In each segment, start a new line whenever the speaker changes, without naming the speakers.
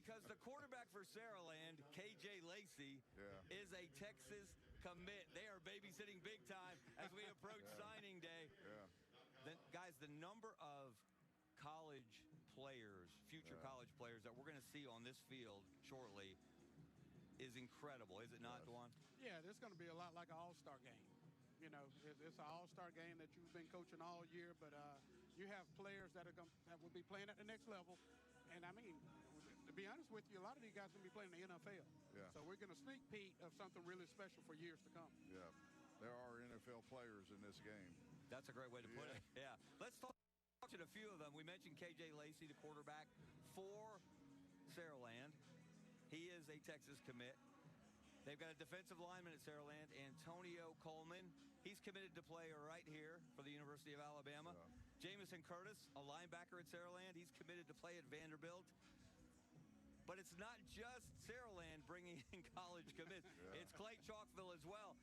because the quarterback for Saraland, KJ Lacey, is a Texas commit. They are babysitting big time as we approach signing day. Guys, the number of college players, future college players that we're going to see on this field shortly is incredible, is it not, Dwan?
Yeah, there's going to be a lot like an all-star game. You know, it's an all-star game that you've been coaching all year, but you have players that will be playing at the next level. And I mean, to be honest with you, a lot of these guys are going to be playing in the NFL. So we're going to sneak peek of something really special for years to come.
There are NFL players in this game.
That's a great way to put it. Let's talk to a few of them. We mentioned KJ Lacey, the quarterback for Saraland. He is a Texas commit. They've got a defensive lineman at Saraland, Antonio Coleman. He's committed to play right here for the University of Alabama. Jamison Curtis, a linebacker at Saraland. He's committed to play at Vanderbilt. But it's not just Saraland bringing in college commits. It's Clay-Chalkville as well.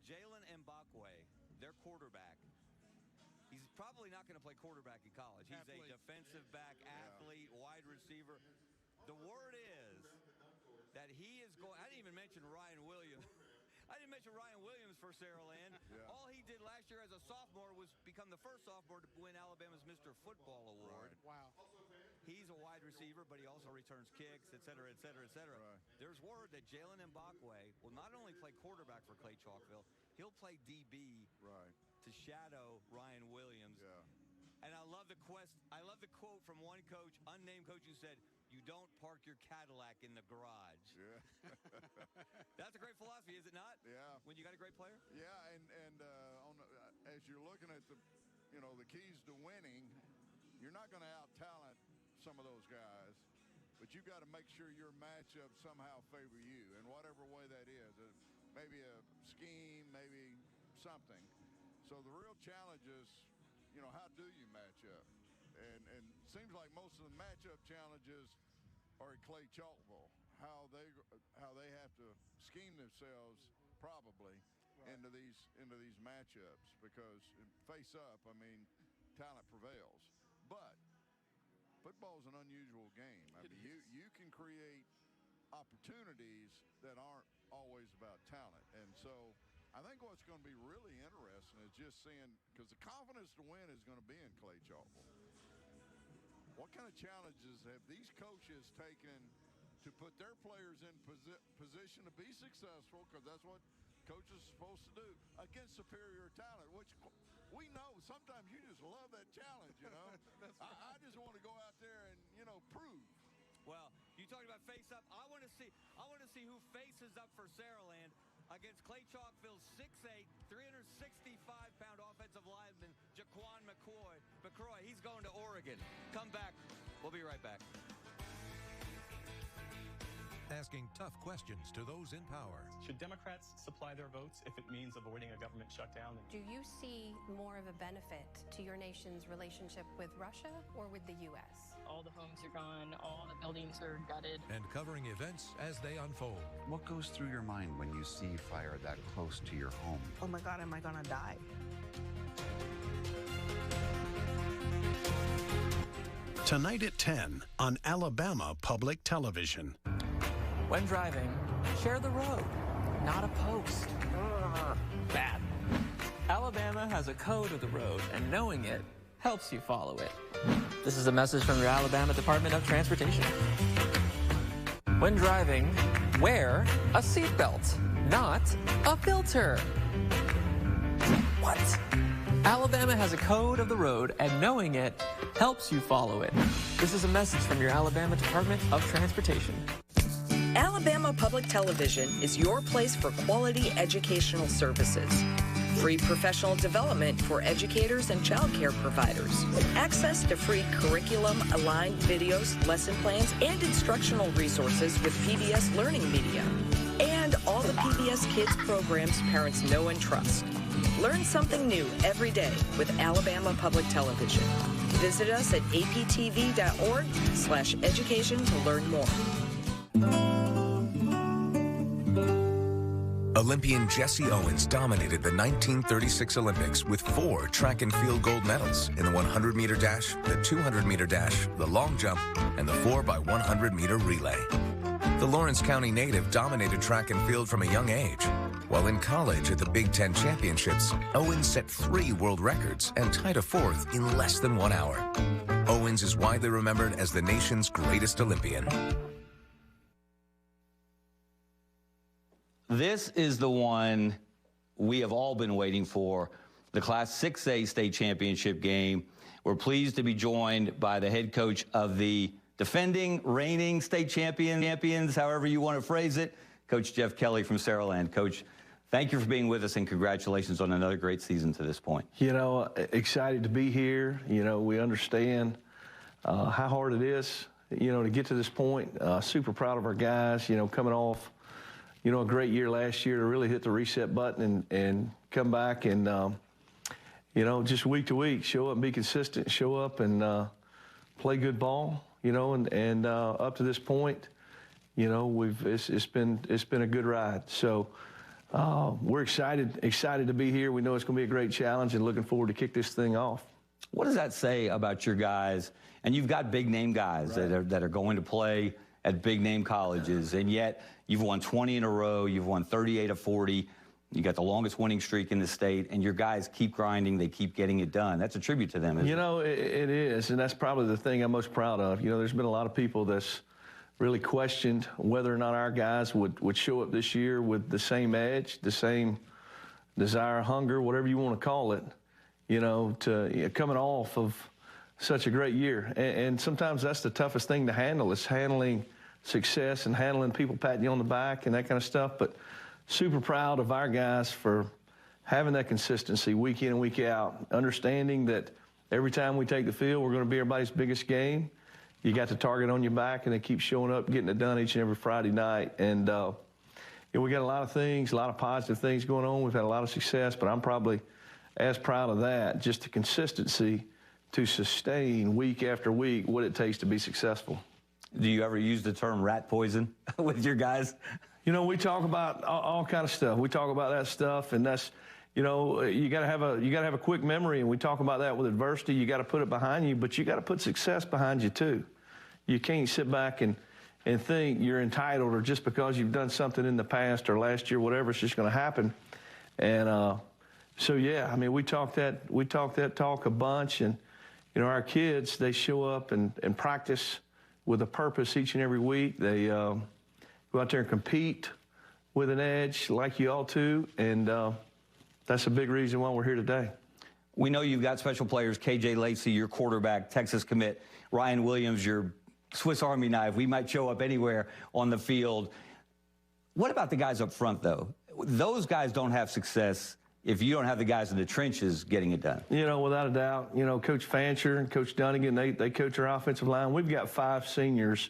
Jalen Mbakwe, their quarterback. He's probably not going to play quarterback in college. He's a defensive back, athlete, wide receiver. The word is that he is going. I didn't even mention Ryan Williams. I didn't mention Ryan Williams for Saraland. All he did last year as a sophomore was become the first sophomore to win Alabama's Mr. Football Award.
Wow.
He's a wide receiver, but he also returns kicks, et cetera, et cetera, et cetera. There's word that Jalen Mbakwe will not only play quarterback for Clay-Chalkville, he'll play DB to shadow Ryan Williams. And I love the quote from one coach, unnamed coach, who said, "You don't park your Cadillac in the garage." That's a great philosophy, is it not? When you got a great player.
And as you're looking at the keys to winning, you're not going to out-talent some of those guys, but you got to make sure your matchup somehow favor you in whatever way that is. Maybe a scheme, maybe something. So the real challenge is, how do you match up? And it seems like most of the matchup challenges are at Clay-Chalkville. How they have to scheme themselves probably into these matchups, because face up, I mean, talent prevails. But football is an unusual game. I mean, you can create opportunities that aren't always about talent, and so I think what's going to be really interesting is just seeing, because the confidence to win is going to be in Clay-Chalkville. What kind of challenges have these coaches taken to put their players in position to be successful, because that's what coaches are supposed to do, against superior talent, which we know sometimes you just love that challenge, I just want to go out there and, prove.
Well, you talking about face up. I want to see who faces up for Saraland against Clay-Chalkville's 6'8", 365-pound offensive lineman, Jaquan McCroy. He's going to Oregon. Come back. We'll be right back.
Asking tough questions to those in power.
Should Democrats supply their votes if it means avoiding a government shutdown?
Do you see more of a benefit to your nation's relationship with Russia or with the U.S.?
All the homes are gone, all the buildings are gutted.
And covering events as they unfold.
What goes through your mind when you see fire that close to your home?
Oh my God, am I gonna die?
Tonight at 10 on Alabama Public Television.
When driving, share the road, not a post. Bad. Alabama has a code of the road, and knowing it helps you follow it. This is a message from your Alabama Department of Transportation. When driving, wear a seatbelt, not a filter. What? Alabama has a code of the road, and knowing it helps you follow it. This is a message from your Alabama Department of Transportation.
Alabama Public Television is your place for quality educational services. Free professional development for educators and child care providers. Access to free curriculum-aligned videos, lesson plans, and instructional resources with PBS Learning Media. And all the PBS Kids programs parents know and trust. Learn something new every day with Alabama Public Television. Visit us at aptv.org/education to learn more.
Olympian Jesse Owens dominated the 1936 Olympics with 4 track and field gold medals in the 100-meter dash, the 200-meter dash, the long jump, and the 4x100-meter relay. The Lawrence County native dominated track and field from a young age. While in college at the Big Ten Championships, Owens set 3 world records and tied a 4th in less than 1 hour. Owens is widely remembered as the nation's greatest Olympian.
This is the one we have all been waiting for, the Class 6A state championship game. We're pleased to be joined by the head coach of the defending, reigning state champions, however you want to phrase it, Coach Jeff Kelly from Saraland. Coach, thank you for being with us, and congratulations on another great season to this point.
You know, excited to be here. You know, we understand how hard it is, you know, to get to this point. Super proud of our guys, you know, coming off, you know, a great year last year to really hit the reset button and come back and, you know, just week to week, show up and be consistent, show up and play good ball, you know, and up to this point, you know, it's been a good ride. So we're excited to be here. We know it's going to be a great challenge and looking forward to kick this thing off.
What does that say about your guys? And you've got big name guys
right.
that are going to play at big name colleges, and yet you've won 20 in a row, you've won 38 of 40, you got the longest winning streak in the state, and your guys keep grinding, they keep getting it done. That's a tribute to them, isn't it?
You know, it is, and that's probably the thing I'm most proud of. You know, there's been a lot of people that's really questioned whether or not our guys would show up this year with the same edge, the same desire, hunger, whatever you want to call it, you know, coming off of such a great year. And sometimes that's the toughest thing to handle, is handling success and handling people patting you on the back and that kind of stuff. But super proud of our guys for having that consistency week in and week out, understanding that every time we take the field, we're going to be everybody's biggest game. You got the target on your back, and they keep showing up, getting it done each and every Friday night. And you know, we got a lot of things, a lot of positive things going on. We've had a lot of success, but I'm probably as proud of that, just the consistency to sustain week after week what it takes to be successful.
Do you ever use the term rat poison with your guys?
You know, we talk about all kind of stuff. We talk about that stuff, and that's, you know, you got to have a quick memory, and we talk about that with adversity. You got to put it behind you, but you got to put success behind you too. You can't sit back and think you're entitled, or just because you've done something in the past or last year, whatever, it's just going to happen. And so yeah, I mean, we talk that talk a bunch, and you know, our kids, they show up and practice with a purpose each and every week. They go out there and compete with an edge like you all too, and that's a big reason why we're here today.
We know you've got special players, KJ Lacey, your quarterback, Texas commit, Ryan Williams, your Swiss Army knife. We might show up anywhere on the field. What about the guys up front, though? Those guys don't have success if you don't have the guys in the trenches getting it done.
You know, without a doubt, you know, Coach Fancher and Coach Dunnigan, they coach our offensive line. We've got 5 seniors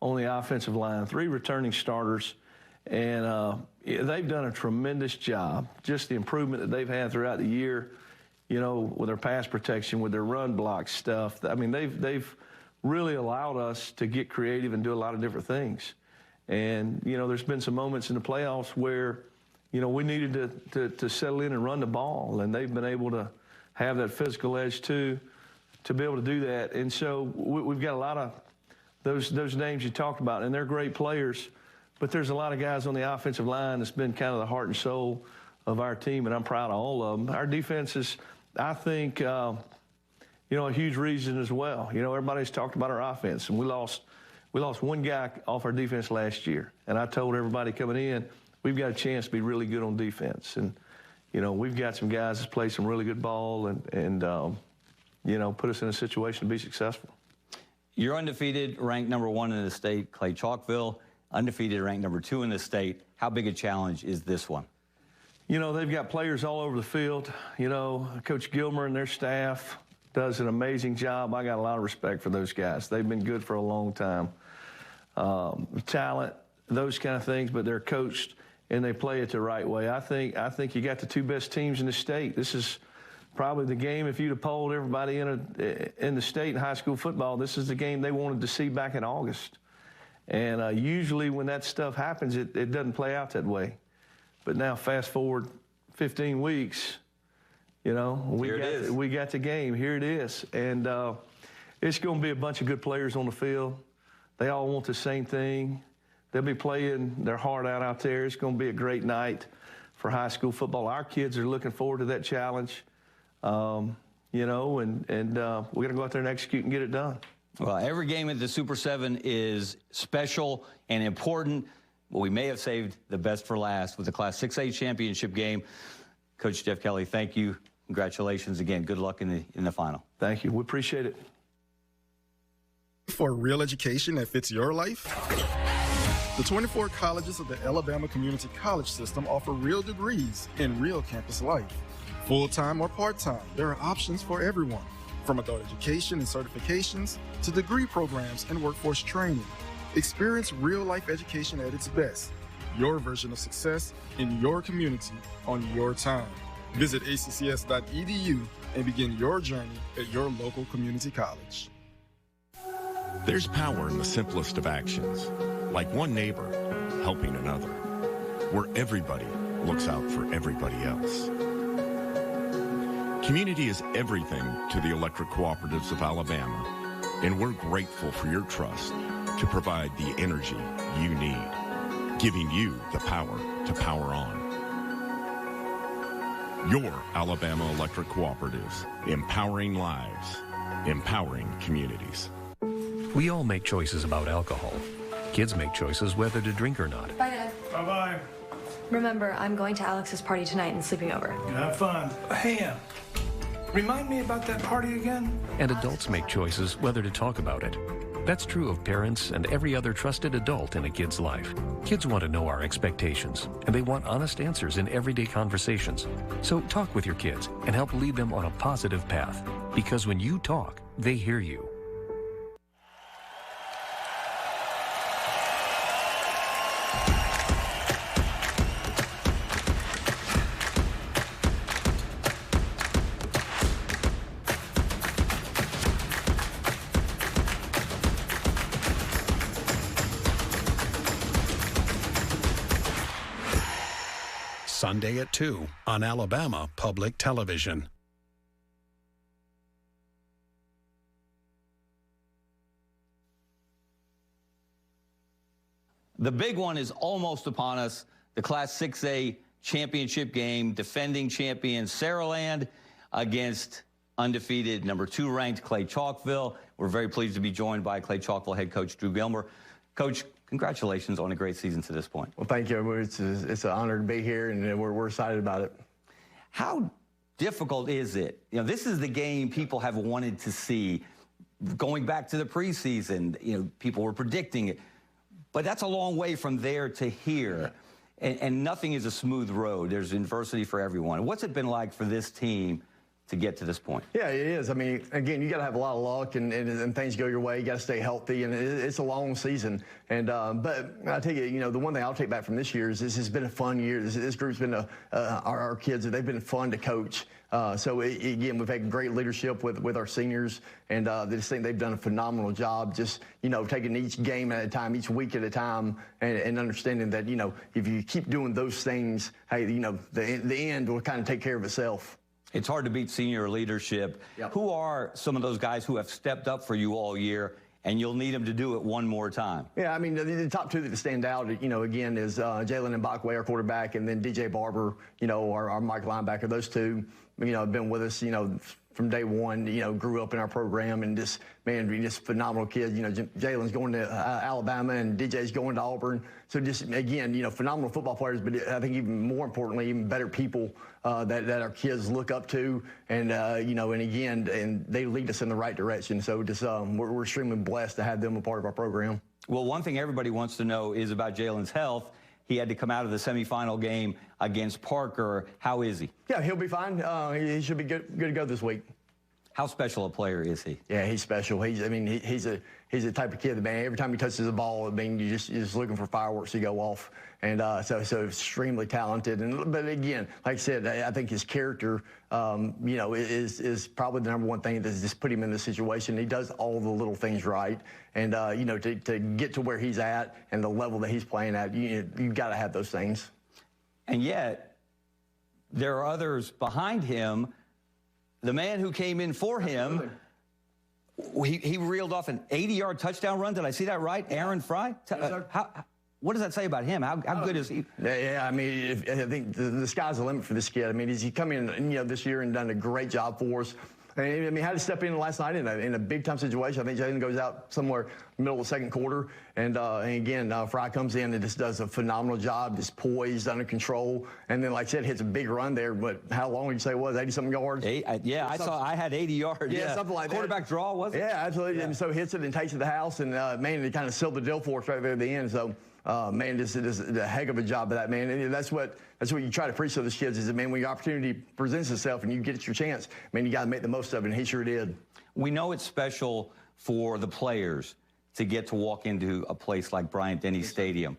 on the offensive line, 3 returning starters, and they've done a tremendous job. Just the improvement that they've had throughout the year, you know, with their pass protection, with their run block stuff. I mean, they've really allowed us to get creative and do a lot of different things. And, you know, there's been some moments in the playoffs where, you know, we needed to settle in and run the ball, and they've been able to have that physical edge too, to be able to do that. And so we've got a lot of those names you talked about, and they're great players, but there's a lot of guys on the offensive line that's been kind of the heart and soul of our team, and I'm proud of all of them. Our defense is, I think, you know, a huge reason as well. You know, everybody's talked about our offense, and we lost one guy off our defense last year, and I told everybody coming in, we've got a chance to be really good on defense. And, you know, we've got some guys that play some really good ball and you know, put us in a situation to be successful.
You're undefeated, ranked #1 in the state, Clay-Chalkville, undefeated, ranked #2 in the state. How big a challenge is this one?
You know, they've got players all over the field. You know, Coach Gilmer and their staff does an amazing job. I got a lot of respect for those guys. They've been good for a long time. Talent, those kind of things, but they're coached and they play it the right way. I think you got the 2 best teams in the state. This is probably the game, if you'd have polled everybody in the state in high school football, this is the game they wanted to see back in August. And usually when that stuff happens, it doesn't play out that way. But now fast forward 15 weeks, you know, we got the game. Here it is. And it's going to be a bunch of good players on the field. They all want the same thing. They'll be playing their heart out there. It's going to be a great night for high school football. Our kids are looking forward to that challenge, you know, and we're going to go out there and execute and get it done.
Well, every game at the Super 7 is special and important. But we may have saved the best for last with the Class 6A championship game. Coach Jeff Kelly, thank you. Congratulations again. Good luck in the final.
Thank you. We appreciate it.
For a real education that fits your life, the 24 colleges of the Alabama Community College System offer real degrees in real campus life. Full-time or part-time, there are options for everyone, from adult education and certifications to degree programs and workforce training. Experience real-life education at its best, your version of success in your community on your time. Visit accs.edu and begin your journey at your local community college.
There's power in the simplest of actions, like one neighbor helping another, where everybody looks out for everybody else. Community is everything to the electric cooperatives of Alabama, and we're grateful for your trust to provide the energy you need, giving you the power to power on. Your Alabama Electric Cooperatives, empowering lives, empowering communities.
We all make choices about alcohol. Kids make choices whether to drink or not.
Bye, Dad.
Bye-bye.
Remember, I'm going to Alex's party tonight and sleeping over.
Have fun. Hey, remind me about that party again?
And adults make choices whether to talk about it. That's true of parents and every other trusted adult in a kid's life. Kids want to know our expectations, and they want honest answers in everyday conversations. So talk with your kids and help lead them on a positive path. Because when you talk, they hear you.
Sunday at 2 on Alabama Public Television.
The big one is almost upon us. The Class 6A championship game, defending champion Saraland against undefeated number 2 ranked Clay-Chalkville. We're very pleased to be joined by Clay-Chalkville head coach Drew Gilmer. Coach, congratulations on a great season to this point.
Well, thank you. It's an honor to be here, and we're excited about it.
How difficult is it? You know, this is the game people have wanted to see. Going back to the preseason, you know, people were predicting it. But that's a long way from there to here. And nothing is a smooth road. There's adversity for everyone. What's it been like for this team to get to this point?
Yeah, it is. I mean, again, you got to have a lot of luck and things go your way. You got to stay healthy, and it's a long season. And but I tell you, you know, the one thing I'll take back from this year is this has been a fun year. This group's been our kids. They've been fun to coach. Again, we've had great leadership with our seniors, and I just think they've done a phenomenal job. Just, you know, taking each game at a time, each week at a time, and understanding that, you know, if you keep doing those things, hey, you know, the end will kind of take care of itself.
It's hard to beat senior leadership. Yep. Who are some of those guys who have stepped up for you all year, and you'll need them to do it one more time?
Yeah, I mean, the top 2 that stand out, you know, again, is Jalen Mbakwe, our quarterback, and then DJ Barber, you know, our Mike linebacker. Those 2, you know, have been with us, you know, from day one, you know, grew up in our program, and just, man, just phenomenal kids. You know, Jalen's going to Alabama, and DJ's going to Auburn. So just, again, you know, phenomenal football players, but I think even more importantly, even better people that our kids look up to, and, you know, and again, and they lead us in the right direction. So just, we're extremely blessed to have them a part of our program.
Well, one thing everybody wants to know is about Jalen's health. He had to come out of the semifinal game against Parker. How is he? Yeah,
he'll be fine. He should be good to go this week.
How special a player is he?
Yeah, he's special. He's a type of kid that, man, every time he touches the ball, I mean, you're just looking for fireworks to go off. And so extremely talented. But again, like I said, I think his character, you know, is probably the number one thing that's just put him in this situation. He does all the little things right. And, you know, to get to where he's at and the level that he's playing at, you've got to have those things.
And yet, there are others behind him. The man who came in for him, he reeled off an 80-yard touchdown run. Did I see that right? Aaron Fry?
Yes,
what does that say about him? How good is he?
Yeah, I mean, I think the sky's the limit for this kid. I mean, he's come in, this year and done a great job for us. I mean, had to step in last night in a big-time situation. I think Jalen goes out somewhere middle of the second quarter. And again, Fry comes in and just does a phenomenal job, just poised, under control. And then, like I said, hits a big run there. But how long did you say it was? 80-something yards?
I had 80 yards.
Yeah, something like that.
Quarterback draw, was it?
Yeah, absolutely. Yeah. And so hits it and takes it to the house. And, man, it kind of sealed the deal for us right there at the end. So, man, this is a heck of a job of that, man. And that's what you try to preach to those kids is that, man, when your opportunity presents itself and you get your chance, man, you got to make the most of it, and he sure did.
We know it's special for the players to get to walk into a place like Bryant-Denny Stadium.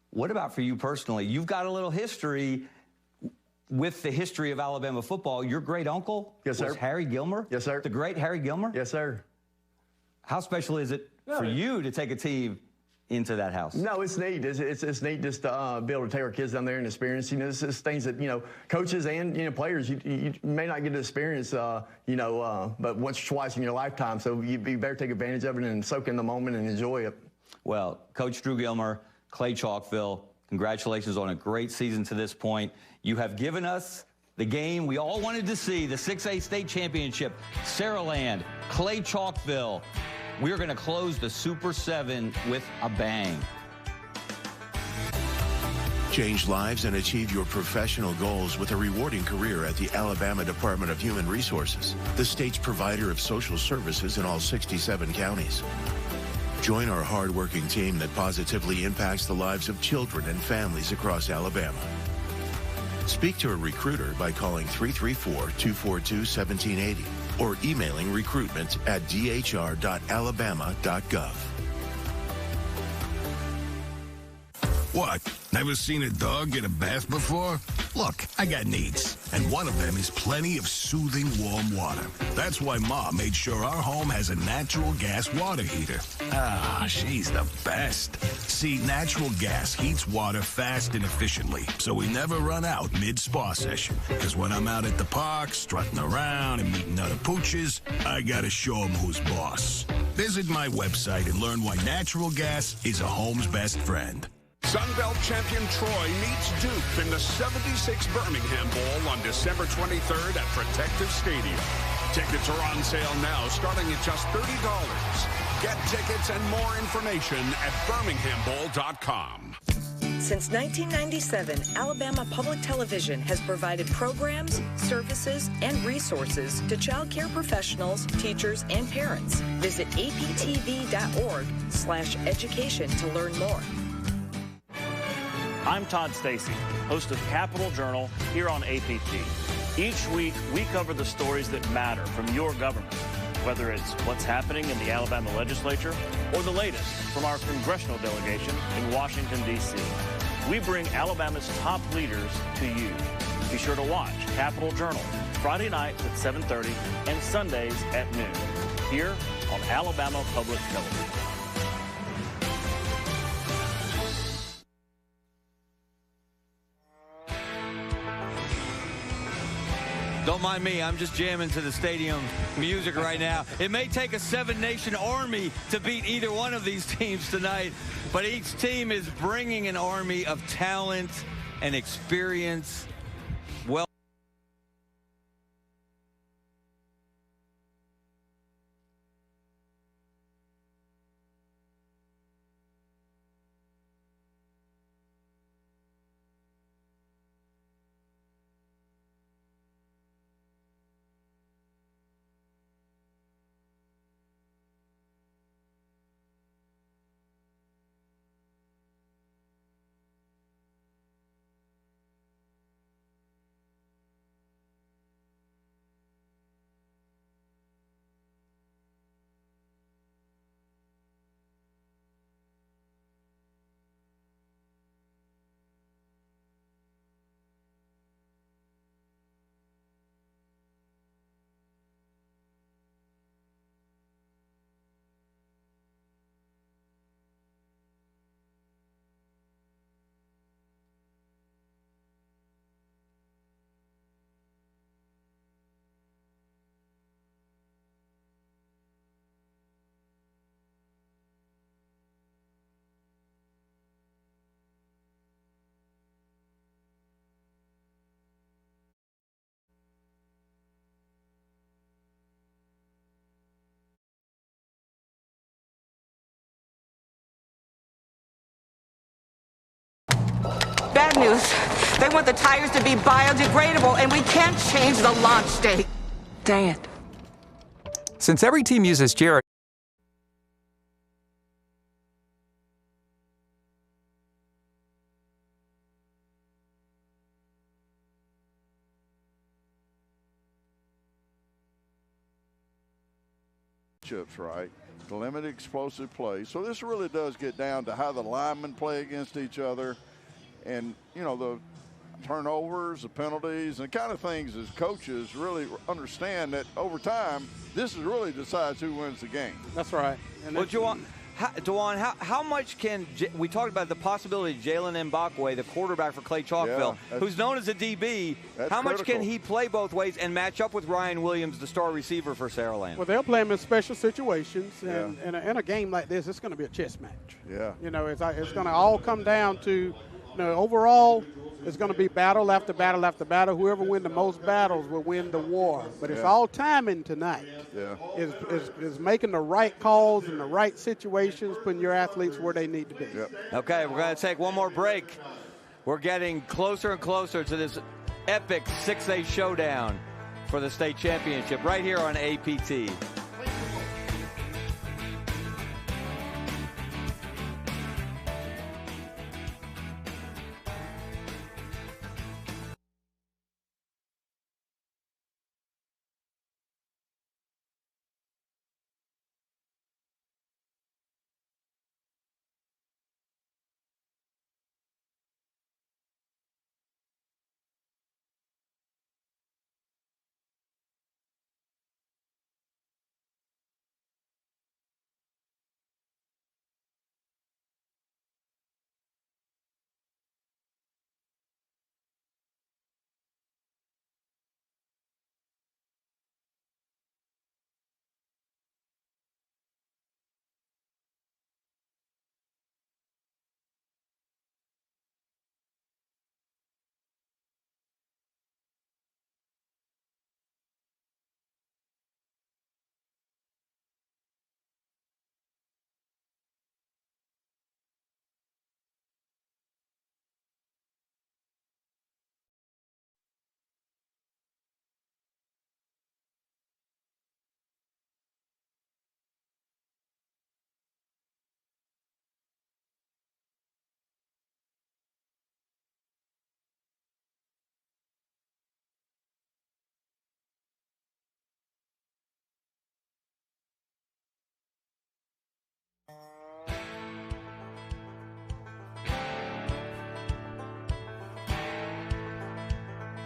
What about for you personally? You've got a little history with the history of Alabama football. Your great uncle was Harry Gilmer?
Yes, sir.
The great Harry Gilmer?
Yes, sir.
How special is it for you to take a team into that house?
No, it's neat. It's neat just to be able to take our kids down there and experience. This is things that, coaches and, players, you may not get to experience, but once or twice in your lifetime. So you better take advantage of it and soak in the moment and enjoy it.
Well, Coach Drew Gilmer, Clay-Chalkville, congratulations on a great season to this point. You have given us the game we all wanted to see, the 6A state championship, Saraland, Clay-Chalkville. We're going to close the Super 7 with a bang.
Change lives and achieve your professional goals with a rewarding career at the Alabama Department of Human Resources, the state's provider of social services in all 67 counties. Join our hardworking team that positively impacts the lives of children and families across Alabama. Speak to a recruiter by calling 334-242-1780 or emailing recruitment@dhr.alabama.gov.
What? Never seen a dog get a bath before? Look, I got needs, and one of them is plenty of soothing warm water. That's why Ma made sure our home has a natural gas water heater. Ah, she's the best. See, natural gas heats water fast and efficiently, so we never run out mid-spa session. Because when I'm out at the park, strutting around and meeting other pooches, I gotta show them who's boss. Visit my website and learn why natural gas is a home's best friend.
Sunbelt champion Troy meets Duke in the 76 Birmingham Bowl on December 23rd at Protective Stadium. Tickets are on sale now, starting at just $30. Get tickets and more information at birminghambowl.com.
Since 1997, Alabama Public Television has provided programs, services, and resources to child care professionals, teachers, and parents. Visit aptv.org/education to learn more.
I'm Todd Stacy, host of Capital Journal here on APT. Each week, we cover the stories that matter from your government, whether it's what's happening in the Alabama legislature or the latest from our congressional delegation in Washington, D.C. We bring Alabama's top leaders to you. Be sure to watch Capital Journal Friday nights at 7:30 and Sundays at noon here on Alabama Public Television.
Don't mind me, I'm just jamming to the stadium music right now. It may take a seven-nation army to beat either one of these teams tonight, but each team is bringing an army of talent and experience. Well,
Bad news. They want the tires to be biodegradable, and we can't change the launch date. Dang it.
Since every team uses Jared.
Right, the limited explosive play. So this really does get down to how the linemen play against each other, and the turnovers, the penalties, and the kind of things as coaches really understand that over time, this is really decides who wins the game.
That's right.
And well, Dewan, how much can we talked about the possibility of Jalen Mbakwe, the quarterback for Clay-Chalkville, who's known as a DB? How much can he play both ways and match up with Ryan Williams, the star receiver for Saraland?
Well, they'll play him in special situations, and in a game like this, it's going to be a chess match.
Yeah.
It's going to all come down to, overall, it's going to be battle after battle after battle. Whoever wins the most battles will win the war. But it's all timing tonight.
Yeah.
Is making the right calls in the right situations, putting your athletes where they need to be.
Yep.
Okay, we're going to take one more break. We're getting closer and closer to this epic 6A showdown for the state championship right here on APT.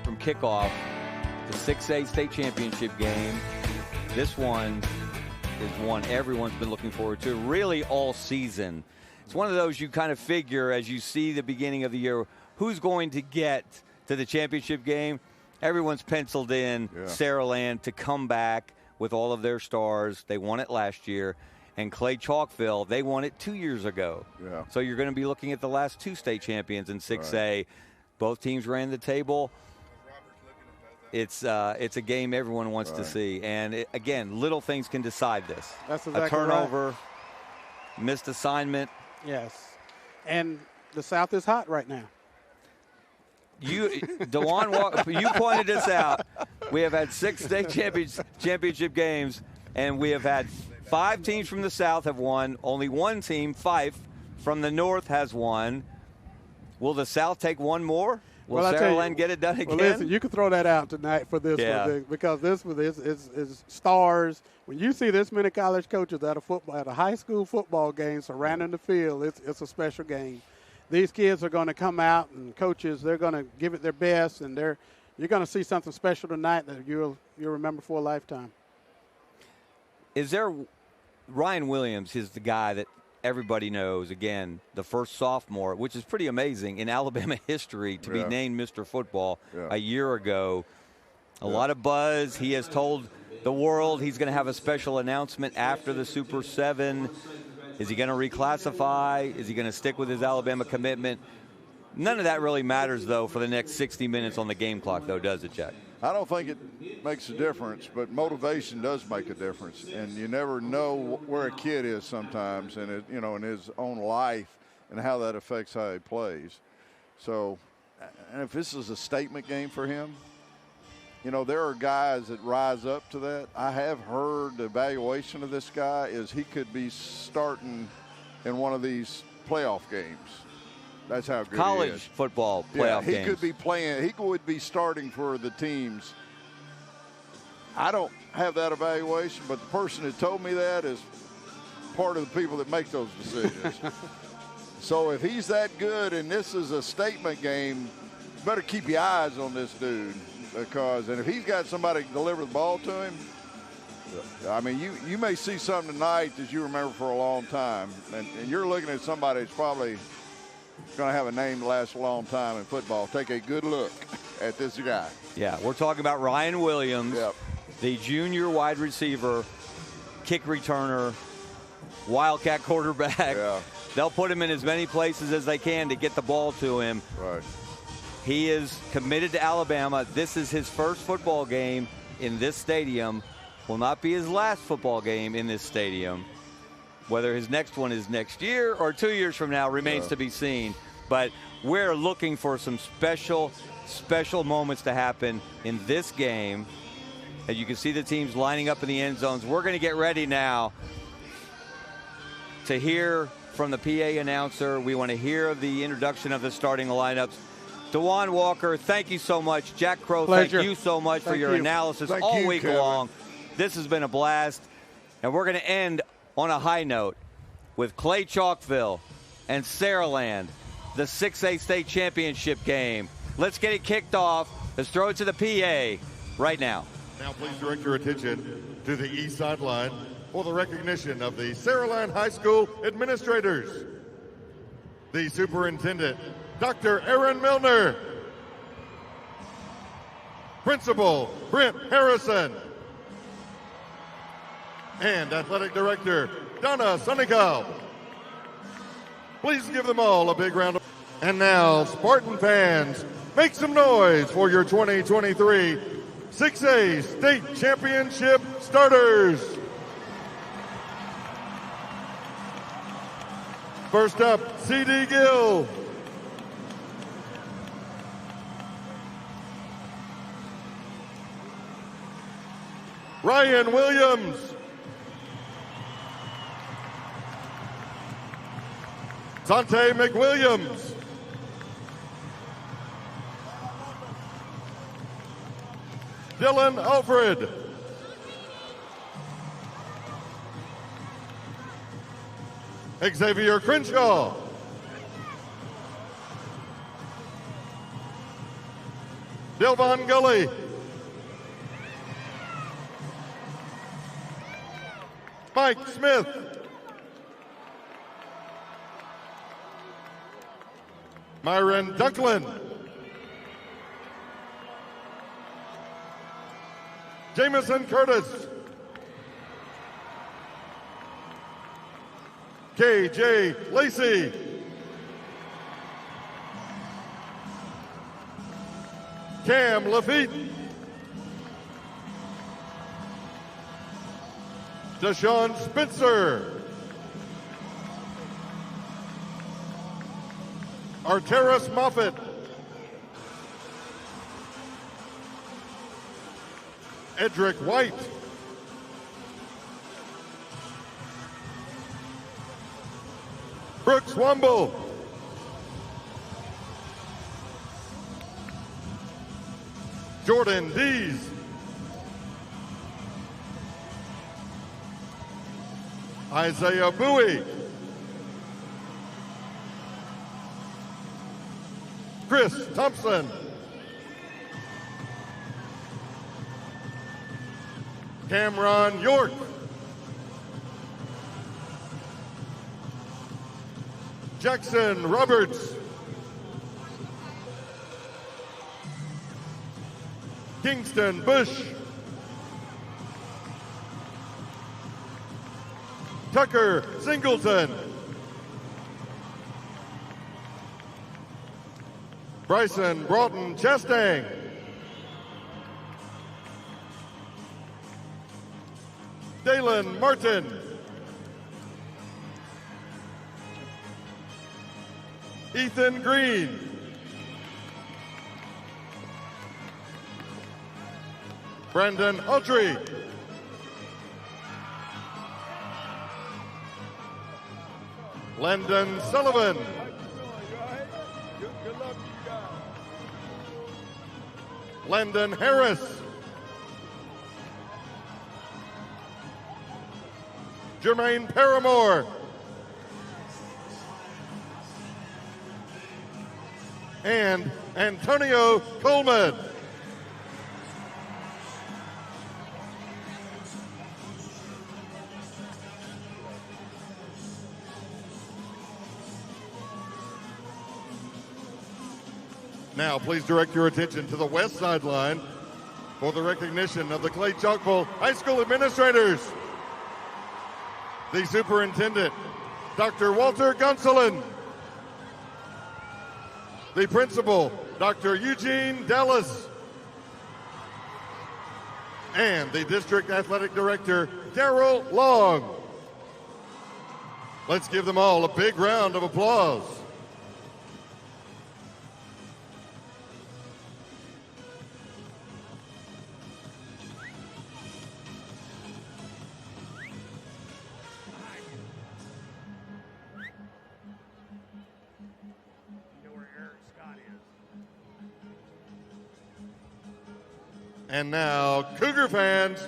From kickoff, the 6A state championship game. This one is one everyone's been looking forward to really all season. It's one of those you kind of figure as you see the beginning of the year who's going to get to the championship game. Everyone's penciled in Saraland to come back with all of their stars. They won it last year. And Clay-Chalkville, they won it 2 years ago.
Yeah.
So you're going to be looking at the last two state champions in 6A. Right. Both teams ran the table. It's a game everyone wants to see. And, again, little things can decide this.
That's exactly
a turnover, missed assignment.
Yes. And the South is hot right now.
Dewan, you pointed this out. We have had 6 state championship games, and we have had 5 teams from the South have won. Only one team, Fife, from the North has won. Will the South take one more? Will Saraland get it done again?
Well, listen, you can throw that out tonight for this one because this one is stars. When you see this many college coaches at a high school football game surrounding the field, it's a special game. These kids are going to come out, and coaches, they're going to give it their best, and you're going to see something special tonight that you'll remember for a lifetime.
Is there Ryan Williams is the guy that everybody knows, again, the first sophomore, which is pretty amazing in Alabama history to be named Mr. Football a year ago. A lot of buzz. He has told the world he's going to have a special announcement after the Super 7. Is he going to reclassify? Is he going to stick with his Alabama commitment? None of that really matters, though, for the next 60 minutes on the game clock, though, does it, Jack?
I don't think it makes a difference, but motivation does make a difference. And you never know where a kid is sometimes in in his own life and how that affects how he plays. So, and if this is a statement game for him, you know, there are guys that rise up to that. I have heard the evaluation of this guy is he could be starting in one of these playoff games. That's how good
college
he is.
Football playoff
he
games.
could be playing. He would be starting for the teams. I don't have that evaluation, but the person that told me that is part of the people that make those decisions. So if he's that good and this is a statement game, you better keep your eyes on this dude, because and if he's got somebody to deliver the ball to him, I mean, you may see something tonight that you remember for a long time, and you're looking at somebody that's probably going to have a name that lasts a long time in football. Take a good look at this guy.
Yeah, we're talking about Ryan Williams, the junior wide receiver, kick returner, Wildcat quarterback.
Yeah.
They'll put him in as many places as they can to get the ball to him.
Right.
He is committed to Alabama. This is his first football game in this stadium. Will not be his last football game in this stadium. Whether his next one is next year or 2 years from now remains to be seen. But we're looking for some special moments to happen in this game. As you can see the teams lining up in the end zones. We're going to get ready now to hear from the PA announcer. We want to hear the introduction of the starting lineups. DeJuan Walker, thank you so much. Jack Crow, thank you so much for your analysis all week long. This has been a blast. And we're going to end on a high note with Clay-Chalkville and Saraland, the 6A state championship game. Let's get it kicked off. Let's throw it to the PA right now.
Now please direct your attention to the east sideline for the recognition of the Saraland High School administrators. The superintendent, Dr. Aaron Milner. Principal, Brent Harrison. And athletic director, Donna Sunnycow. Please give them all a big round of applause. And now, Spartan fans, make some noise for your 2023 6A State Championship starters. First up, C.D. Gill. Ryan Williams. Sante McWilliams. Dylan Alfred. Xavier Crenshaw. Delvon Gully. Mike Smith. Myron Dunklin. Jamison Curtis. K.J. Lacey. Cam Lafitte. Deshaun Spencer. Arteris Moffitt. Edric White. Brooks Wumble. Jordan Dees. Isaiah Bowie. Chris Thompson. Cameron York. Jackson Roberts. Kingston Bush. Tucker Singleton. Bryson Broughton Chastang. Dalen Martin. Ethan Green. Brandon Autry. Landon Sullivan. Landon Harris. Jermaine Paramore. And Antonio Coleman. Now, please direct your attention to the west sideline for the recognition of the Clay-Chalkville High School administrators. The superintendent, Dr. Walter Gonsolin. The principal, Dr. Eugene Dallas. And the district athletic director, Daryl Long. Let's give them all a big round of applause. And now, Cougar fans,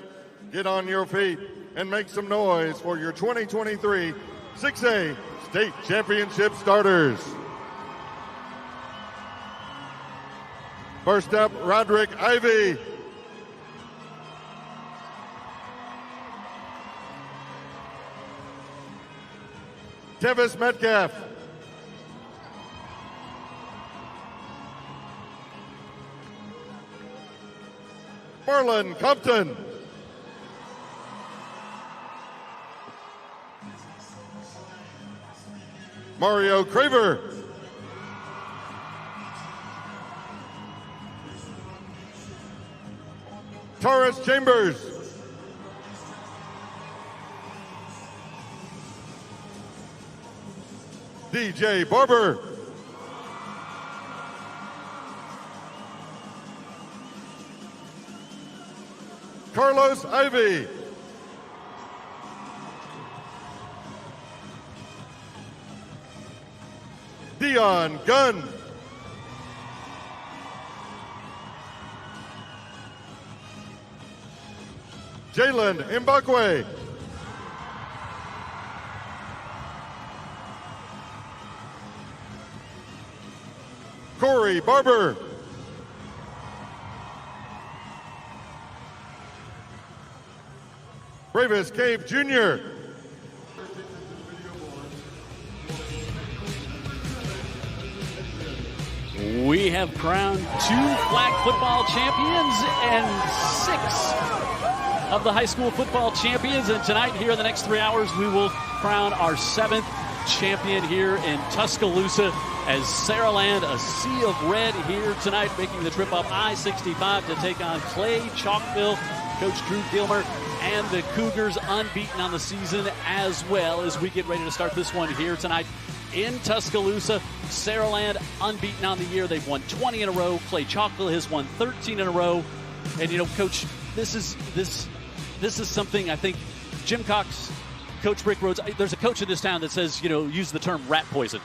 get on your feet and make some noise for your 2023 6A State Championship starters. First up, Roderick Ivey. Tevis Metcalf. Marlon Compton. Mario Craver. Taurus Chambers. DJ Barber. Carlos Ivey. Dion Gunn. Jalen Mbakwe. Corey Barber. Bravis Cave Jr.
We have crowned 2 flag football champions and 6 of the high school football champions. And tonight, here in the next 3 hours, we will crown our 7th champion here in Tuscaloosa as Saraland, a sea of red here tonight, making the trip up I-65 to take on Clay-Chalkville. Coach Drew Gilmer and the Cougars unbeaten on the season, as well as we get ready to start this one here tonight in Tuscaloosa. Saraland unbeaten on the year. They've won 20 in a row. Clay-Chalkville has won 13 in a row. And, you know, Coach, this is something I think Jim Cox, Coach Rick Rhodes, there's a coach in this town that says, you know, use the term rat poison.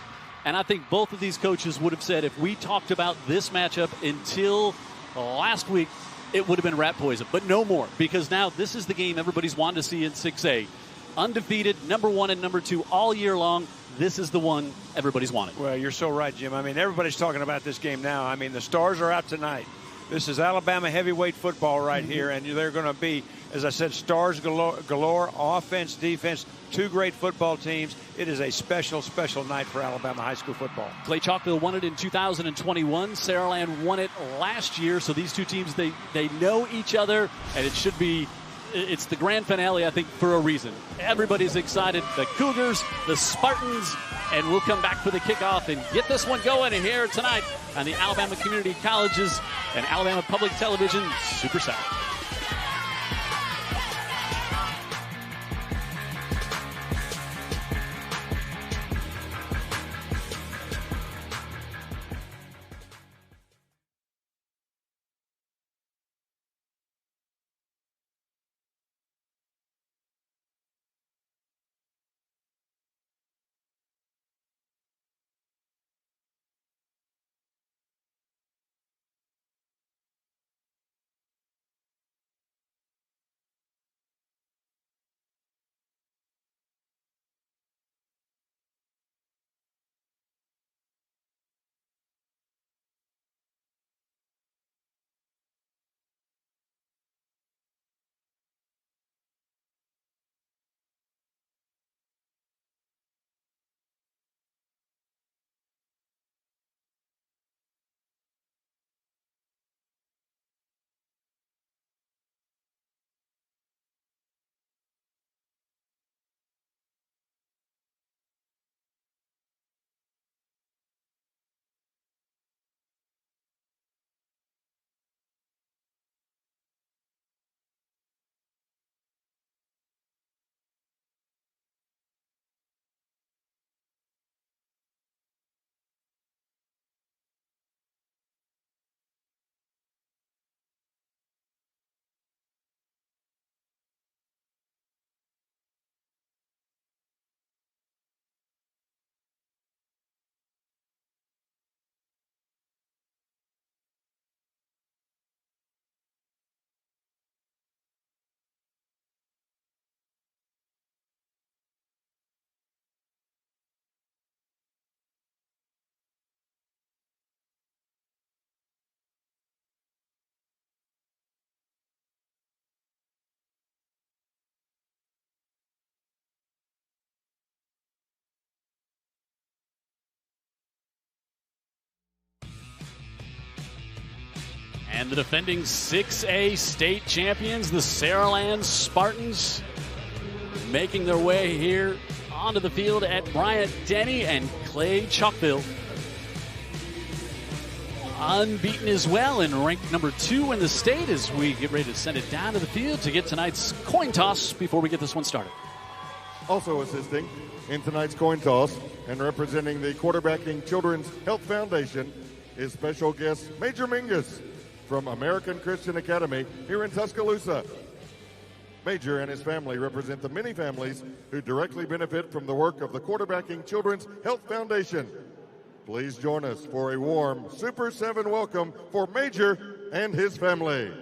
And I think both of these coaches would have said if we talked about this matchup until last week, it would have been rat poison, but no more, because now this is the game everybody's wanted to see in 6A. Undefeated, number 1 and number 2 all year long. This is the one everybody's wanted.
Well, you're so right, Jim. I mean, everybody's talking about this game now. I mean, the stars are out tonight. This is Alabama heavyweight football right here, and they're going to be, as I said, stars galore, offense, defense, 2 great football teams. It is a special, special night for Alabama high school football.
Clay-Chalkville won it in 2021. Saraland won it last year. So these two teams, they know each other, and it's the grand finale, I think, for a reason. Everybody's excited. The Cougars, the Spartans, and we'll come back for the kickoff and get this one going here tonight on the Alabama Community Colleges and Alabama Public Television Super 7. And the defending 6A state champions, the Saraland Spartans, making their way here onto the field at Bryant-Denny and Clay-Chalkville. Unbeaten as well and ranked number 2 in the state as we get ready to send it down to the field to get tonight's coin toss before we get this one started.
Also assisting in tonight's coin toss and representing the Quarterbacking Children's Health Foundation is special guest Major Mingus from American Christian Academy here in Tuscaloosa. Major and his family represent the many families who directly benefit from the work of the Quarterbacking Children's Health Foundation. Please join us for a warm Super 7 welcome for Major and his family.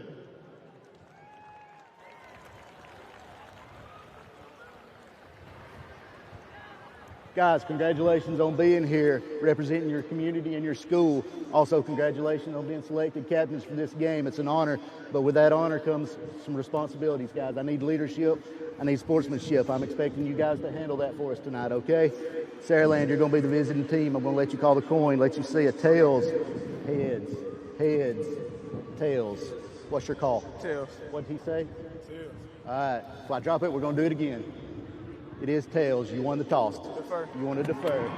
Guys, congratulations on being here, representing your community and your school. Also, congratulations on being selected captains for this game. It's an honor, but with that honor comes some responsibilities, guys. I need leadership. I need sportsmanship. I'm expecting you guys to handle that for us tonight, okay? Saraland, you're going to be the visiting team. I'm going to let you call the coin, let you see a tails, heads, heads, tails. What's your call?
Tails.
What did he say?
Tails.
All right. If I drop it, we're going to do it again. It is tails. You won the toss.
Defer.
You want to defer.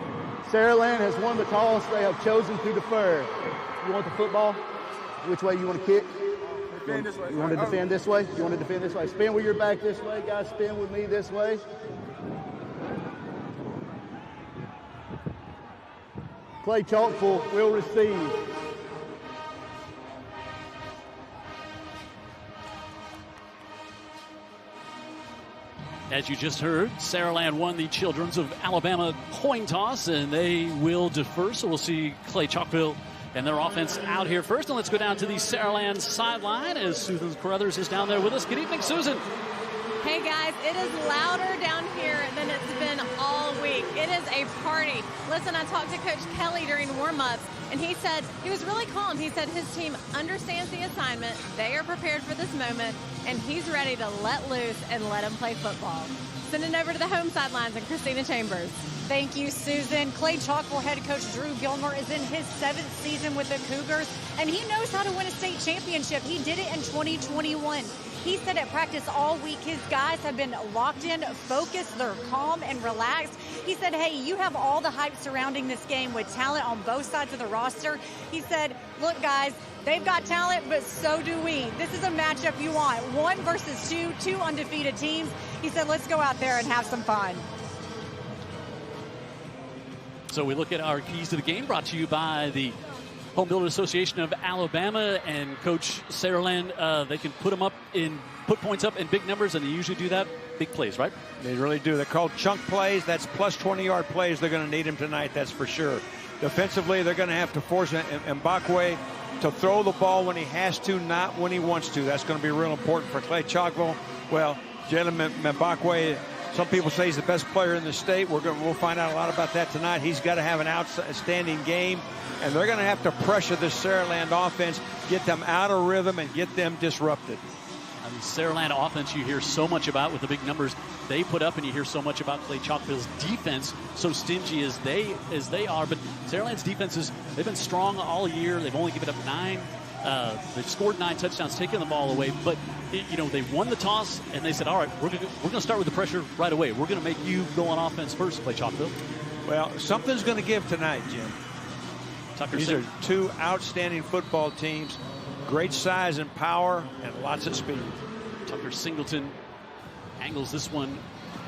Saraland has won the toss. They have chosen to defer. You want the football? Which way you want to kick?
Defend this way.
You want to defend this way? You want to defend this way? Spin with your back this way, guys. Spin with me this way. Clay-Chalkville will receive.
As you just heard, Saraland won the Children's of Alabama coin toss, and they will defer. So we'll see Clay-Chalkville and their offense out here first. And let's go down to the Saraland sideline as Susan Carruthers is down there with us. Good evening, Susan.
Hey, guys. It is louder down here than it's been all week. It is a party. Listen, I talked to Coach Kelly during warm-ups, and he said he was really calm. He said his team understands the assignment. They are prepared for this moment, and he's ready to let loose and let them play football. Sending over to the home sidelines and Christina Chambers.
Thank you, Susan. Clay-Chalkville head coach Drew Gilmer is in his 7th season with the Cougars, and he knows how to win a state championship. He did it in 2021. He said at practice all week his guys have been locked in, focused, they're calm and relaxed. He said, hey, you have all the hype surrounding this game with talent on both sides of the roster. He said, look, guys, they've got talent, but so do we. This is a matchup you want. 1 versus 2, 2 undefeated teams. He said, let's go out there and have some fun.
So we look at our keys to the game, brought to you by the Home Builder Association of Alabama and Coach Saraland. They can put points up in big numbers, and they usually do that big plays, right?
They really do. They're called chunk plays. That's plus 20-yard plays. They're going to need them tonight, that's for sure. Defensively, they're going to have to force Mbakwe to throw the ball when he has to, not when he wants to. That's going to be real important for Clay-Chalkville. Well, Jalen Mbakwe, some people say he's the best player in the state. We'll find out a lot about that tonight. He's got to have an outstanding game, and they're going to have to pressure this Saraland offense, get them out of rhythm, and get them disrupted.
I mean, Saraland offense you hear so much about with the big numbers they put up, and you hear so much about Clay-Chalkville's defense, so stingy as they are. But Saraland's defenses, they've been strong all year. They've only given up 9. They've scored 9 touchdowns, taking the ball away. But, they won the toss, and they said, all right, we're going to start with the pressure right away. We're going to make you go on offense first, Clay-Chalkville.
Well, something's going to give tonight, Jim. These are 2 outstanding football teams. Great size and power and lots of speed.
Tucker Singleton angles this one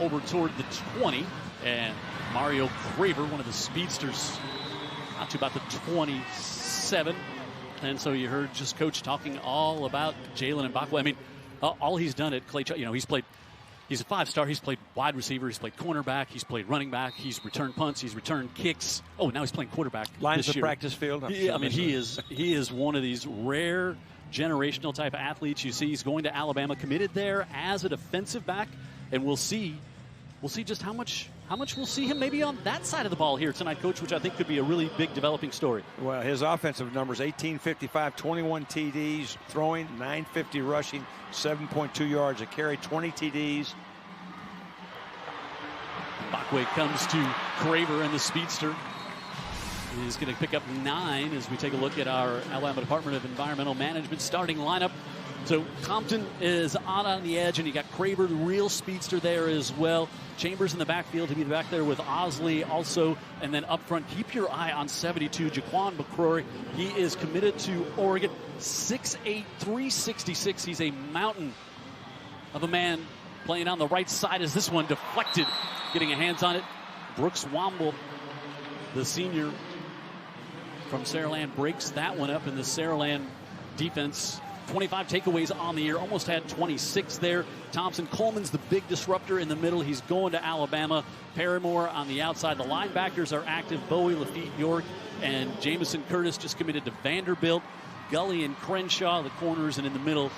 over toward the 20. And Mario Craver, one of the speedsters, out to about the 27. And so you heard just Coach talking all about Jalen Mbakwe. I mean, all he's done at Clay-Chalkville, he's a 5-star. He's played wide receiver. He's played cornerback. He's played running back. He's returned punts. He's returned kicks. Oh, now he's playing quarterback.
Lines
this
the
year.
Practice field.
He is one of these rare generational type of athletes you see. He's going to Alabama, committed there as a defensive back, and we'll see just how much we'll see him maybe on that side of the ball here tonight, Coach, which I think could be a really big developing story.
Well, his offensive numbers, 1855, 21 TDs, throwing, 950 rushing, 7.2 yards a carry, 20 TDs.
Mbakwe comes to Craver and the speedster. is going to pick up 9 as we take a look at our Alabama Department of Environmental Management starting lineup. So Compton is on the edge, and you got Craver, the real speedster, there as well. Chambers in the backfield to be back there with Osley also. And then up front, keep your eye on 72, Jaquan McCrory. He is committed to Oregon. 6'8", 366. He's a mountain of a man playing on the right side as this one deflected. Getting a hands on it. Brooks Womble, the senior from Saraland, breaks that one up in the Saraland defense. 25 takeaways on the year, almost had 26 there. Thompson Coleman's the big disruptor in the middle. He's going to Alabama. Paramore on the outside. The linebackers are active. Bowie, Lafitte, York, and Jamison Curtis just committed to Vanderbilt. Gully and Crenshaw, the corners, and in the middle,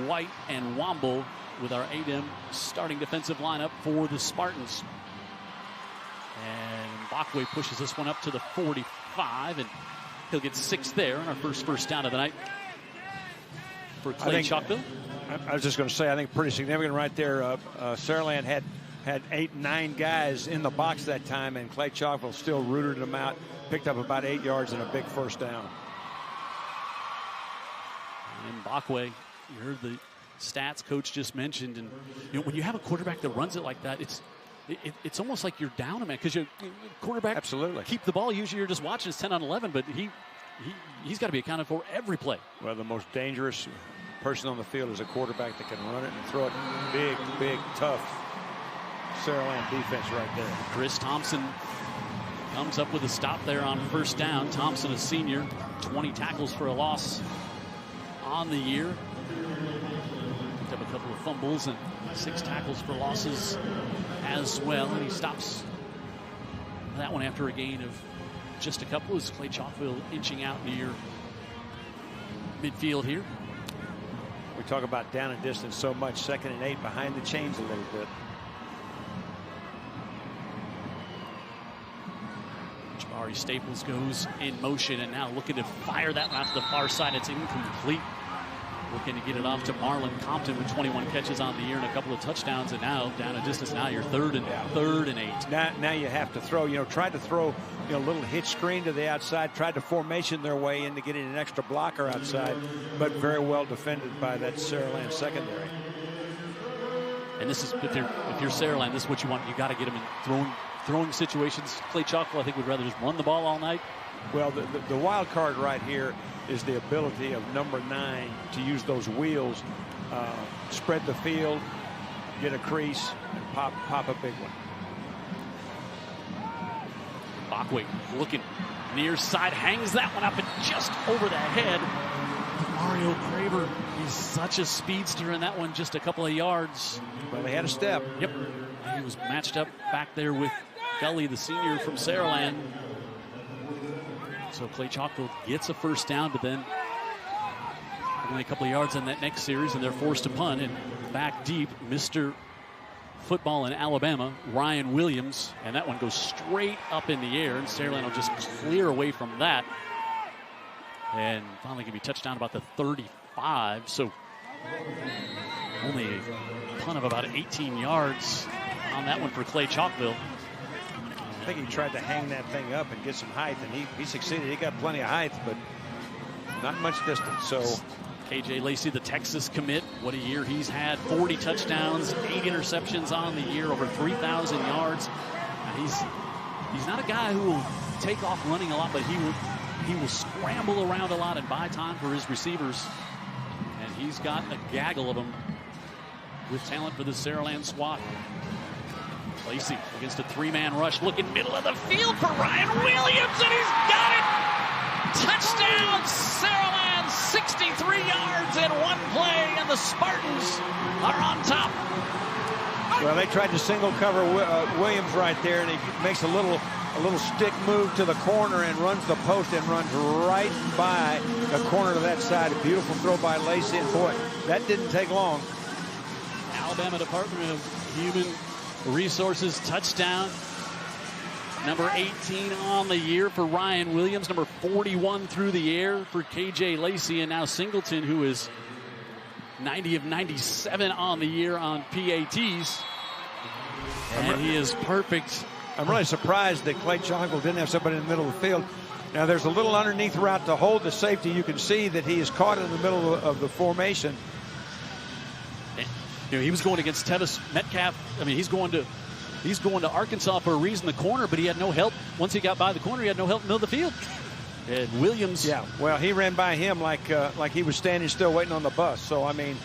White and Womble with our 8M starting defensive lineup for the Spartans. And Bachway pushes this one up to the 45, and he'll get 6 there on our first down of the night for Clay-Chalkville.
I was just going to say, I think pretty significant right there. Saraland had 8, 9 guys in the box that time, and Clay-Chalkville still rooted them out, picked up about 8 yards and a big first down.
And Bachway, you heard the stats coach just mentioned, and when you have a quarterback that runs it like that, it's almost like you're down a man, because your quarterback
absolutely
keep the ball. Usually you're just watching, it's 10 on 11, but he's got to be accounted for every play.
Well, the most dangerous person on the field is a quarterback that can run it and throw it. Big, tough Saraland defense right there.
Chris Thompson comes up with a stop there on first down. Thompson, a senior, 20 tackles for a loss on the year. Picked up a couple of fumbles and 6 tackles for losses as well. And he stops that one after a gain of just a couple. As Clay-Chalkville inching out near midfield here.
We talk about down and distance so much. 2nd and 8 behind the chains a little bit.
Jabari Staples goes in motion and now looking to fire that one out to the far side. It's incomplete. Looking to get it off to Marlon Compton with 21 catches on the year and a couple of touchdowns, and now down a distance. Now you're third and 8.
Now you have to throw. Tried to throw a little hitch screen to the outside. Tried to formation their way in to get an extra blocker outside, but very well defended by that Saraland secondary.
And this is if you're Saraland, this is what you want. You got to get them in throwing situations. Clay-Chalkville, I think, would rather just run the ball all night.
Well, the wild card right here is the ability of number 9 to use those wheels, spread the field, get a crease, and pop a big one.
Bachway looking near side, hangs that one up and just over the head. Mario Craver, he's such a speedster in that one, just a couple of yards.
Well, he had a step.
Yep. He was matched up back there with Gully, the senior from Saraland. So Clay-Chalkville gets a first down, but then only a couple of yards in that next series, and they're forced to punt. And back deep, Mr. Football in Alabama, Ryan Williams, and that one goes straight up in the air, and Saraland will just clear away from that. And finally can be touched down about the 35. So only a punt of about 18 yards on that one for Clay-Chalkville.
I think he tried to hang that thing up and get some height, and he succeeded. He got plenty of height, but not much distance. So
KJ Lacey, the Texas commit, what a year he's had. 40 touchdowns, 8 interceptions on the year, over 3,000 yards. He's not a guy who will take off running a lot, but he will scramble around a lot and buy time for his receivers. And he's got a gaggle of them with talent for the Saraland squad. Lacey against a 3-man rush, looking middle of the field for Ryan Williams, and he's got it! Touchdown, Saraland, 63 yards in one play, and the Spartans are on top.
Well, they tried to single cover Williams right there, and he makes a little stick move to the corner and runs the post and runs right by the corner to that side. A beautiful throw by Lacey, and boy, that didn't take long.
Alabama Department of Human Resources touchdown. Number 18 on the year for Ryan Williams. Number 41 through the air for KJ Lacey. And now Singleton, who is 90 of 97 on the year on PATs. And he is perfect
I'm really surprised that Clay-Chalkville didn't have somebody in the middle of the field. Now, there's a little underneath route to hold the safety. You can see that he is caught in the middle of the formation.
You know, he was going against Tevis Metcalf. I mean, he's going to Arkansas for a reason, the corner, but he had no help. Once he got by the corner, he had no help in the middle of the field. And Williams.
Yeah, well, he ran by him like he was standing still waiting on the bus. So, I mean,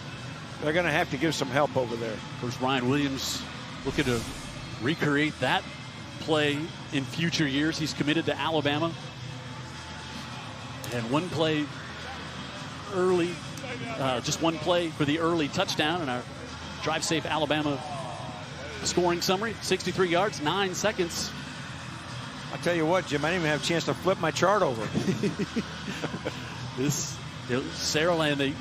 they're going to have to give some help over there.
Of course, Ryan Williams looking to recreate that play in future years. He's committed to Alabama. And one play early, just one play for the early touchdown in our Drive Safe Alabama scoring summary. 63 yards, 9 seconds.
I'll tell you what, Jim, I didn't even have a chance to flip my chart over.
Saraland,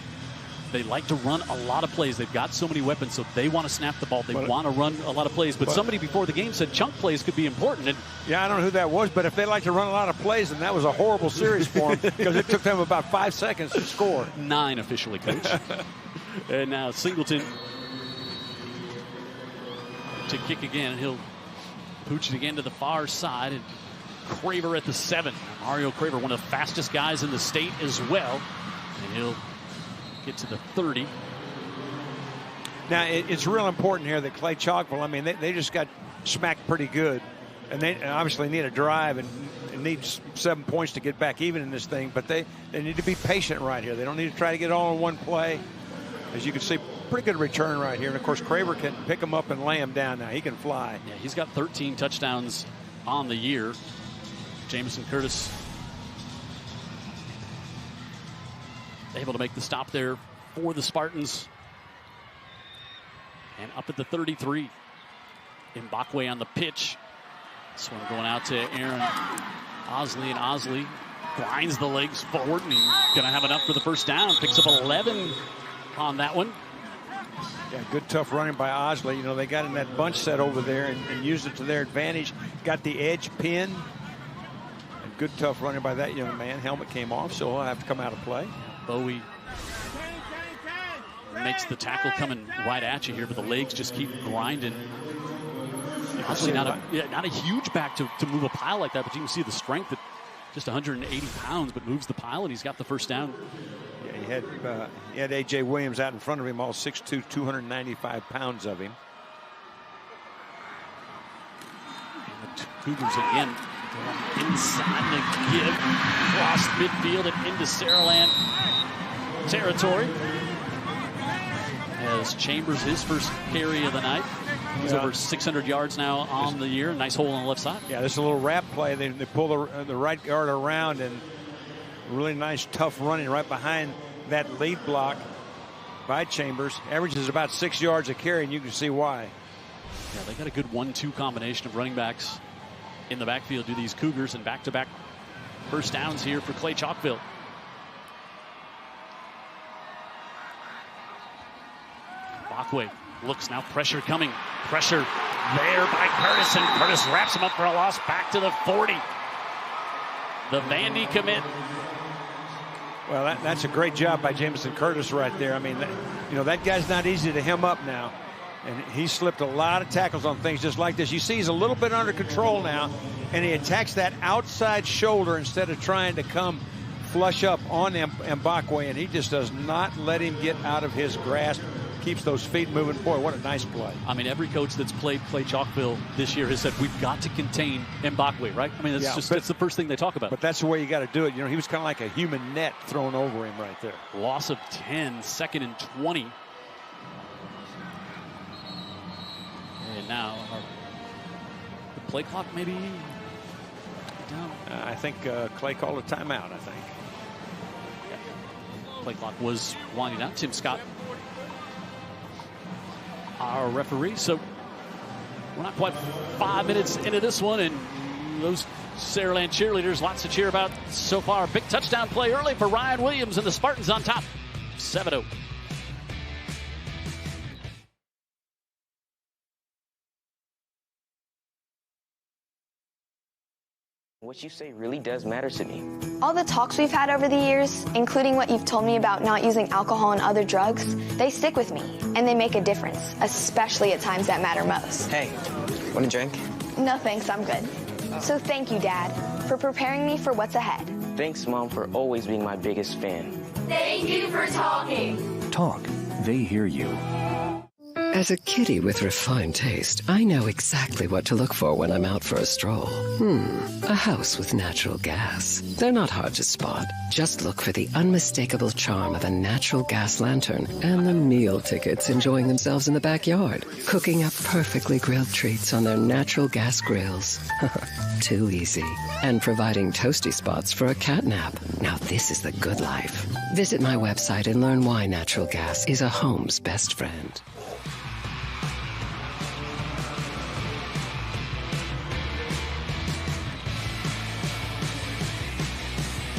they like to run a lot of plays. They've got so many weapons, so they want to snap the ball. They want to run a lot of plays. But somebody before the game said chunk plays could be important. And
yeah, I don't know who that was, but if they like to run a lot of plays, then that was a horrible series for them because it took them about 5 seconds to score.
9 officially, Coach. And now Singleton to kick again. He'll pooch it again to the far side. And Craver at the 7. Mario Craver, one of the fastest guys in the state as well. And he'll get to the 30.
Now, it's real important here that Clay-Chalkville, I mean, they just got smacked pretty good. And they obviously need a drive and need 7 points to get back even in this thing. But they need to be patient right here. They don't need to try to get it all in one play. As you can see, pretty good return right here. And, of course, Craver can pick him up and lay him down now. He can fly.
Yeah, he's got 13 touchdowns on the year. Jamison Curtis able to make the stop there for the Spartans. And up at the 33. Mbakwe on the pitch. This one going out to Aaron Osley, and Osley grinds the legs forward and going to have enough for the first down. Picks up 11 on that one.
Yeah, good tough running by Osley. You know, they got in that bunch set over there and used it to their advantage. Got the edge pin. And good tough running by that young man. Helmet came off, so he'll have to come out of play.
Bowie makes the tackle coming right at you here, but the legs just keep grinding. Obviously not a huge back to move a pile like that, but you can see the strength at just 180 pounds, but moves the pile, and he's got the first down.
Yeah, he had A.J. Williams out in front of him, all 6'2", 295 pounds of him.
And the Cougars again inside the give, across midfield and into Saraland territory. As Chambers, his first carry of the night. He's over 600 yards now on the year. Nice hole on the left side.
Yeah, this is a little wrap play. They pull the right guard around, and really nice, tough running right behind that lead block by Chambers. Averages about 6 yards a carry, and you can see why.
Yeah, they got a good 1-2 combination of running backs in the backfield to these Cougars, and back-to-back first downs here for Clay-Chalkville. Mbakwe looks now, pressure coming. Pressure there by Curtis, and Curtis wraps him up for a loss back to the 40. The Vandy commit.
Well, that's a great job by Jamison Curtis right there. I mean, that guy's not easy to hem up now. And he slipped a lot of tackles on things just like this. You see he's a little bit under control now, and he attacks that outside shoulder instead of trying to come flush up on Mbakwe, and he just does not let him get out of his grasp. Keeps those feet moving. Boy, what a nice play.
I mean, every coach that's played Clay-Chalkville this year has said we've got to contain Mbakwe, right? I mean, that's the first thing they talk about.
But that's the way you got to do it. You know, he was kind of like a human net thrown over him right there.
Loss of 10, 2nd and 20. And now the play clock maybe down.
I think Clay called a timeout, I think.
Yeah. Play clock was winding down. Tim Scott, our referee. So we're not quite 5 minutes into this one, and those Saraland cheerleaders, lots to cheer about so far. Big touchdown play early for Ryan Williams, and the Spartans on top, 7-0.
What you say really does matter to me.
All the talks we've had over the years, including what you've told me about not using alcohol and other drugs, they stick with me, and they make a difference, especially at times that matter most.
Hey, want a drink?
No thanks, I'm good. So thank you, Dad, for preparing me for what's ahead.
Thanks, Mom, for always being my biggest fan.
Thank you for talking.
Talk. They hear you.
As a kitty with refined taste, I know exactly what to look for when I'm out for a stroll. A house with natural gas. They're not hard to spot. Just look for the unmistakable charm of a natural gas lantern and the meal tickets enjoying themselves in the backyard, cooking up perfectly grilled treats on their natural gas grills. Too easy. And providing toasty spots for a cat nap. Now this is the good life. Visit my website and learn why natural gas is a home's best friend.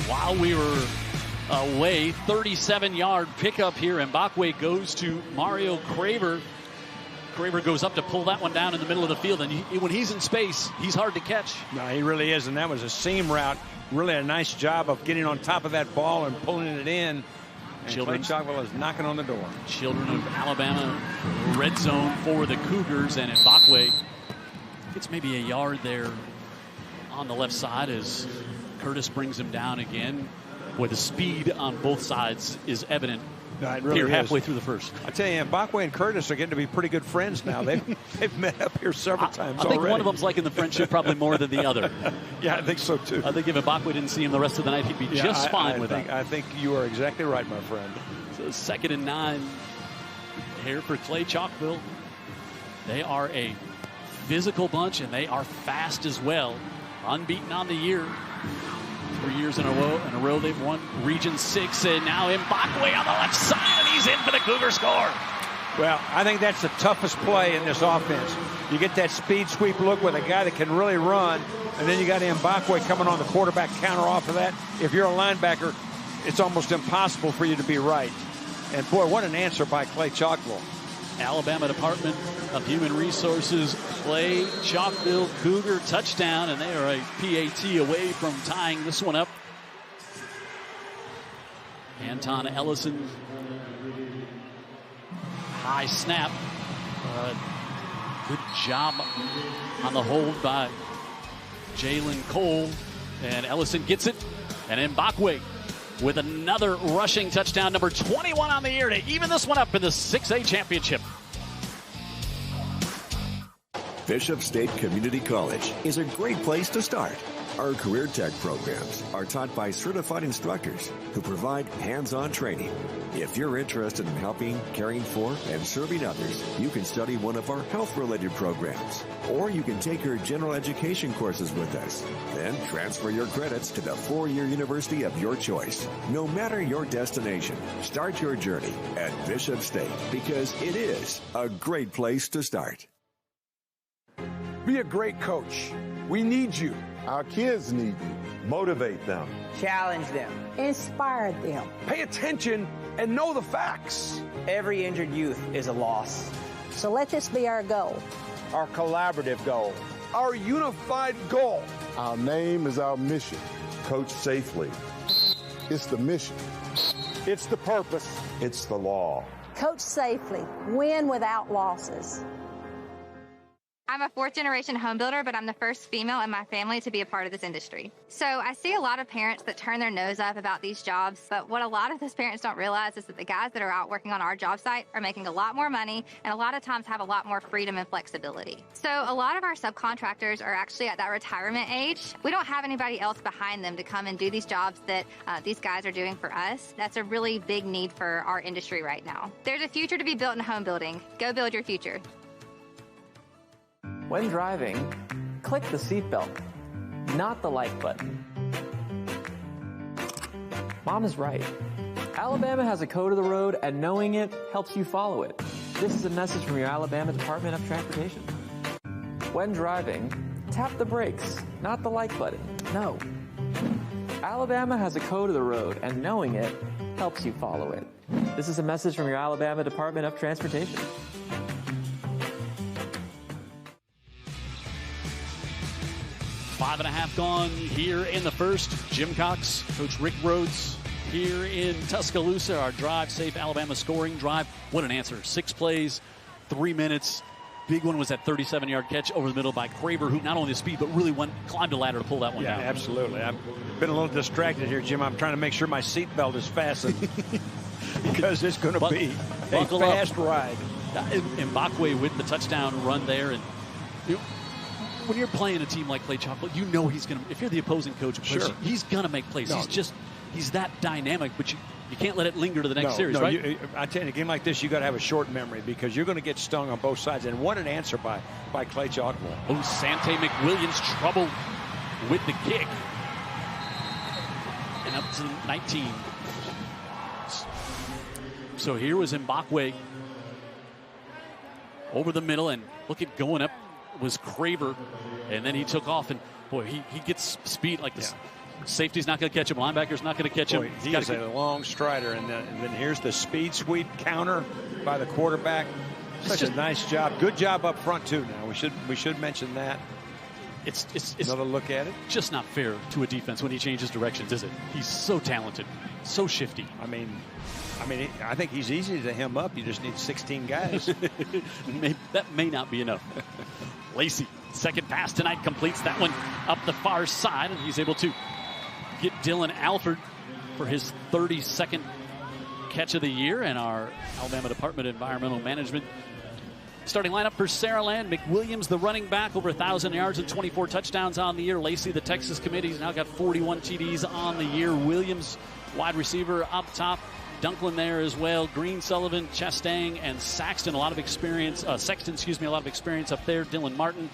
While we were away, 37-yard pickup here, and Mbakwe goes to Mario Craver. Craver goes up to pull that one down in the middle of the field, and when he's in space, he's hard to catch.
No, he really is, and that was a seam route. Really a nice job of getting on top of that ball and pulling it in. And Clay-Chalkville is knocking on the door.
Children of Alabama, red zone for the Cougars, and Mbakwe gets maybe a yard there on the left side as Curtis brings him down again. Boy, the speed on both sides is evident
really
here halfway through the first.
I tell you, Mbakwe and Curtis are getting to be pretty good friends now. They've met up here several times
I think
already.
one of them's liking the friendship probably more than the other.
Yeah, I think so too.
I think if Mbakwe didn't see him the rest of the night, he'd be just fine with that.
I think you are exactly right, my friend.
So 2nd and 9 here for Clay-Chalkville. They are a physical bunch, and they are fast as well. Unbeaten on the year. 3 years in a row they've won Region 6, and now Mbakwe on the left side, and he's in for the Cougar score.
Well, I think that's the toughest play in this offense. You get that speed sweep look with a guy that can really run, and then you got Mbakwe coming on the quarterback counter off of that. If you're a linebacker, it's almost impossible for you to be right. And boy, what an answer by Clay-Chalkville.
Alabama Department of Human Resources, Clay-Chalkville Cougar touchdown, and they are a PAT away from tying this one up. Anton Ellison, high snap. Good job on the hold by Jalen Cole, and Ellison gets it, and Mbakwe with another rushing touchdown, number 21 on the year, to even this one up in the 6A championship.
Bishop State Community College is a great place to start. Our career tech programs are taught by certified instructors who provide hands-on training. If you're interested in helping, caring for, and serving others, you can study one of our health-related programs. Or you can take your general education courses with us. Then transfer your credits to the four-year university of your choice. No matter your destination, start your journey at Bishop State because it is a great place to start.
Be a great coach. We need you.
Our kids need you.
Motivate them.
Challenge them.
Inspire them.
Pay attention and know the facts.
Every injured youth is a loss.
So let this be our goal.
Our collaborative goal. Our unified goal.
Our name is our mission.
Coach safely.
It's the mission.
It's the purpose. It's the law.
Coach safely. Win without losses.
I'm a fourth-generation home builder, but I'm the first female in my family to be a part of this industry. So I see a lot of parents that turn their nose up about these jobs, but what a lot of those parents don't realize is that the guys that are out working on our job site are making a lot more money and a lot of times have a lot more freedom and flexibility. So a lot of our subcontractors are actually at that retirement age. We don't have anybody else behind them to come and do these jobs that these guys are doing for us. That's a really big need for our industry right now. There's a future to be built in home building. Go build your future.
When driving, click the seatbelt, not the like button. Mom is right. Alabama has a code of the road, and knowing it helps you follow it. This is a message from your Alabama Department of Transportation. When driving, tap the brakes, not the like button. No. Alabama has a code of the road, and knowing it helps you follow it. This is a message from your Alabama Department of Transportation.
Five and a half gone here in the first. Jim Cox, Coach Rick Rhodes here in Tuscaloosa. Our drive safe Alabama scoring drive. What an answer. 6 plays, 3 minutes. big one was that 37-yard catch over the middle by Craver, who not only the speed, but really climbed a ladder to pull that one down.
Yeah, absolutely. I've been a little distracted here, Jim. I'm trying to make sure my seatbelt is fastened because it's going to be a fast ride.
Mbakwe with the touchdown run there. And when you're playing a team like Clay-Chalkville, you know he's going to, if you're the opposing coach, he's going to make plays. No. He's that dynamic, but you can't let it linger to the next series, right?
I tell you, a game like this, you got to have a short memory because you're going to get stung on both sides. And what an answer by Clay-Chalkville.
Oh, Sante McWilliams trouble with the kick. And up to 19. So here was Mbakwe over the middle, and look at going up was Craver, and then he took off, and boy, he gets speed like this. Safety's not going to catch him. Linebacker's not going to catch him.
He is a long strider, and then here's the speed sweep counter by the quarterback. Such a nice job. Good job up front too. Now we should mention that.
It's
another look at it.
Just not fair to a defense when he changes directions, is it? He's so talented, so shifty.
I mean, I think he's easy to hem up. You just need 16 guys.
That may not be enough. Lacey, second pass tonight, completes that one up the far side, and he's able to get Dylan Alford for his 32nd catch of the year. And our Alabama Department of Environmental Management starting lineup for Saraland: McWilliams, the running back, over 1,000 yards and 24 touchdowns on the year. Lacey, the Texas commit, he's now got 41 TDs on the year. Williams, wide receiver up top. Dunklin there as well. Green, Sullivan, Chastang, and Sexton, a lot of experience up there. Dylan Martin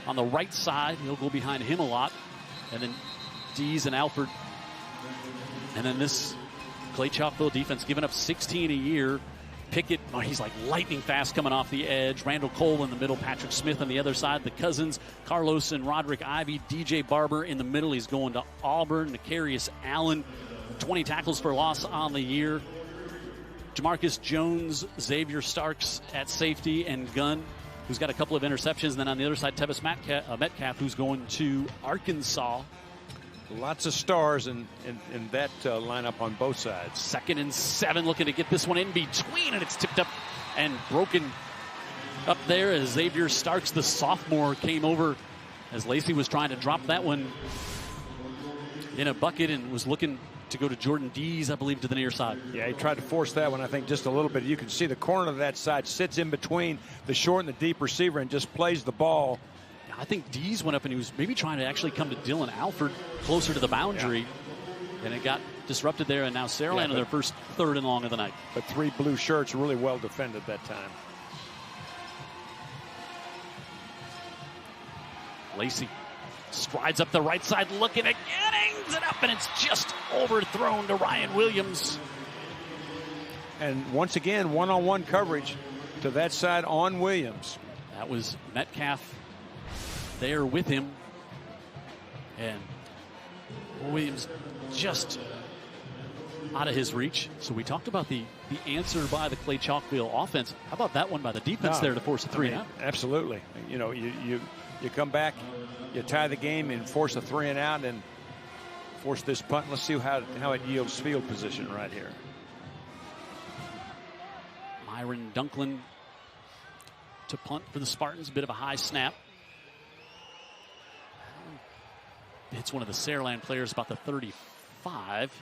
on the right side. He'll go behind him a lot. And then Dees and Alford. And then this Clay-Chalkville defense giving up 16 a year. Pickett, he's like lightning fast coming off the edge. Randall Cole in the middle. Patrick Smith on the other side. The Cousins, Carlos and Roderick Ivy. DJ Barber in the middle. He's going to Auburn. Nicarius Allen, 20 tackles for loss on the year. Jamarcus Jones, Xavier Starks at safety, and Gunn, who's got a couple of interceptions. And then on the other side, Tevis Metcalf, who's going to Arkansas.
Lots of stars in that lineup on both sides.
2nd and 7, looking to get this one in between, and it's tipped up and broken up there as Xavier Starks, the sophomore, came over as Lacey was trying to drop that one in a bucket and was looking to go to Jordan Dees, I believe, to the near side.
Yeah, he tried to force that one, I think, just a little bit. You can see the corner of that side sits in between the short and the deep receiver and just plays the ball.
I think Dees went up and he was maybe trying to actually come to Dylan Alford closer to the boundary. And it got disrupted there, and now Saraland on their first 3rd and long of the night.
But 3 blue shirts really well defended that time.
Lacey strides up the right side, looking at Jennings, and up, and it's just overthrown to Ryan Williams.
And once again, one-on-one coverage to that side on Williams.
That was Metcalf there with him, and Williams just out of his reach. So we talked about the answer by the Clay-Chalkville offense. How about that one by the defense there to force a 3 and out?
Absolutely. You know, you come back, you tie the game and force a 3 and out and force this punt. Let's see how it yields field position right here.
Myron Dunklin to punt for the Spartans. A bit of a high snap. Hits one of the Saraland players about the 35.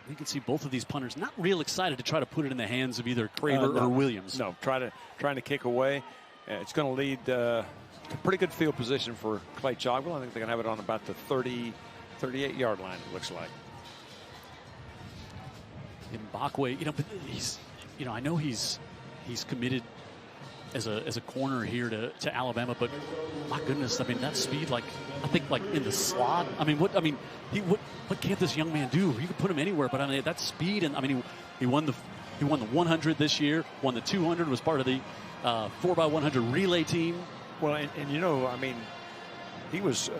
You can see both of these punters not real excited to try to put it in the hands of either Craver or Williams.
No, trying to kick away. It's going to lead to pretty good field position for Clay-Chalkville. I think they're going to have it on about the 38-yard line, it looks like.
Mbakwe, but I know he's committed as a corner here to Alabama, but my goodness, I mean, that speed, I think in the slot. I mean, what can't this young man do? You can put him anywhere, but I mean, that speed, and I mean, he won the 100 this year, won the 200, was part of the 4x100 relay team.
Well, and I mean, he was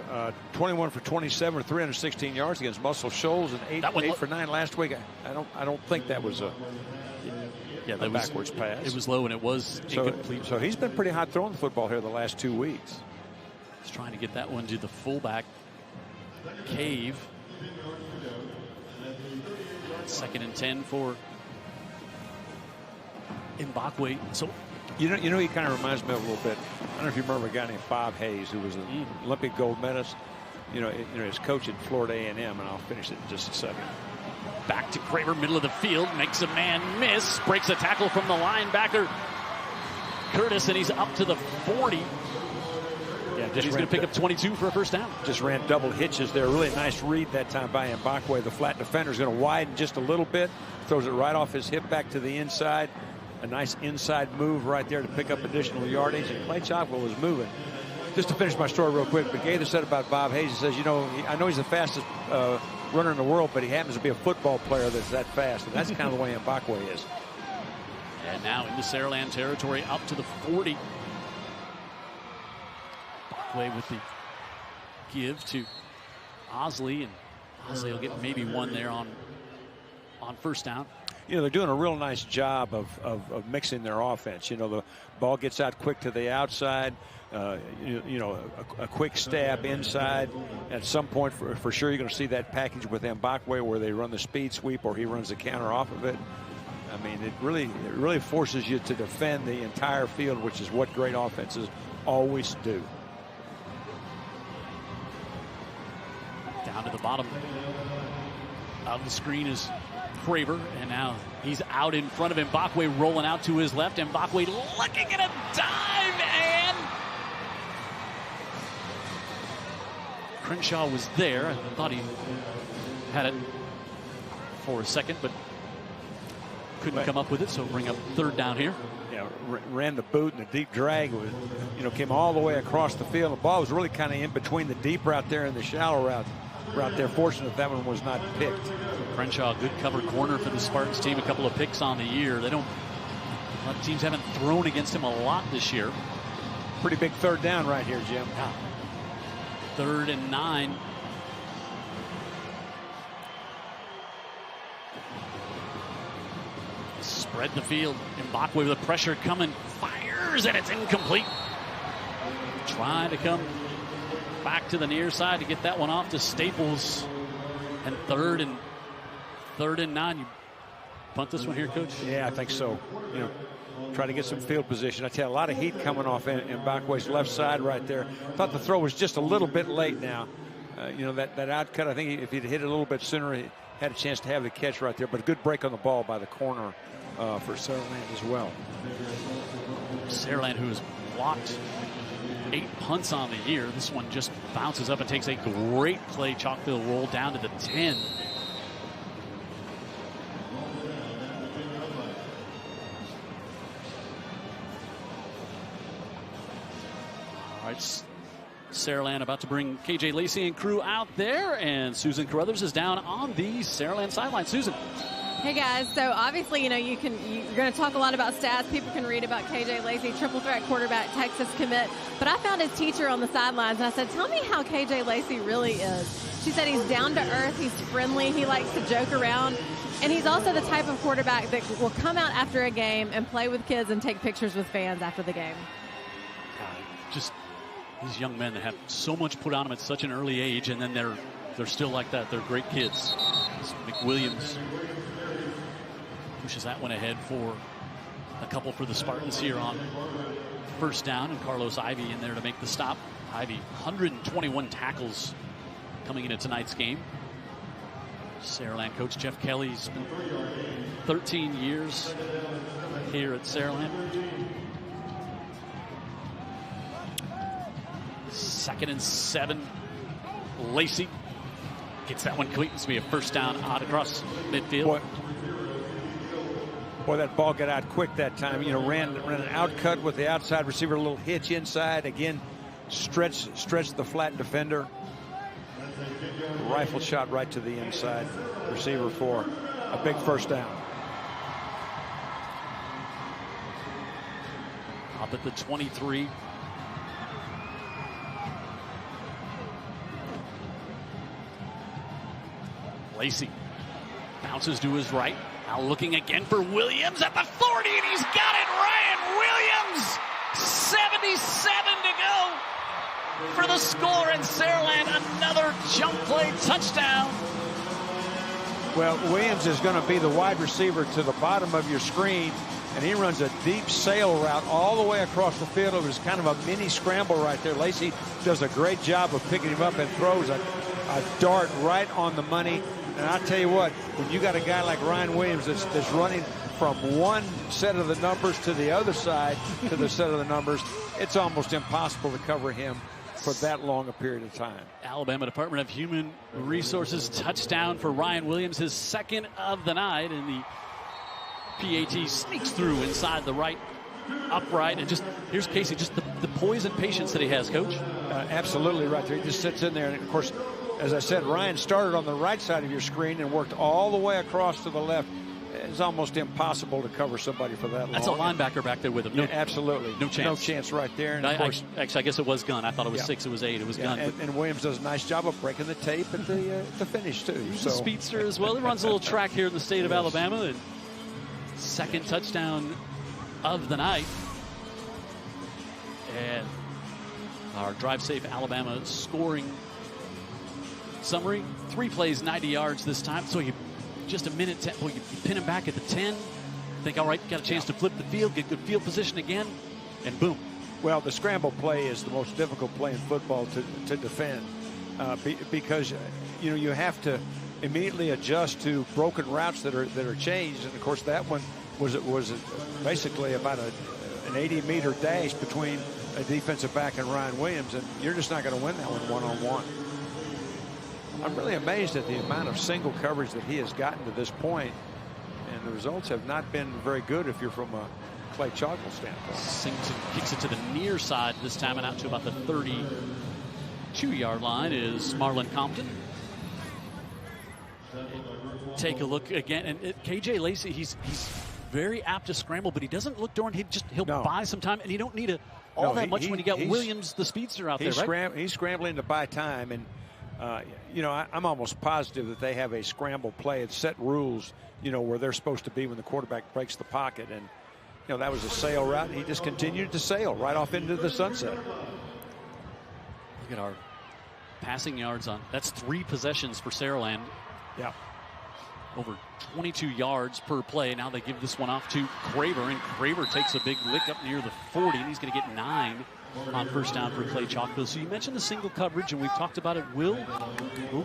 21 for 27 or 316 yards against Muscle Shoals, and 8 for 9 last week. I don't think that was a backwards pass.
It was low, and it was incomplete.
So he's been pretty hot throwing the football here the last 2 weeks.
He's trying to get that one to the fullback, Cave. 2nd and 10 for Mbakwe. So,
you know, he kind of reminds me of a little bit. I don't know if you remember a guy named Bob Hayes, who was an Olympic gold medalist. You know, his coach at Florida A&M, and I'll finish it in just a second.
Back to Craver, middle of the field, makes a man miss, breaks a tackle from the linebacker, Curtis, and he's up to the 40.
Yeah,
he's going to pick up 22 for a first down.
Just ran double hitches there. Really nice read that time by Mbakwe. The flat defender is going to widen just a little bit. Throws it right off his hip back to the inside. A nice inside move right there to pick up additional yardage. And Clay-Chalkville was moving. Just to finish my story real quick, but Gaither said about Bob Hayes, he says, you know, I know he's the fastest runner in the world, but he happens to be a football player that's that fast. And that's kind of the way Mbakwe is.
And now into Saraland territory, up to the 40. Mbakwe with the give to Osley, and Osley will get maybe one there on first down.
You know, they're doing a real nice job of mixing their offense. You know, the ball gets out quick to the outside. You know, a quick stab inside. At some point, for sure, you're going to see that package with Mbakwe where they run the speed sweep or he runs the counter off of it. I mean, it really forces you to defend the entire field, which is what great offenses always do.
Down to the bottom of the screen is Craver, and now he's out in front of Mbakwe, rolling out to his left. Mbakwe looking at a dive, and Crenshaw was there. I thought he had it for a second, but couldn't come up with it, so bring up third down here.
Yeah, ran the boot, and the deep drag was, you know, came all the way across the field. The ball was really kind of in between the deep route there and the shallow route there. Fortunate that one was not picked.
Crenshaw, good covered corner for the Spartans team. A couple of picks on the year. A lot of teams haven't thrown against him a lot this year.
Pretty big third down right here, Jim.
Yeah. 3rd and 9. Spread the field. Mbakwe with the pressure coming. Fires, and it's incomplete. Trying to come back to the near side to get that one off to Staples. And 3rd and 9. You punt this one here, Coach?
Yeah, I think so. You know, try to get some field position. I tell you, a lot of heat coming off Mbakwe's left side right there. Thought the throw was just a little bit late now. You know, that outcut, I think if he'd hit it a little bit sooner, he had a chance to have the catch right there. But a good break on the ball by the corner for Saraland as well.
Saraland, who has blocked 8 punts on the year. This one just bounces up and takes a great Clay-Chalkville roll down to the 10. All right, Saraland about to bring KJ Lacey and crew out there, and Susan Carruthers is down on the Saraland sideline. Susan.
Hey guys, so obviously, you know, you're going to talk a lot about stats. People can read about KJ Lacey, triple threat quarterback, Texas commit. But I found his teacher on the sidelines, and I said, tell me how KJ Lacey really is. She said he's down to earth, he's friendly, he likes to joke around, and he's also the type of quarterback that will come out after a game and play with kids and take pictures with fans after the game.
Just these young men that have so much put on them at such an early age, and then they're still like that. They're great kids. McWilliams pushes that one ahead for a couple for the Spartans here on first down, and Carlos Ivy in there to make the stop. Ivy, 121 tackles coming into tonight's game. Saraland coach Jeff Kelly's been 13 years here at Saraland. 2nd and 7. Lacey gets that one complete. This will be a first down out across midfield.
Boy, that ball got out quick that time. You know, ran an outcut with the outside receiver, a little hitch inside. Again, stretched the flat defender. Rifle shot right to the inside receiver for a big first down.
Up at the 23. Lacey bounces to his right. Now looking again for Williams at the 40, and he's got it. Ryan Williams, 77 to go for the score, and Saraland another jump play touchdown.
Well, Williams is going to be the wide receiver to the bottom of your screen. and he runs a deep sail route all the way across the field. It was kind of a mini scramble right there. Lacey does a great job of picking him up and throws a dart right on the money. And I'll tell you what, when you got a guy like Ryan Williams that's running from one set of the numbers to the other side to the set of the numbers, it's almost impossible to cover him for that long a period of time.
Alabama Department of Human Resources touchdown for Ryan Williams, his second of the night, and the PAT sneaks through inside the right upright. And just here's Casey, just the poise and patience that he has, Coach.
Absolutely right there. He just sits in there, and of course, as I said, Ryan started on the right side of your screen and worked all the way across to the left. It's almost impossible to cover somebody for that long.
That's a linebacker back there with him.
No, absolutely.
No chance.
No chance right there. And
actually, I guess it was Gunn. I thought it was 6, it was 8. It was Gunn.
And Williams does a nice job of breaking the tape at the finish, too.
He's a speedster as well. He runs a little track here in the state of Alabama. And second touchdown of the night. And our Drive Safe Alabama scoring summary. 3 plays, 90 yards this time. So you just a minute, you pin him back at the 10. Think, all right, got a chance to flip the field, get good field position again, and boom.
Well, the scramble play is the most difficult play in football to defend because you have to immediately adjust to broken routes that are changed, and of course that one was basically about an 80-meter dash between a defensive back and Ryan Williams, and you're just not going to win that one-on-one. I'm really amazed at the amount of single coverage that he has gotten to this point, and the results have not been very good if you're from a Clay-Chalkville standpoint.
Sings and kicks it to the near side this time, and out to about the 32-yard line is Marlon Compton. Take a look again, and KJ Lacey, he's very apt to scramble, but he doesn't look dormant. He'll buy some time, and you don't need all that much when you got Williams, the speedster, out there, right?
He's scrambling to buy time, and I'm almost positive that they have a scramble play and set rules, where they're supposed to be when the quarterback breaks the pocket. And, that was a sail route, and he just continued to sail right off into the sunset.
Look at our passing yards on. That's 3 possessions for Saraland.
Yeah.
Over 22 yards per play. Now they give this one off to Craver, and Craver takes a big lick up near the 40, and he's going to get 9 on first down for Clay-Chalkville. So you mentioned the single coverage, and we've talked about it. Will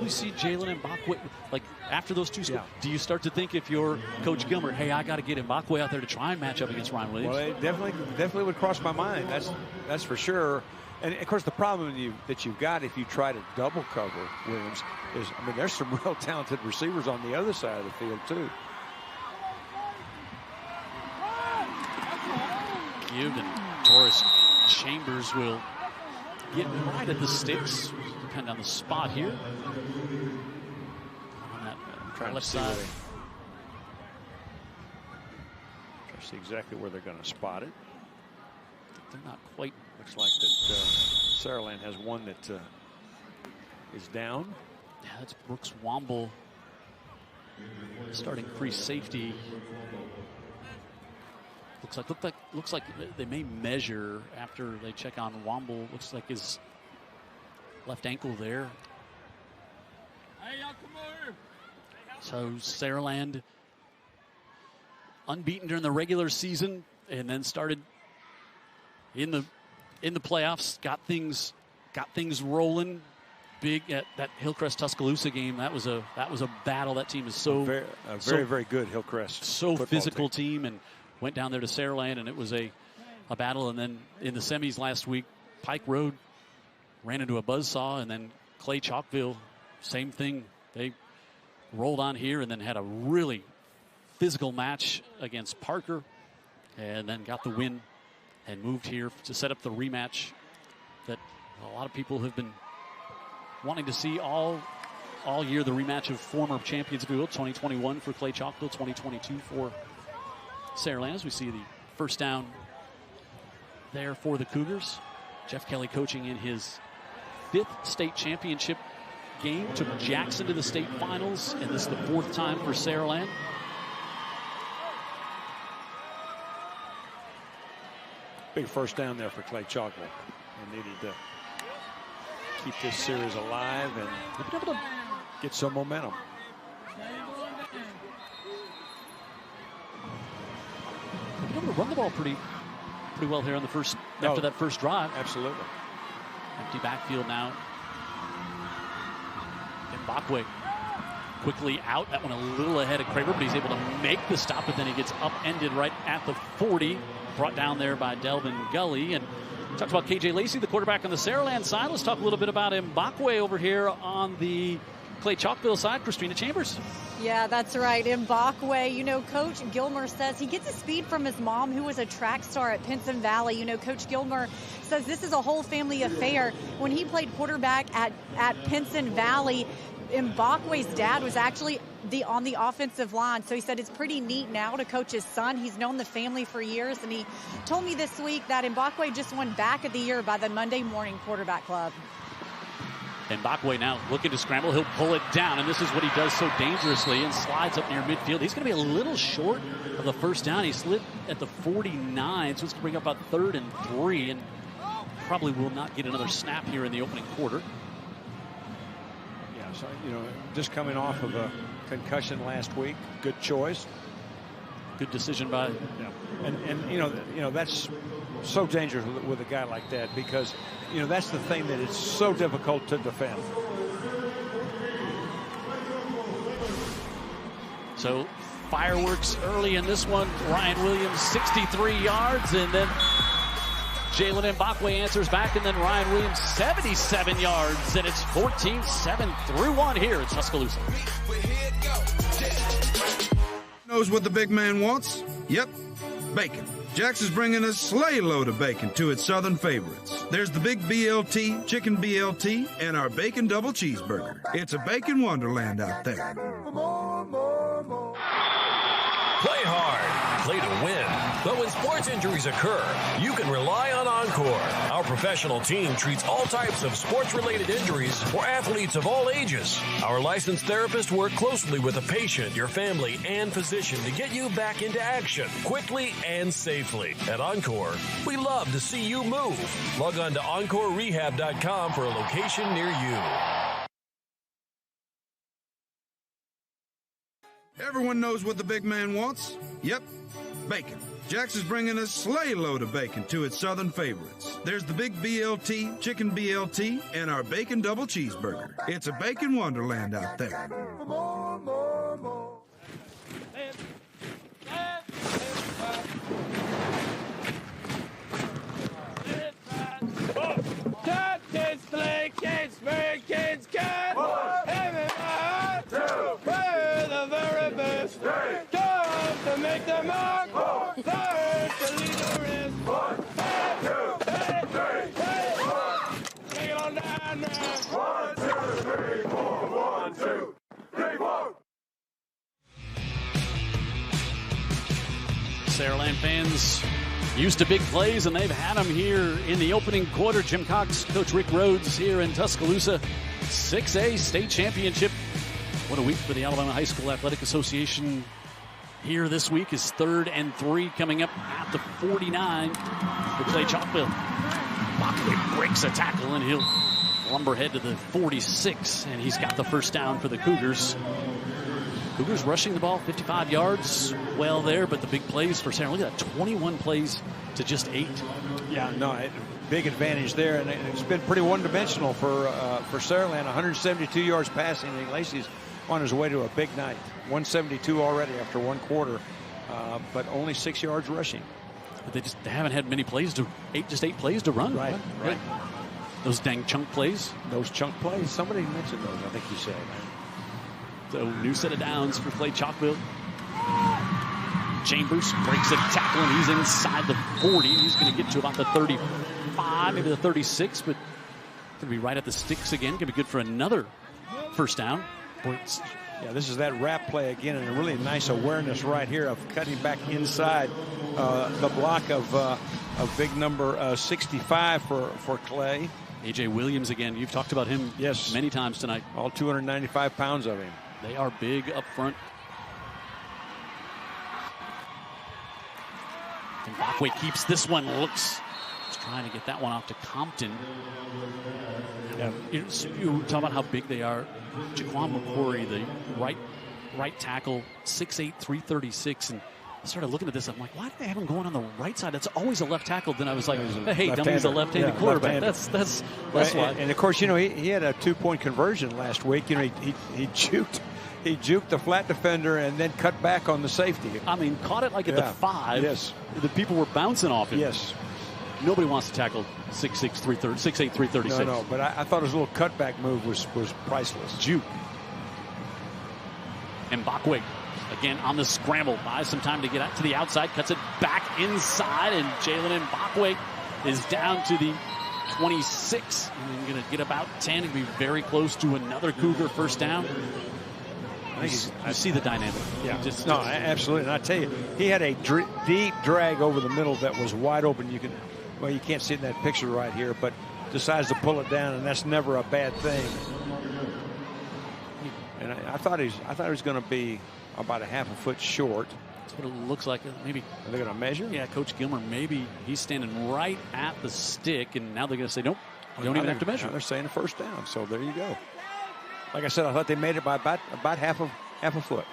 we see Jalen Mbakwe, like after those 2 scores? Do you start to think, if you're Coach Gilmer, hey, I got to get Mbakwe out there to try and match up against Ryan Williams?
Well, it definitely would cross my mind. That's for sure. And of course, the problem that you've got if you try to double cover Williams is, there's some real talented receivers on the other side of the field too.
And Taurus Chambers will get right at the sticks, depending on the spot here. On that left side.
Try to see exactly where they're going to spot it.
They're not quite.
Looks like that Saraland has one that is down.
Yeah, that's Brooks Womble, starting free safety. Looks like they may measure after they check on Womble. Looks like his left ankle there. So Saraland unbeaten during the regular season, and then started in the playoffs. Got things rolling. Big at that Hillcrest Tuscaloosa game. That was a battle. That team is very
good Hillcrest.
So physical team, and went down there to Saraland, and it was a battle. And then in the semis last week, Pike Road ran into a buzzsaw, and then Clay-Chalkville, same thing. They rolled on here and then had a really physical match against Parker, and then got the win and moved here to set up the rematch that a lot of people have been wanting to see all year. The rematch of former champions, if you will, 2021 for Clay-Chalkville, 2022 for Saraland. As we see the first down there for the Cougars. Jeff Kelly coaching in his 5th state championship game. Took Jackson to the state finals, and this is the 4th time for Saraland.
Big first down there for Clay-Chalkville. They needed to keep this series alive and get some momentum.
been able to run the ball pretty well here on the first after that first drive.
Absolutely.
Empty backfield now. Mbakwe quickly out. That one a little ahead of Kramer, but he's able to make the stop, but then he gets upended right at the 40. Brought down there by Delvin Gully. And talked about KJ Lacey, the quarterback on the Saraland side. Let's talk a little bit about Mbakwe over here on the Clay-Chalkville side. Christina Chambers.
Yeah, that's right. Mbakwe, you know, Coach Gilmer says he gets his speed from his mom, who was a track star at Pinson Valley. You know, Coach Gilmer says this is a whole family affair. When he played quarterback at Pinson Valley, Mbakwe's dad was actually on the offensive line. So he said it's pretty neat now to coach his son. He's known the family for years. And he told me this week that Mbakwe just won Back of the Year by the Monday Morning Quarterback Club.
Mbakwe now looking to scramble. He'll pull it down, and this is what he does so dangerously and slides up near midfield. He's going to be a little short of the first down. He slid at the 49, so it's going to bring up about 3rd and 3, and probably will not get another snap here in the opening quarter.
Yeah, so, you know, just coming off of a concussion last week. Good choice.
Good decision by.
Yeah. And you know that's so dangerous with a guy like that, because you know that's the thing that it's so difficult to defend.
So fireworks early in this one. Ryan Williams 63 yards, and then Jalen Mbakwe answers back, and then Ryan Williams 77 yards, and it's 14-7 through 1 here in Tuscaloosa.
Knows what the big man wants? Yep, bacon. Jack's is bringing a sleigh load of bacon to its southern favorites. There's the big BLT, chicken BLT, and our bacon double cheeseburger. It's a bacon wonderland out there.
Play hard, play to win. But when sports injuries occur, you can rely on Encore. Our professional team treats all types of sports-related injuries for athletes of all ages. Our licensed therapists work closely with the patient, your family, and physician to get you back into action quickly and safely. At Encore, we love to see you move. Log on to EncoreRehab.com for a location near you.
Everyone knows what the big man wants? Yep, bacon. Jack's is bringing a sleigh load of bacon to its southern favorites. There's the big BLT, chicken BLT, and our bacon double cheeseburger. It's a bacon wonderland out there.
Kids play, kids play, kids can. Everybody, we're the very best. Come to make the mark. Learn to lead the rest. 1, 2, 3, 4. Take it on down now. 1, 2, 3, 4. 1, 2, 3, 4.
Saraland fans used to big plays, and they've had them here in the opening quarter. Jim Cox, Coach Rick Rhodes here in Tuscaloosa. 6A state championship. What a week for the Alabama High School Athletic Association. Here this week is 3rd and 3 coming up at the 49 for Clay-Chalkville. Mbakwe breaks a tackle, and he'll lumber ahead to the 46, and he's got the first down for the Cougars. Cougars rushing the ball 55 yards, well there, but the big plays for Saraland. Look at that, 21 plays to just 8.
Yeah, no, big advantage there, and it's been pretty one-dimensional for Saraland. 172 yards passing, and Lacey's on his way to a big night. 172 already after one quarter, but only 6 yards rushing.
But they haven't had many plays just 8 plays to run.
Right.
Those dang chunk plays.
Those chunk plays. Somebody mentioned those, I think you said.
So new set of downs for Clay-Chalkville. Chambers breaks a tackle, and he's inside the 40. He's going to get to about the 35, maybe the 36, but going to be right at the sticks again. Going to be good for another first down.
Yeah, this is that wrap play again, and a really nice awareness right here of cutting back inside the block of big number 65 for Clay.
A.J. Williams again. You've talked about him many times tonight.
All 295 pounds of him.
They are big up front. Mbakwe keeps this one. He's trying to get that one off to Compton. Yeah. You talk about how big they are. Jaquan McCory, the right tackle, 6'8", 336, and I started looking at this. I'm like, why do they have him going on the right side? That's always a left tackle. Then I was like, hey, Dummy's a left-handed quarterback. That's why.
And of course, he had a 2-point conversion last week. He juked the flat defender and then cut back on the safety.
I mean, caught it like at the 5.
Yes.
The people were bouncing off it.
Yes.
Nobody wants to tackle 6'8", 336.
No, but I thought his little cutback move was priceless.
Juke. And Mbakwe again on the scramble. Buys some time to get out to the outside. Cuts it back inside. And Jalen Mbakwe is down to the 26. And going to get about 10 and be very close to another Cougar first down. I see the dynamic.
Yeah, absolutely. And I tell you, he had a deep drag over the middle that was wide open. You can't see it in that picture right here, but decides to pull it down, and that's never a bad thing. And I thought he was going to be about a half a foot short.
That's what it looks like. Maybe
are they going to measure?
Yeah, Coach Gilmer. Maybe he's standing right at the stick, and now they're going to say nope. You don't even have to measure.
They're saying a first down. So there you go. Like I said, I thought they made it by about half a foot.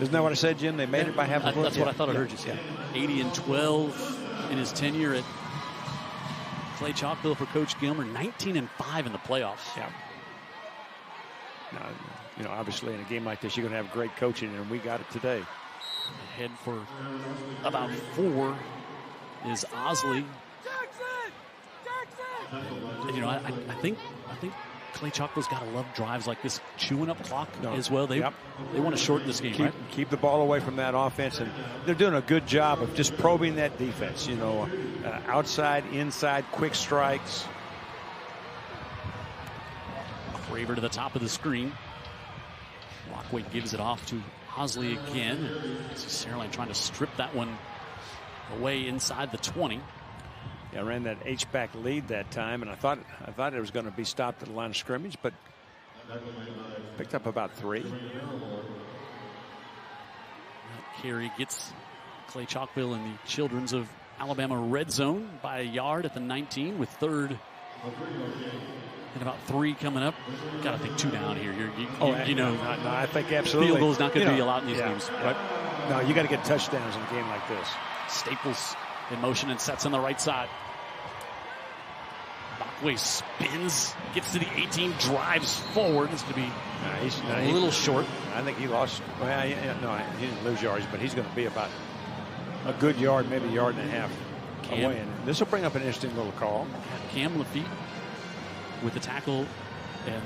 Isn't that what I said, Jim? They made it by half a foot.
That's what I thought I heard you say. 80-12 in his tenure at Clay-Chalkville for Coach Gilmer. 19-5 in the playoffs.
Yeah. Now, obviously in a game like this, you're going to have great coaching, and we got it today.
Ahead for about 4 is Osley. I think Clay-Chalkville's got to love drives like this, chewing up clock as well. They want to shorten this game, right?
Keep the ball away from that offense, and they're doing a good job of just probing that defense. Outside, inside, quick strikes.
Craver to the top of the screen. Mbakwe gives it off to Osley again. Saraland trying to strip that one away inside the 20.
I ran that H-back lead that time, and I thought it was going to be stopped at the line of scrimmage, but picked up about 3.
That carry gets Clay-Chalkville in the Children's of Alabama red zone by a yard at the 19 with 3rd and about 3 coming up. Got to think 2 down here.
I think absolutely.
Field goal is not going to be allowed in these games, right?
No, you got to get touchdowns in a game like this.
Staples in motion and sets on the right side. Mbakwe spins, gets to the 18, drives forward. It's going to be a little short.
I think he lost. Well, he didn't lose yards, but he's going to be about a good yard, maybe a yard and a half away. And this will bring up an interesting little call.
Cam Lafitte with the tackle, and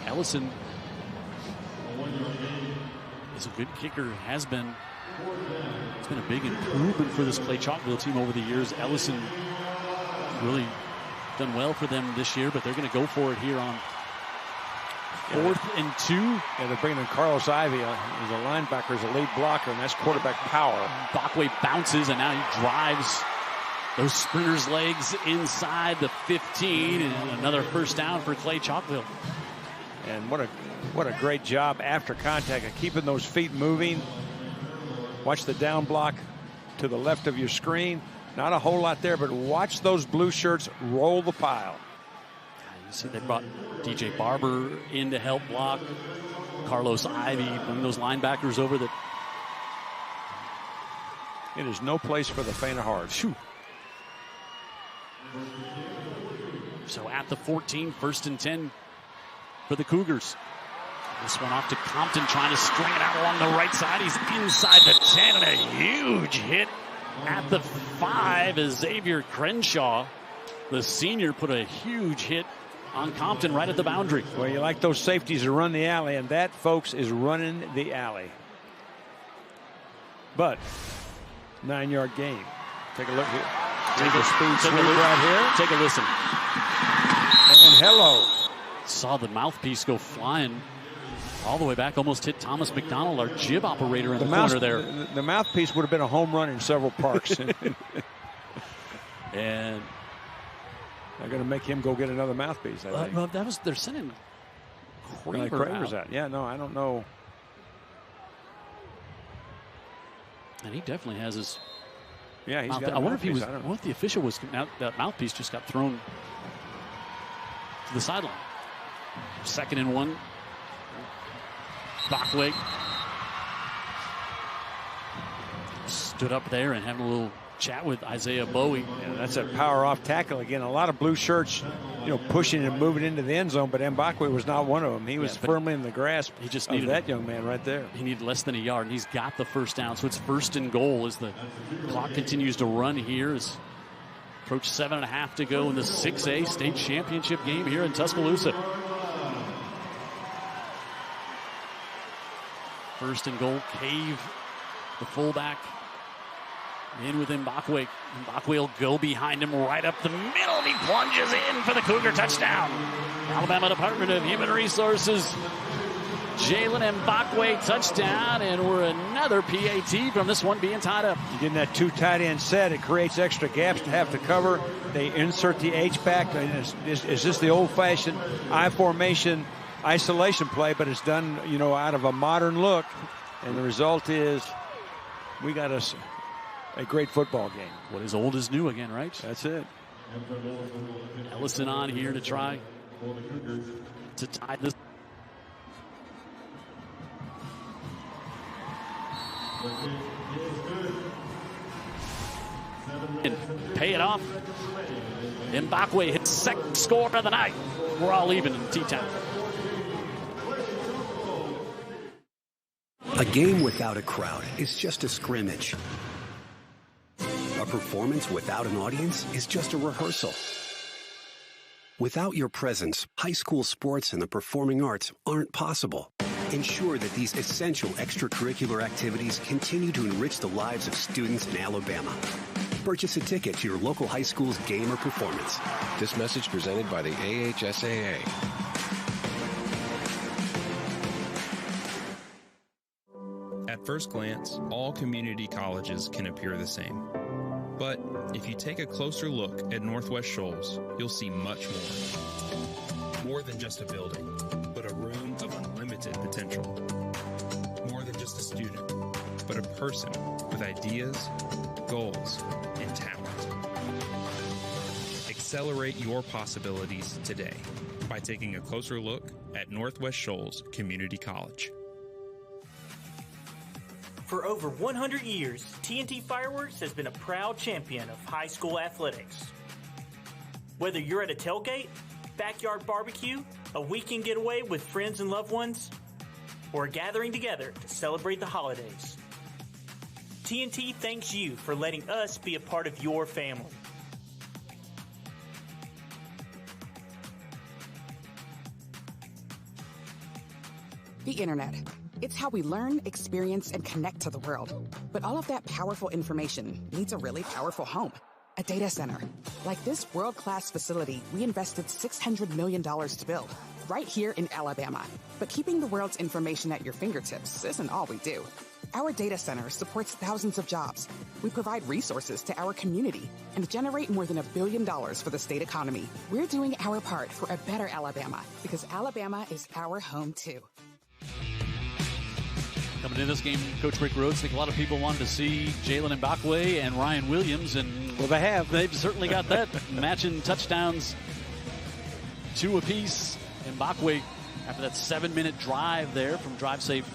Ellison is a good kicker, has been. It's been a big improvement for this Clay-Chalkville team over the years. Ellison really done well for them this year, but they're going to go for it here on 4th and 2.
Yeah, they're bringing in Carlos Ivey. He's a linebacker, he's a lead blocker, and that's quarterback power.
Mbakwe bounces, and now he drives those sprinters' legs inside the 15, and another first down for Clay-Chalkville.
And what a great job after contact of keeping those feet moving. Watch the down block to the left of your screen. Not a whole lot there, but watch those blue shirts roll the pile.
You see they brought DJ Barber in to help block. Carlos Ivey, bring those linebackers over. That
it is no place for the faint of heart.
Shoo. So at the 14, 1st and 10 for the Cougars. This one off to Compton, trying to string it out along the right side. He's inside the 10, and a huge hit at the 5 as Xavier Crenshaw, the senior, put a huge hit on Compton right at the boundary.
Well, you like those safeties to run the alley, and that, folks, is running the alley. But 9-yard gain. Take a look here. Take a speed sweep right here.
Take a listen.
And hello.
Saw the mouthpiece go flying all the way back, almost hit Thomas McDonald, our jib operator, in the corner there.
The mouthpiece would have been a home run in several parks.
And
they're going to make him go get another mouthpiece, I think.
Well, they're sending Craver
out. Yeah, no, I don't know.
And he definitely has his.
Yeah, he's got.
I wonder if he was. I wonder if the official was. Now that mouthpiece just got thrown to the sideline. 2nd and 1. Mbakwe stood up there and having a little chat with Isaiah Bowie.
Yeah, that's a power off tackle again. A lot of blue shirts, pushing and moving into the end zone, but Mbakwe was not one of them. He was firmly in the grasp of that young man right there.
He needed less than a yard, and he's got the first down. So it's 1st and goal as the clock continues to run here. As approach 7.5 to go in the 6A state championship game here in Tuscaloosa. 1st and goal. Cave, the fullback, in with Mbakwe. Mbakwe will go behind him right up the middle, and he plunges in for the Cougar touchdown. Alabama Department of Human Resources, Jalen Mbakwe touchdown, and we're another PAT from this one being tied up.
You get that 2 tight end set, it creates extra gaps to have to cover. They insert the H-back. It's just the old-fashioned I formation isolation play, but it's done, out of a modern look. And the result is we got a great football game.
What is old is new again, right?
That's it.
Ellison on here to try to tie this. And pay it off. Mbakwe hits second score of the night. We're all even in T-Town.
A game without a crowd is just a scrimmage. A performance without an audience is just a rehearsal. Without your presence, high school sports and the performing arts aren't possible. Ensure that these essential extracurricular activities continue to enrich the lives of students in Alabama. Purchase a ticket to your local high school's game or performance.
This message presented by the AHSAA.
At first glance, all community colleges can appear the same. But if you take a closer look at Northwest Shoals, you'll see much more. More than just a building, but a room of unlimited potential. More than just a student, but a person with ideas, goals, and talent. Accelerate your possibilities today by taking a closer look at Northwest Shoals Community College.
For over 100 years, TNT Fireworks has been a proud champion of high school athletics. Whether you're at a tailgate, backyard barbecue, a weekend getaway with friends and loved ones, or gathering together to celebrate the holidays, TNT thanks you for letting us be a part of your family.
The internet. It's how we learn, experience, and connect to the world. But all of that powerful information needs a really powerful home, a data center. Like this world-class facility we invested $600 million to build, right here in Alabama. But keeping the world's information at your fingertips isn't all we do. Our data center supports thousands of jobs. We provide resources to our community and generate more than $1 billion for the state economy. We're doing our part for a better Alabama because Alabama is our home too.
Coming into this game, Coach Rick Rhodes, I think a lot of people wanted to see Jalen Mbakwe and Ryan Williams, and
well, they have.
They've certainly got that. Matching touchdowns, 2 apiece. Mbakwe, after that 7-minute drive there from Drive Safe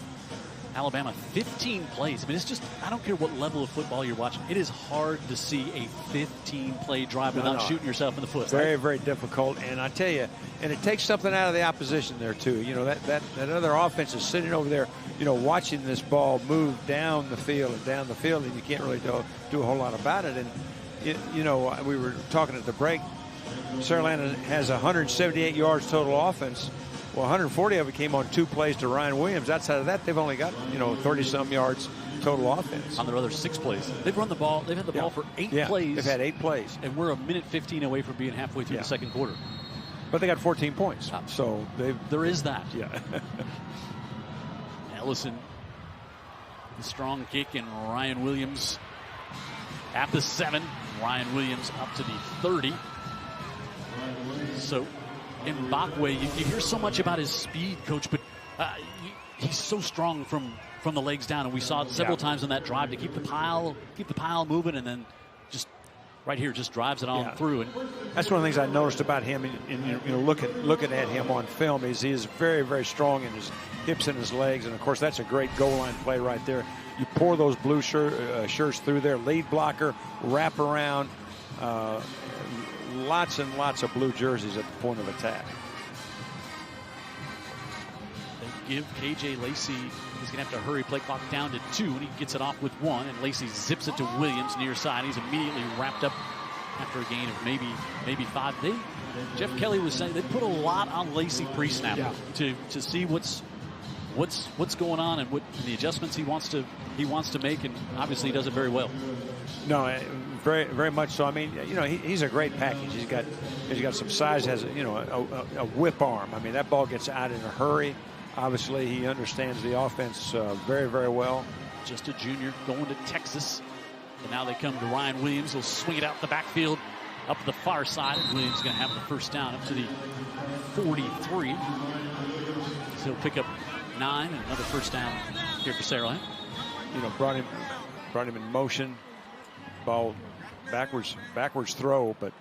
Alabama, 15 plays. I mean, it's just, I don't care what level of football you're watching. It is hard to see a 15-play drive without shooting yourself in the foot.
Very, very difficult. And I tell you, and it takes something out of the opposition there, too. You know, that other offense is sitting over there, you know, watching this ball move down the field, and you can't really do a whole lot about it. And, you know, we were talking at the break, Saraland has 178 yards total offense. Well, 140 of it came on 2 plays to Ryan Williams. Outside of that, they've only got, 30-some yards total offense.
On their other 6 plays. They've run the ball. They've had the ball for 8 plays.
They've had 8 plays.
And we're a minute 15 away from being halfway through the second quarter.
But they got 14 points. So
there is that.
Yeah.
Ellison, the strong kick, and Ryan Williams at the 7. Ryan Williams up to the 30. So Mbakwe, you hear so much about his speed, Coach, but he's so strong from the legs down, and we saw it several times on that drive to keep the pile moving, and then just right here just drives it on through. And
that's one of the things I noticed about him. And looking at him on film, is he is very, very strong in his hips and his legs. And of course, that's a great goal line play right there. You pour those blue shirts through there, lead blocker, wrap around, lots and lots of blue jerseys at the point of attack.
They give KJ Lacey, he's going to have to hurry play clock down to 2, and he gets it off with 1, and Lacey zips it to Williams near side. He's immediately wrapped up after a gain of maybe 5. Jeff Kelly was saying they put a lot on Lacey pre-snap to see what's going on and what the adjustments he wants to make, and obviously he does it very well.
No, very, very much so. I mean, he's a great package. He's got some size, has a whip arm. I mean, that ball gets out in a hurry. Obviously, he understands the offense very, very well.
Just a junior going to Texas, and now they come to Ryan Williams. He'll swing it out the backfield up the far side. Williams is going to have the first down up to the 43. So he'll pick up 9 and another first down here for Saraland.
Brought him in motion. Ball backwards throw, but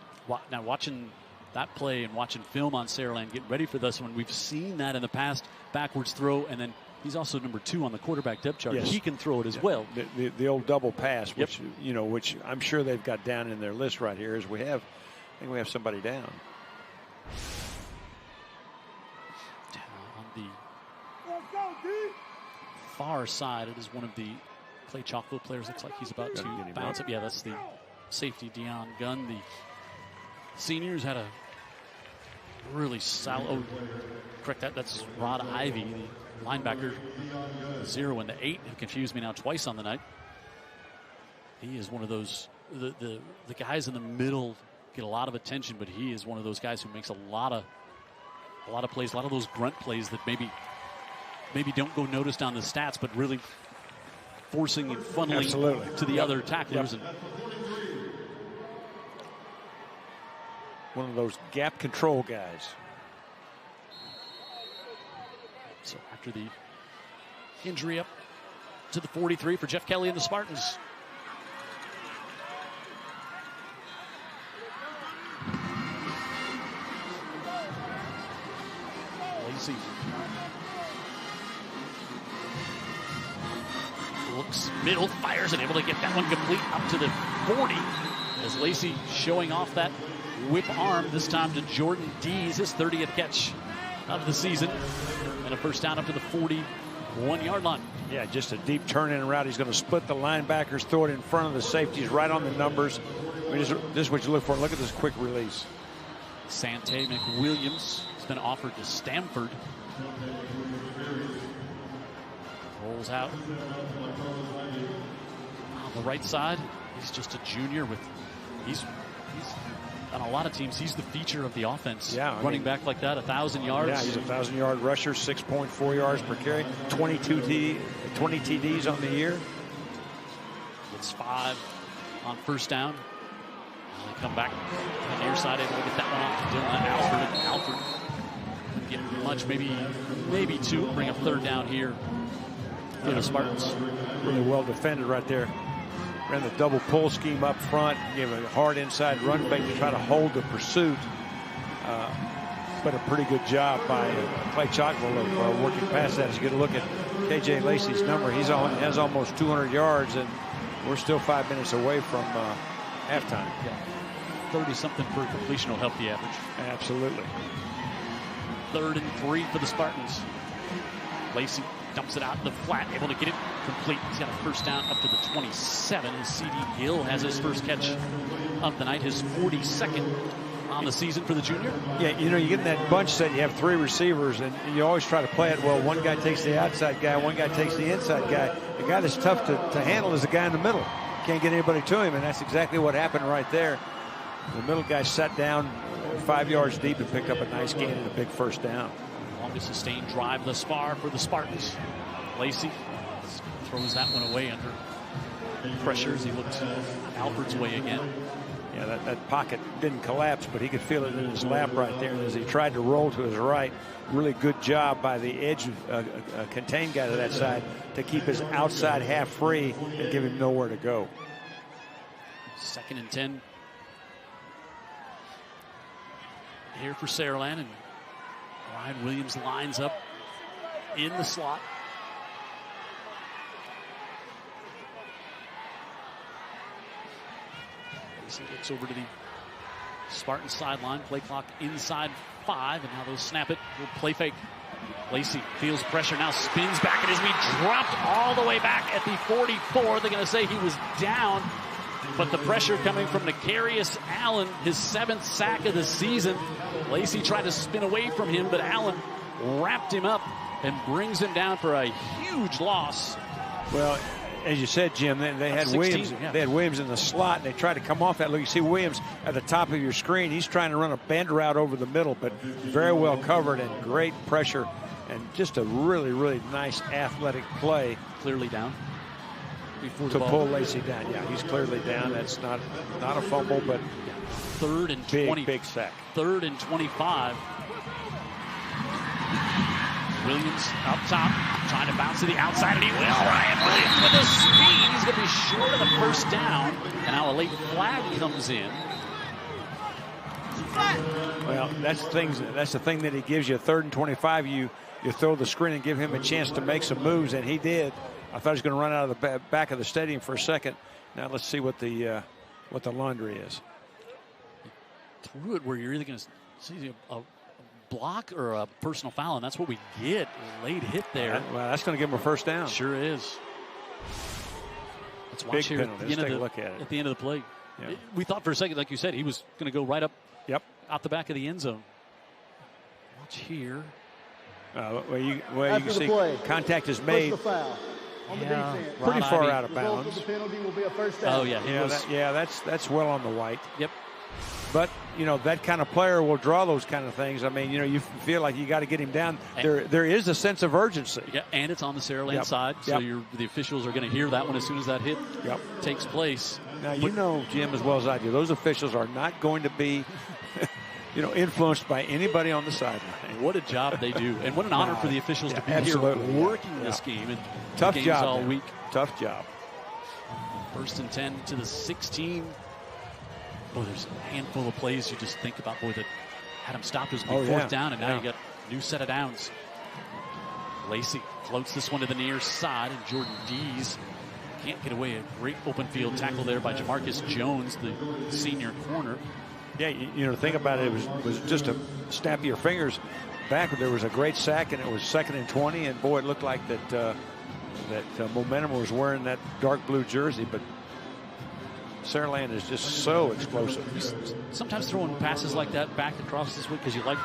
now watching that play and watching film on Saraland, get ready for this one. We've seen that in the past, backwards throw, and then he's also number 2 on the quarterback depth chart.
Yes.
He can throw it as well.
The old double pass, which which I'm sure they've got down in their list right here. I think we have somebody down.
On the far side, it is one of the Clay-Chalkville players. Looks like he's about to bounce up. Yeah, that's the safety, Dion Gunn. The seniors had a really solid. Oh, correct that. That's Rod Ivy, the linebacker. 0 and the 8 have confused me now twice on the night. He is one of those. The guys in the middle get a lot of attention, but he is one of those guys who makes a lot of plays, a lot of those grunt plays that maybe don't go noticed on the stats, but really forcing and funneling to the other tacklers.
And one of those gap control guys.
So after the injury, up to the 43 for Jeff Kelly and the Spartans. Lacey looks middle, fires, and able to get that one complete up to the 40. As Lacey showing off that whip arm, this time to Jordan Dees, his 30th catch of the season, and a first down up to the 41-yard line.
Yeah, just a deep turn-in route. He's going to split the linebackers, throw it in front of the safeties, right on the numbers. I mean, this is what you look for. Look at this quick release.
Sante McWilliams has been offered to Stanford. Rolls out on the right side. He's just a junior with he's on a lot of teams. He's the feature of the offense.
Yeah,
running back like that, 1,000 yards.
Yeah, he's a 1,000-yard rusher, 6.4 yards per carry, 20 TDs on the year.
Gets 5 on first down. And they come back on the near side, able to get that one off to Dylan Alford. And Alford didn't get much, maybe 2. Bring up third down here for the Spartans.
Really well defended right there. Ran the double pull scheme up front, gave a hard inside run fake to try to hold the pursuit. But a pretty good job by Clay-Chalkville of working past that. As you get a look at KJ Lacey's number, he has almost 200 yards, and we're still 5 minutes away from halftime.
Yeah. 30-something per completion will help the average.
Absolutely.
3rd and 3 for the Spartans. Lacey dumps it out in the flat, able to get it complete. He's got a first down up to the 27. As C.D. Gill has his first catch of the night, his 42nd on the season for the junior.
Yeah, you get in that bunch set, you have 3 receivers, and you always try to play it well. One guy takes the outside guy, one guy takes the inside guy. The guy that's tough to handle is the guy in the middle. Can't get anybody to him, and that's exactly what happened right there. The middle guy sat down 5 yards deep and picked up a nice gain and a big first down.
Longest sustained drive thus far for the Spartans. Lacey throws that one away under pressures. He looks Alford's way again.
Yeah, that pocket didn't collapse, but he could feel it in his lap right there. And as he tried to roll to his right, really good job by the edge contained guy to that side to keep his outside half free and give him nowhere to go.
2nd and 10 here for Saraland, and Ryan Williams lines up in the slot. He looks over to the Spartan sideline. Play clock inside 5, and now they'll snap it. Little play fake. Lacey feels pressure, now spins back, and as we dropped all the way back at the 44, they're going to say he was down, but the pressure coming from Nicarius Allen, his 7th sack of the season. Lacey tried to spin away from him, but Allen wrapped him up and brings him down for a huge loss.
Well, as you said, Jim, they had 16, Williams. Yeah. They had Williams in the slot, and they tried to come off that look. You see Williams at the top of your screen. He's trying to run a bend route over the middle, but very well covered and great pressure, and just a really, really nice athletic play.
Clearly down.
To pull Lacey down. Yeah, he's clearly down. That's not a fumble, but
3rd and 20.
Big sack.
3rd and 25. Williams up top, trying to bounce to the outside, and he will. Ryan Williams with his speed. He's going to be short of the first down, and now a late flag comes in.
Well, that's the thing that he gives you. 3rd and 25, you throw the screen and give him a chance to make some moves, and he did. I thought he was going to run out of the back of the stadium for a second. Now let's see what the laundry is.
Threw it where you're either going to see a block or a personal foul, and that's what we get. Late hit there.
Well, that's going to give him a first down.
Sure is. Let's watch
Big
here
penalty. Let's take a look at it.
At the end of the play.
Yeah.
We thought for a second, like you said, he was going to go right up.
Yep.
Out the back of the end zone. Watch here.
Where you can see contact is made.
Yeah,
pretty far out of bounds.
The penalty will be a first down.
Oh yeah,
that's well on the white.
Yep.
But that kind of player will draw those kind of things. I mean, you feel like you got to get him down. There is a sense of urgency.
Yeah, and it's on the Saraland side, so the officials are going to hear that one as soon as that hit takes place.
Now Jim, as well as I do, those officials are not going to be, influenced by anybody on the sideline.
What a job they do, and what an honor for the officials to be here working this game. And
tough
games
job
all week.
Tough job.
1st and 10 to the 16. Boy, there's a handful of plays you just think about. Boy, that had him stopped as 4th down, and now you got a new set of downs. Lacey floats this one to the near side, and Jordan Dees can't get away. A great open field tackle there by Jamarcus Jones, the senior corner.
Yeah, think about it. It was just a snap of your fingers back. There was a great sack, and it was 2nd and 20. And boy, it looked like that Momentum was wearing that dark blue jersey. But Saraland is just so explosive.
Sometimes throwing passes like that back across this week because you like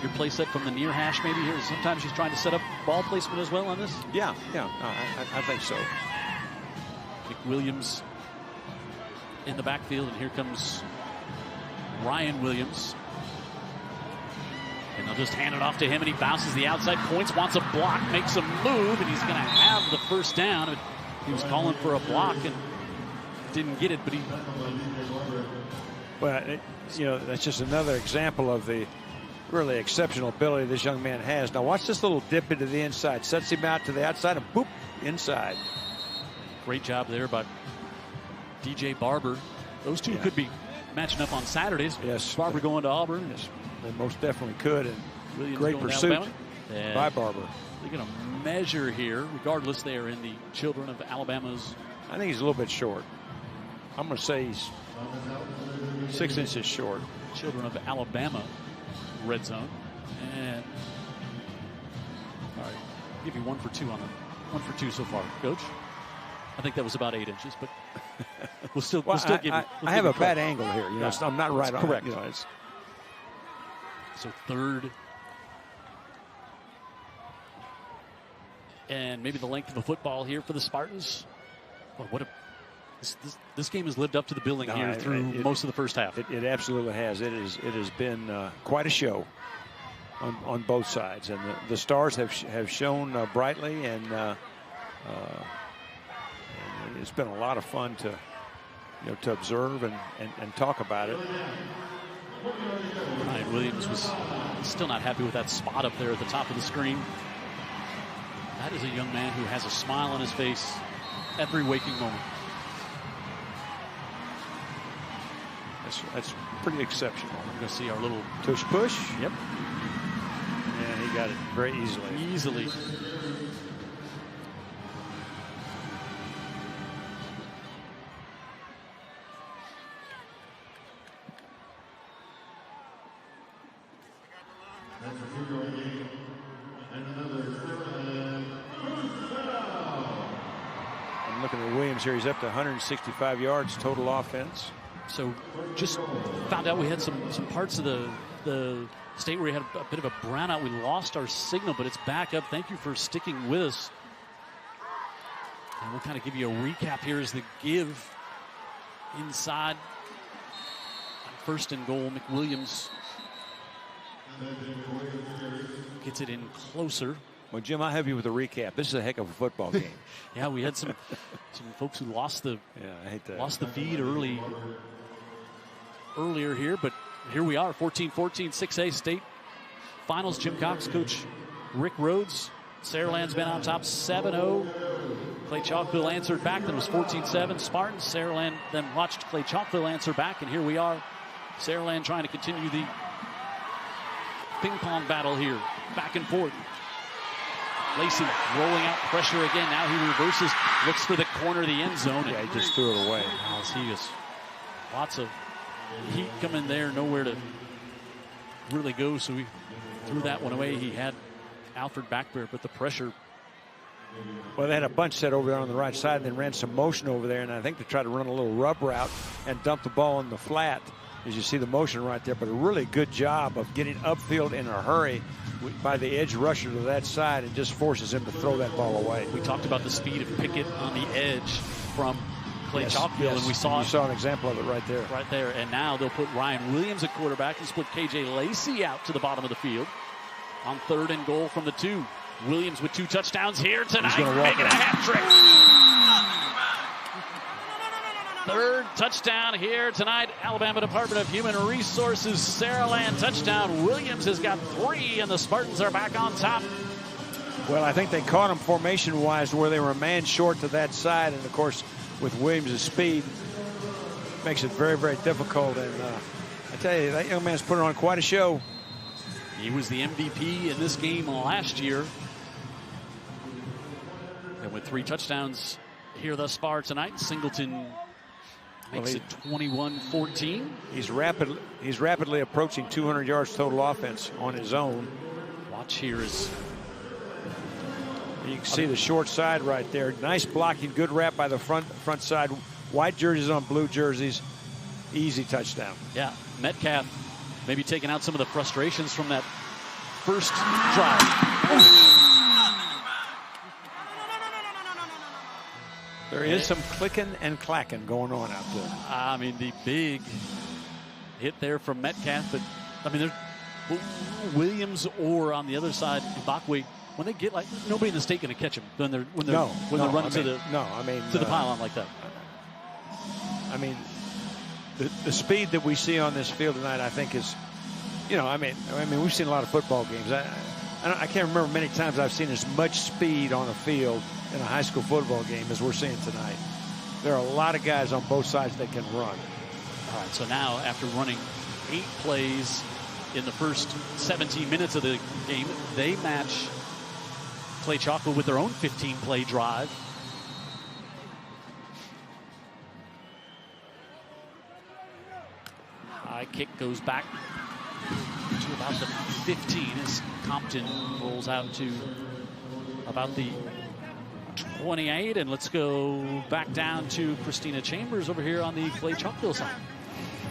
your play set from the near hash maybe here. Sometimes he's trying to set up ball placement as well on this.
Yeah, I think so.
Nick Williams in the backfield, and here comes Ryan Williams. And they'll just hand it off to him, and he bounces the outside. Points wants a block, makes a move, and he's going to have the first down. He was calling for a block and didn't get it, but he...
Well, that's just another example of the really exceptional ability this young man has. Now watch this little dip into the inside. Sets him out to the outside and boop, inside.
Great job there by DJ Barber. Those two could be matching up on Saturdays.
Yes.
Barber going to Auburn.
Yes, they most definitely could. And
Williams
great pursuit by Barber.
They're going to measure here. Regardless, they are in the children of Alabama's.
I think he's a little bit short. I'm going to say he's 6 inches short.
Children of Alabama red zone. And all right, give you 1 for 2 on them. 1 for 2 so far, Coach. I think that was about 8 inches, but we'll still give you.
I have a bad angle here. So I'm not right on.
Correct.
It's
so 3rd. And maybe the length of a football here for the Spartans. Well, this game has lived up to the billing here through most of the first half.
It absolutely has. It has been quite a show on both sides, and the Stars have shown brightly, and it's been a lot of fun to observe and talk about it.
Ryan Williams was still not happy with that spot up there at the top of the screen. That is a young man who has a smile on his face every waking moment.
That's pretty exceptional.
I'm going to see our little
tush push.
Yep.
And he got it very easily. I'm looking at Williams here. He's up to 165 yards total offense.
So just found out we had some parts of the state where we had a bit of a brownout. We lost our signal, but it's back up. Thank you for sticking with us. And we'll kind of give you a recap here as the give inside. First and goal, McWilliams gets it in closer.
Well, Jim, I'll have you with a recap. This is a heck of a football game.
Yeah, we had some folks who lost the feed earlier here, but here we are, 14-14, 6A state finals. Jim Cox, Coach Rick Rhodes. Saraland's been on top 7-0. Clay-Chalkville answered back. Then it was 14-7. Spartans. Saraland then watched Clay-Chalkville answer back, and here we are. Saraland trying to continue the ping pong battle here, back and forth. Lacey rolling out pressure again. Now he reverses, looks for the corner of the end zone.
Yeah, he just threw it away.
He is lots of heat coming there, nowhere to really go. So he threw that one away. He had Alfred back there, but the pressure.
Well, they had a bunch set over there on the right side and then ran some motion over there. And I think they tried to run a little rub route and dump the ball in the flat. As you see the motion right there, but a really good job of getting upfield in a hurry by the edge rusher to that side and just forces him to throw that ball away.
We talked about the speed of Pickett on the edge from Clay-Chalkville, and we saw
an example of it right there.
Right there, and now they'll put Ryan Williams at quarterback and split KJ Lacey out to the bottom of the field on 3rd and goal from the 2. Williams with 2 touchdowns here tonight, making a hat trick. 3rd touchdown here tonight. Alabama Department of Human Resources, Saraland touchdown. Williams has got 3, and the Spartans are back on top.
Well, I think they caught him formation-wise where they were a man short to that side, and of course, with Williams' speed, makes it very, very difficult. And I tell you, that young man's putting on quite a show.
He was the MVP in this game last year. And with 3 touchdowns here thus far tonight, Singleton makes it 21-14.
He's rapidly approaching 200 yards total offense on his own.
Watch here is.
You can see the short side right there. Nice blocking, good wrap by the front side. White jerseys on blue jerseys. Easy touchdown.
Yeah, Metcalf maybe taking out some of the frustrations from that first drive.
There is some clicking and clacking going on out there.
I mean, the big hit there from Metcalf, but I mean, there's Williams or on the other side, Ibakwe. When they get nobody in the state going to catch him when they're running to the pylon like that.
I mean, the speed that we see on this field tonight, I think is, I mean, we've seen a lot of football games. I can't remember many times I've seen as much speed on a field in a high school football game as we're seeing tonight. There are a lot of guys on both sides that can run.
All right, so now after running 8 plays in the first 17 minutes of the game, they match Clay-Chalkville with their own 15-play drive. High kick goes back to about the 15 as Compton rolls out to about the 28. And let's go back down to Christina Chambers over here on the Clay-Chalkville side.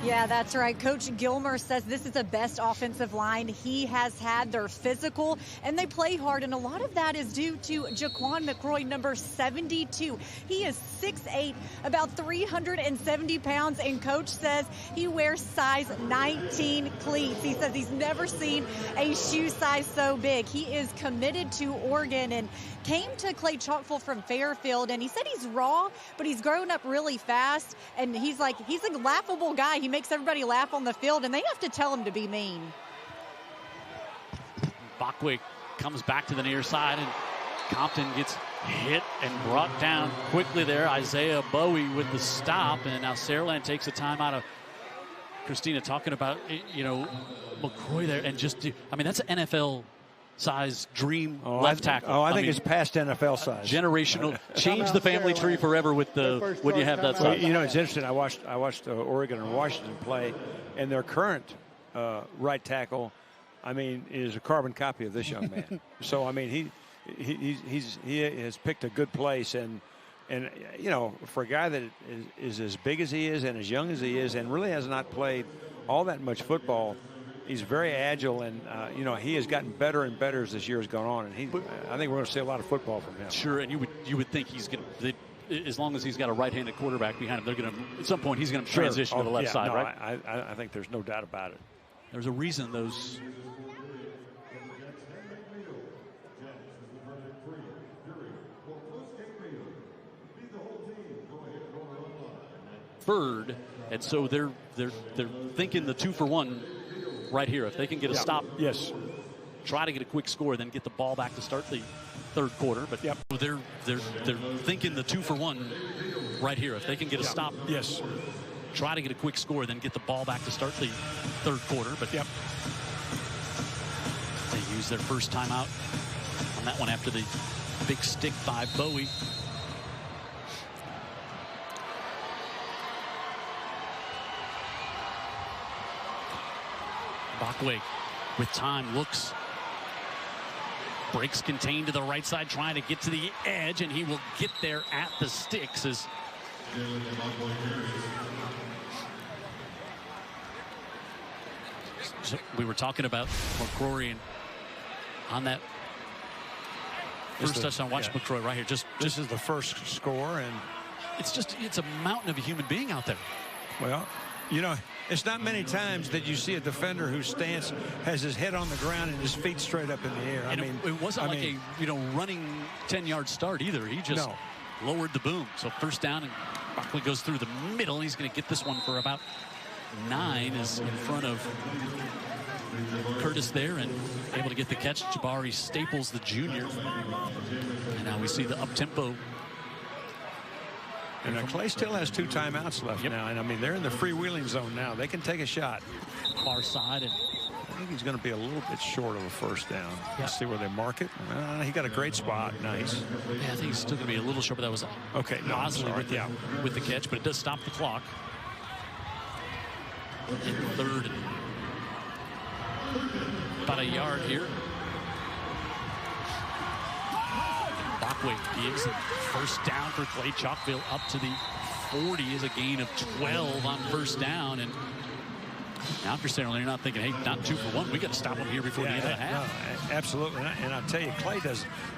Yeah, that's right. Coach Gilmer says this is the best offensive line he has had. They're physical and they play hard, and a lot of that is due to Jaquan McCroy, number 72. He is 6'8", about 370 pounds, and Coach says he wears size 19 cleats. He says he's never seen a shoe size so big. He is committed to Oregon and came to Clay-Chalkville from Fairfield, and he said he's raw, but he's grown up really fast, and he's a laughable guy. He makes everybody laugh on the field, and they have to tell him to be mean.
Bachwick comes back to the near side, and Compton gets hit and brought down quickly there. Isaiah Bowie with the stop, and now Saraland takes a timeout of Christina, talking about, you know, McCroy there, and just, I mean, that's an NFL size dream left tackle.
I think it's past NFL size.
Generational. Change the family tree forever with the when you have that size.
You know, it's interesting. I watched Oregon and Washington play, and their current right tackle, I mean, is a carbon copy of this young man. So I mean, he has picked a good place, and you know, for a guy that is as big as he is and as young as he is, and really has not played all that much football. He's very agile, and you know, he has gotten better and better as this year has gone on. And I think we're going to see a lot of football from him.
Sure, and you would think he's going to, as long as he's got a right-handed quarterback behind him, they're going to, at some point, he's going to transition to the left side, right?
I think there's no doubt about it.
There's a reason those. Third, and so they're thinking the 2-for-1 right here. If they can get a stop,
yes,
try to get a quick score, then get the ball back to start the third quarter. But they're thinking the 2-for-1 right here. If they can get a stop,
yes,
try to get a quick score, then get the ball back to start the third quarter. But they use their first timeout on that one after the big stick by Bowie. Bachway with time looks, breaks contained to the right side, trying to get to the edge, and he will get there at the sticks. As so we were talking about McCrory on that first touchdown. Watch McCroy right here.
This is the first score, and
it's a mountain of a human being out there.
Well, you know, it's not many times that you see a defender whose stance has his head on the ground and his feet straight up in the air. I mean,
it wasn't like a running 10-yard start either. He just lowered the boom. So first down, and Buckley goes through the middle. He's going to get this one for about 9, is in front of Curtis there, and able to get the catch. Jabari Staples, the junior. And now we see the up-tempo.
And Clay still has 2 timeouts left now, and I mean, they're in the freewheeling zone now. They can take a shot.
Far side, and
I think he's going to be a little bit short of a first down. Let's see where they mark it. He got a great spot. Nice.
Yeah, I think he's still going to be a little short, but that was
okay. No,
Bosley with the catch, but it does stop the clock. In third, about a yard here. Bachway gives first down for Clay-Chalkville up to the 40 is a gain of 12 on first down. And now for Saraland, you're not thinking, hey, not 2-for-1. We got to stop them here before the end of the half.
No, absolutely. And I'll tell you, Clay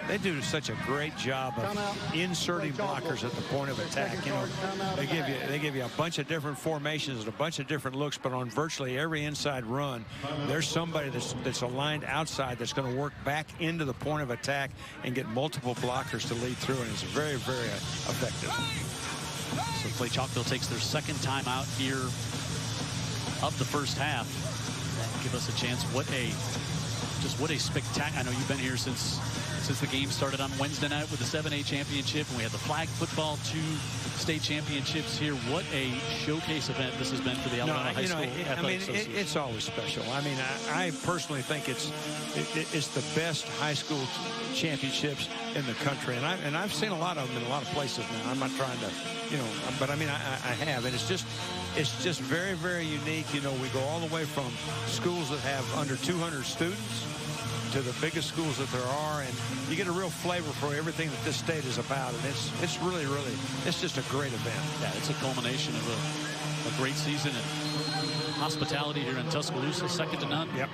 they do such a great job of inserting blockers at the point of attack. You know, they give you a bunch of different formations and a bunch of different looks, but on virtually every inside run, there's somebody that's aligned outside that's going to work back into the point of attack and get multiple blockers to lead through, and it's very, very effective.
So Clay-Chalkville takes their second timeout here of the first half. That'll give us a chance. What a spectacular. I know you've been here since the game started on Wednesday night with the 7A championship, and we had the flag football 2 state championships here. What a showcase event this has been for the Alabama High School Athletic Association.
It's always special. I mean, I personally think it's the best high school championships in the country, and I've seen a lot of them in a lot of places now. I'm not trying to, but I mean, I have, and it's just very, very unique. You know, we go all the way from schools that have under 200 students to the biggest schools that there are, and you get a real flavor for everything that this state is about, and it's really, it's just a great event.
Yeah, it's a culmination of a great season, and hospitality here in Tuscaloosa, second to none.
Yep.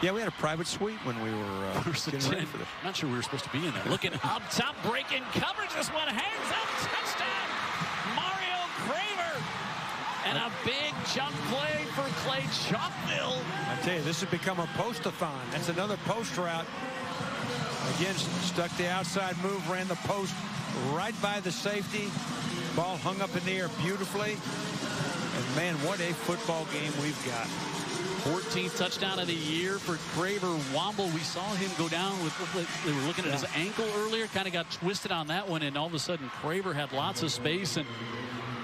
Yeah, we had a private suite when we were getting ready for this.
I'm not sure we were supposed to be in there. Looking up top, breaking coverage. This one hangs up, touchdown, Mario Craver. And a big jump play for Clay-Chalkville.
I tell you, this has become a post-a-thon. That's another post route. Again, stuck the outside move, ran the post right by the safety. Ball hung up in the air beautifully. And, man, what a football game we've got.
14th touchdown of the year for Craver Womble. We saw him go down with, they were looking at his ankle earlier, kind of got twisted on that one, and all of a sudden Craver had lots of space and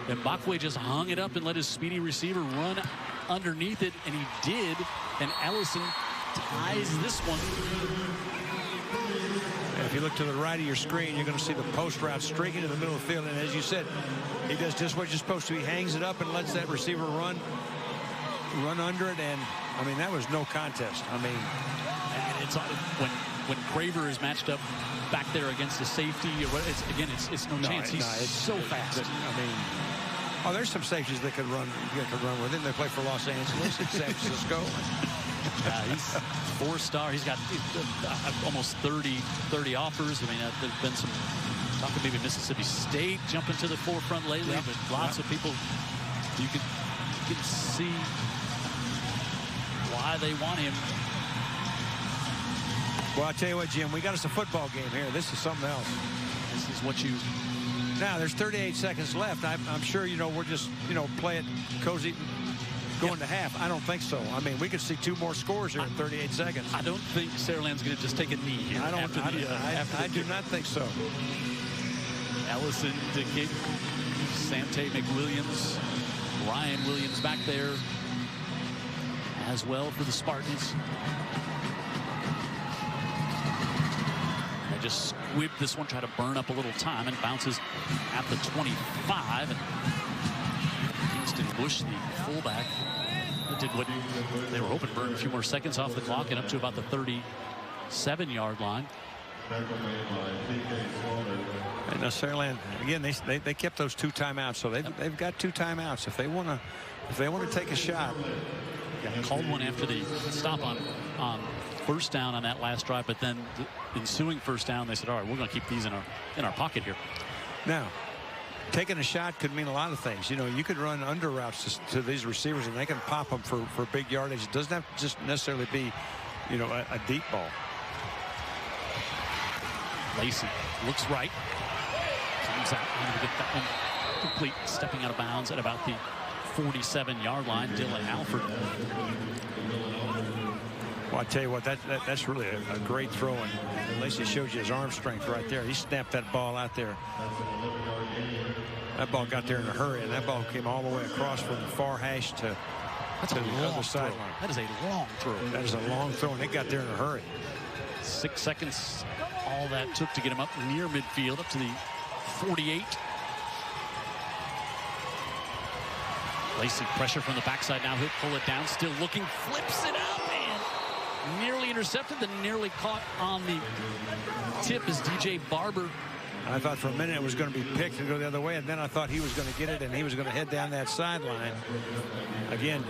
Mbakwe just hung it up and let his speedy receiver run underneath it, and he did. And Ellison ties this one.
And if you look to the right of your screen, you're going to see the post route straight into the middle of the field. And as you said, he does just what you're supposed to. He hangs it up and lets that receiver run under it. And I mean, that was no contest. I mean,
and it's when Craver is matched up back there against the safety. It's no chance. He's so fast.
I mean, there's some safeties that could run with him. They play for Los Angeles and San Francisco.
He's 4-star. He's got almost 30 offers. I mean, there's been some talking maybe Mississippi State jumping to the forefront lately, but lots of people, you can see why they want him.
Well, I'll tell you what, Jim, we got us a football game here. This is something else.
This is what you...
Now, there's 38 seconds left. I'm sure, we're just, play it cozy, going to half. I don't think so. I mean, we could see 2 more scores here in 38 seconds.
I don't think Saraland's going to just take a knee here.
I do not think so.
Ellison to kick. Sante McWilliams. Ryan Williams back there as well for the Spartans. They just squib this one, try to burn up a little time, and bounces at the 25. And Kingston Bush, the fullback, did what they were hoping, burn a few more seconds off the clock and up to about the 37-yard line.
And now Saraland, again, they kept those 2 timeouts, so they've got 2 timeouts if they want to take a shot.
Called one after the stop on first down on that last drive, but then the ensuing first down, they said, all right, we're going to keep these in our pocket here.
Now, taking a shot could mean a lot of things. You could run under routes to these receivers, and they can pop them for big yardage. It doesn't have to just necessarily be, a deep ball.
Lacey looks right. Comes out to get that one complete, stepping out of bounds at about the 47-yard line. Dylan Alford.
Well, I tell you what, that's really a great throw, and Lacey shows you his arm strength right there. He snapped that ball out there. That ball got there in a hurry, and that ball came all the way across from the far hash to the other sideline.
That is a long throw.
That is a long throw, and it got there in a hurry.
6 seconds, all that took to get him up near midfield, up to the 48. Lacey pressure from the backside now. He'll pull it down, still looking, flips it up, and nearly intercepted, then nearly caught on the tip is DJ Barber.
I thought for a minute it was going to be picked and go the other way, and then I thought he was going to get it and he was going to head down that sideline. Again,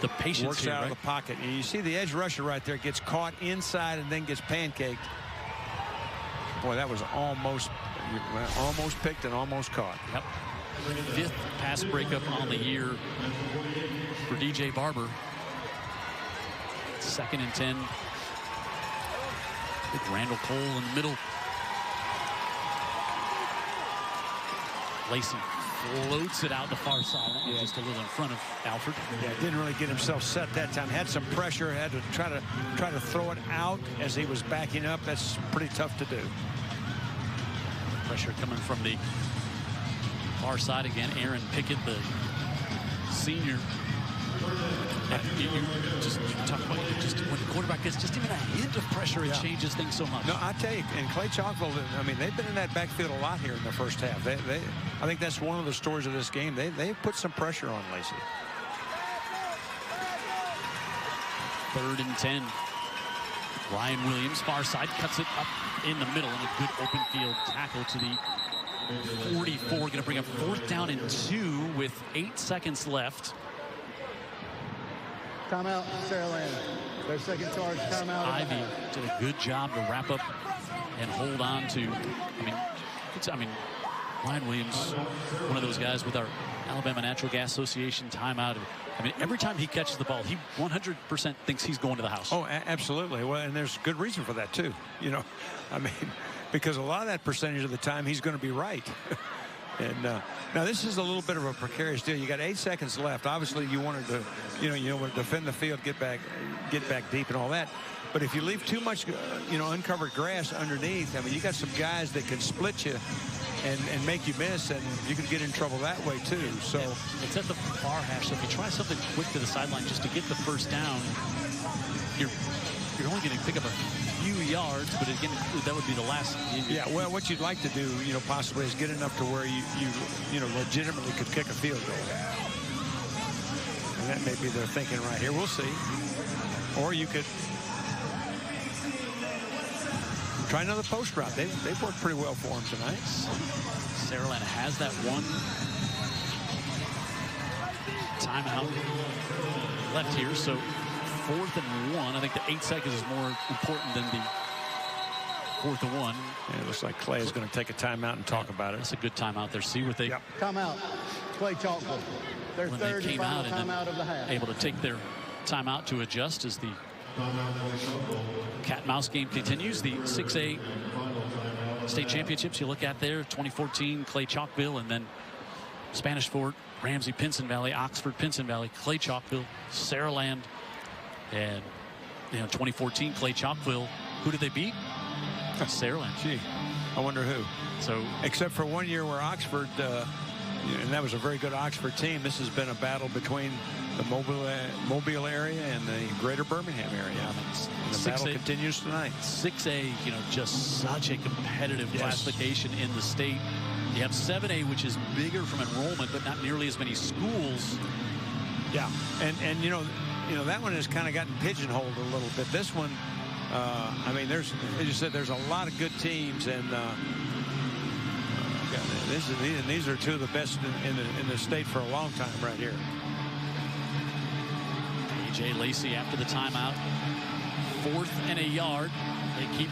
the patience
works
here,
out of the pocket. And you see the edge rusher right there gets caught inside and then gets pancaked. Boy, that was almost picked and almost caught.
Yep. 5th pass breakup on the year for DJ Barber. 2nd and 10. Big Randall Cole in the middle. Lacey floats it out the far side. Just a little in front of Alford.
Yeah, didn't really get himself set that time. Had some pressure. Had to try to throw it out as he was backing up. That's pretty tough to do.
Pressure coming from the far side again. Aaron Pickett, the senior. You talk about just when the quarterback gets just even a hint of pressure, it changes things so much.
No, I tell you, in Clay-Chalkville, I mean, they've been in that backfield a lot here in the first half. I think that's one of the stories of this game. They put some pressure on Lacey.
3rd and 10. Ryan Williams, far side, cuts it up in the middle, and a good open field tackle to the 44. Going to bring up 4th down and 2 with 8 seconds left.
Timeout, Saraland. Their second charge, timeout.
Ivy did a good job to wrap up and hold on to. I mean, Ryan Williams, one of those guys with our Alabama Natural Gas Association timeout. I mean, every time he catches the ball, he 100% thinks he's going to the house.
Oh, absolutely. Well, and there's good reason for that too. I mean, because a lot of that percentage of the time he's going to be right. And now this is a little bit of a precarious deal. You got 8 seconds left. Obviously, you wanted to, you want to defend the field, get back deep, and all that. But if you leave too much, uncovered grass underneath, I mean, you got some guys that can split you and make you miss, and you can get in trouble that way too. So
it's at the far hash. So if you try something quick to the sideline just to get the first down, you're only going to pick up a few yards, but again, that would be the last.
Yeah, well, what you'd like to do, possibly is get enough to where you legitimately could kick a field goal. And that may be their thinking right here. We'll see. Or you could try another post route. They've worked pretty well for him tonight.
Saraland has that one timeout left here, so 4th and 1. I think the 8 seconds is more important than the 4th and 1.
And it looks like Clay is going to take a timeout and talk about it.
That's a good timeout there. See what they...
Yep. Timeout. Clay-Chalkville. Their
when
third
they came
and
out
final timeout of the half.
Able to take their timeout to adjust as the cat and mouse game continues. The 6A state championships you look at there, 2014 Clay-Chalkville, and then Spanish Fort, Ramsey, Pinson Valley, Oxford, Pinson Valley, Clay-Chalkville, Saraland, and 2014 Clay-Chalkville. Who did they beat? Saraland.
Gee, I wonder who.
So
except for one year where Oxford, and that was a very good Oxford team. This has been a battle between the Mobile area and the greater Birmingham area. And the battle continues tonight.
6A, just such a competitive classification in the state. You have 7A, which is bigger from enrollment, but not nearly as many schools.
Yeah, and that one has kind of gotten pigeonholed a little bit. This one, I mean, as you said, there's a lot of good teams, and these are two of the best in the state for a long time right here.
A.J. Lacey after the timeout, 4th and a yard. They keep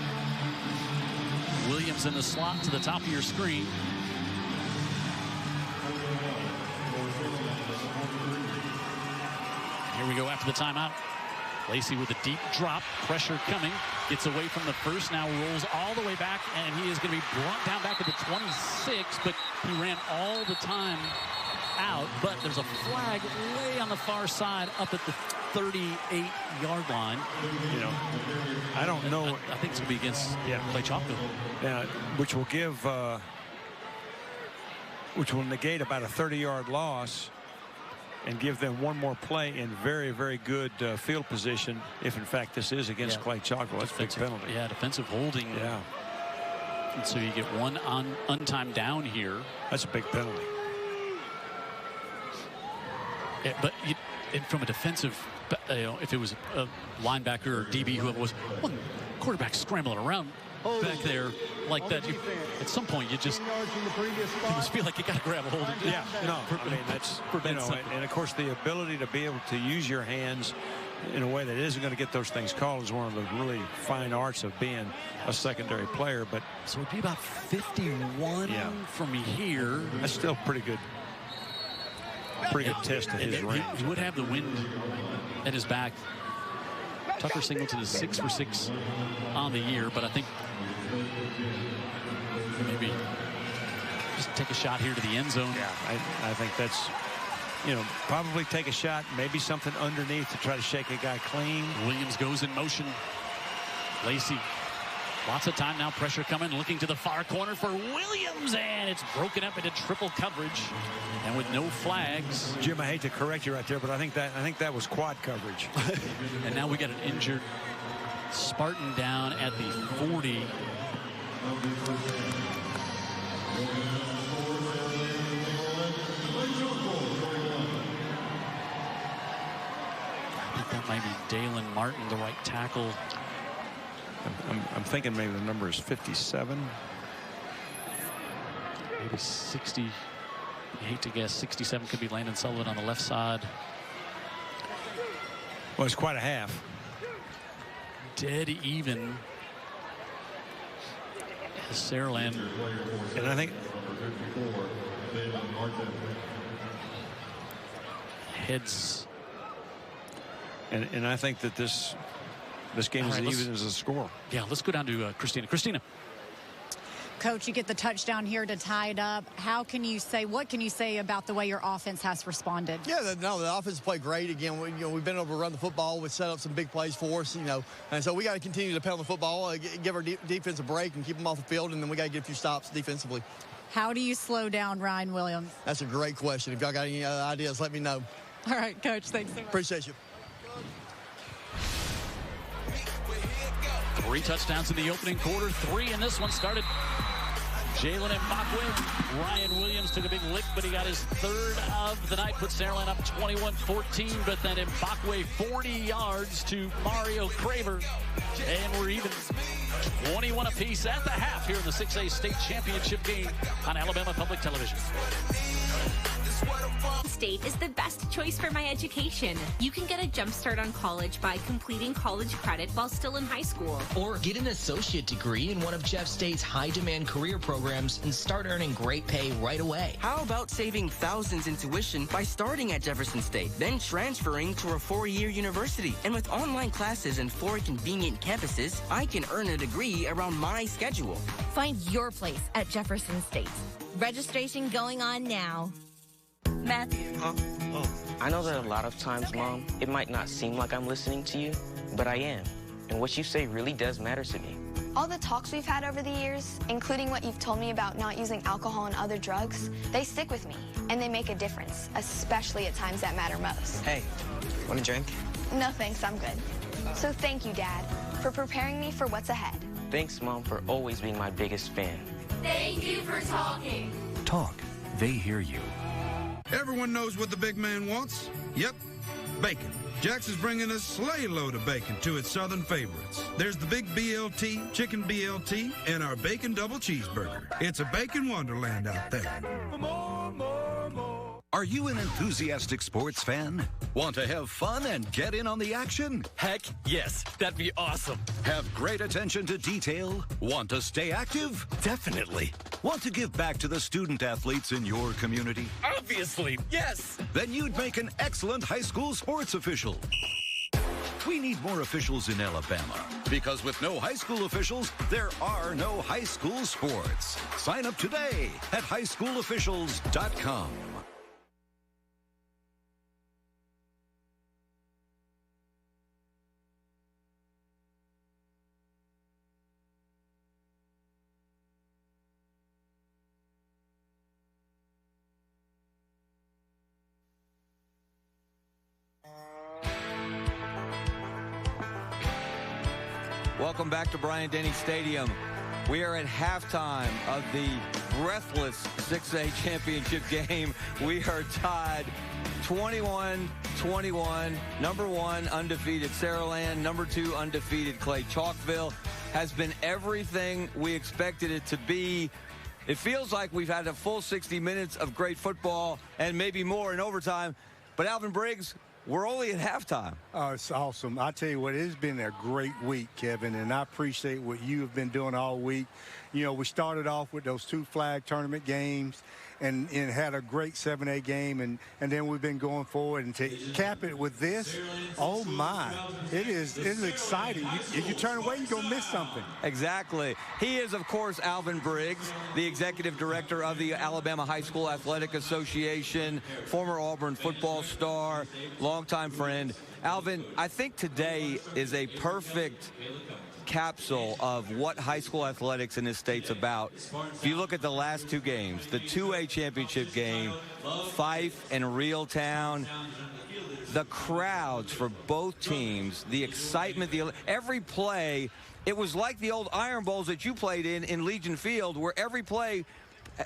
Williams in the slot to the top of your screen. Here we go after the timeout. Lacey with a deep drop, pressure coming, gets away from the first, now rolls all the way back, and he is going to be brought down back at the 26, but he ran all the time out, but there's a flag way on the far side up at the 38-yard line.
I don't know.
I think it's going to be against Clay-Chalkville.
Yeah, which will give, which will negate about a 30-yard loss and give them one more play in very, very good field position if, in fact, this is against Clay-Chalkville. That's a big penalty.
Yeah, defensive holding.
Yeah.
And so you get one untimed down here.
That's a big penalty.
Yeah, but from a defensive, if it was a linebacker or DB, whoever it was, one quarterback scrambling around back there like that, at some point you just feel like you got to grab a hold of it.
Yeah, no, I mean, that's, and of course the ability to be able to use your hands in a way that isn't going to get those things called is one of the really fine arts of being a secondary player. But
so it'd be about 51 from here.
That's still pretty good. Pretty good test of his range.
He would have the wind at his back. Tucker Singleton is 6 for 6 on the year, but I think maybe just take a shot here to the end zone.
Yeah, I think that's, probably take a shot, maybe something underneath to try to shake a guy clean.
Williams goes in motion. Lacey, lots of time now, pressure coming, looking to the far corner for Williams, and it's broken up into triple coverage, and with no flags.
Jim, I hate to correct you right there, but I think that was quad coverage.
And now we got an injured Spartan down at the 40. I think that might be Dalen Martin, the right tackle.
I'm thinking maybe the number is 57.
Maybe 60. I hate to guess. 67 could be Landon Sullivan on the left side.
Well, it's quite a half.
Dead even. Saraland.
And I think
heads.
And I think that this game is even as a score.
Yeah, let's go down to Christina. Christina.
Coach, you get the touchdown here to tie it up. What can you say about the way your offense has responded?
Yeah, the offense played great. Again, we've been able to run the football. We've set up some big plays for us, and so we got to continue to pound the football, give our defense a break and keep them off the field, and then we got to get a few stops defensively.
How do you slow down Ryan Williams?
That's a great question. If y'all got any ideas, let me know.
All right, Coach, thanks so much.
Appreciate you.
3 touchdowns in the opening quarter, 3 in this one. Started Jalen Mbakwe. Ryan Williams took a big lick, but he got his 3rd of the night. Put Saraland up 21-14, but then Mbakwe 40 yards to Mario Craver. And we're even 21 apiece at the half here in the 6A state championship game on Alabama Public Television.
State is the best choice for my education. You can get a jump start on college by completing college credit while still in high school.
Or get an associate degree in one of Jeff State's high-demand career programs and start earning great pay right away.
How about saving thousands in tuition by starting at Jefferson State, then transferring to a 4-year university? And with online classes and 4 convenient campuses, I can earn a degree around my schedule.
Find your place at Jefferson State. Registration going on now. Matthew.
Huh? Oh. I know that a lot of times, Mom, it might not seem like I'm listening to you, but I am. And what you say really does matter to me.
All the talks we've had over the years, including what you've told me about not using alcohol and other drugs, they stick with me, and they make a difference, especially at times that matter most.
Hey, want a drink?
No thanks, I'm good. So thank you, Dad, for preparing me for what's ahead.
Thanks, Mom, for always being my biggest fan.
Thank you for talking.
Talk. They hear you.
Everyone knows what the big man wants. Yep, bacon. Jax is bringing a sleigh load of bacon to its southern favorites. There's the big BLT, chicken BLT, and our bacon double cheeseburger. It's a bacon wonderland out there.
Are you an enthusiastic sports fan? Want to have fun and get in on the action?
Heck, yes. That'd be awesome.
Have great attention to detail? Want to stay active?
Definitely.
Want to give back to the student athletes in your community?
Obviously, yes.
Then you'd make an excellent high school sports official. We need more officials in Alabama, because with no high school officials, there are no high school sports. Sign up today at highschoolofficials.com.
Welcome back to Bryant-Denny Stadium. We are at halftime of the breathless 6A championship game. We are tied 21-21. Number 1 undefeated Saraland. Number 2 undefeated Clay-Chalkville. Has been everything we expected it to be. It feels like we've had a full 60 minutes of great football and maybe more in overtime. But Alvin Briggs, we're only at halftime.
Oh, it's awesome. I tell you what, it has been a great week, Kevin, and I appreciate what you have been doing all week. You know, we started off with those 2 flag tournament games and had a great 7A game, and then we've been going forward. And to cap it with this, oh, my. It is exciting. If you turn away, you're going to miss something.
Exactly. He is, of course, Alvin Briggs, the executive director of the Alabama High School Athletic Association, former Auburn football star, longtime friend. Alvin, I think today is a perfect capsule of what high school athletics in this state's about. If you look at the last 2 games, the 2A championship game, Fife and Reeltown, the crowds for both teams, the excitement, every play, it was like the old Iron Bowls that you played in Legion Field, where every play,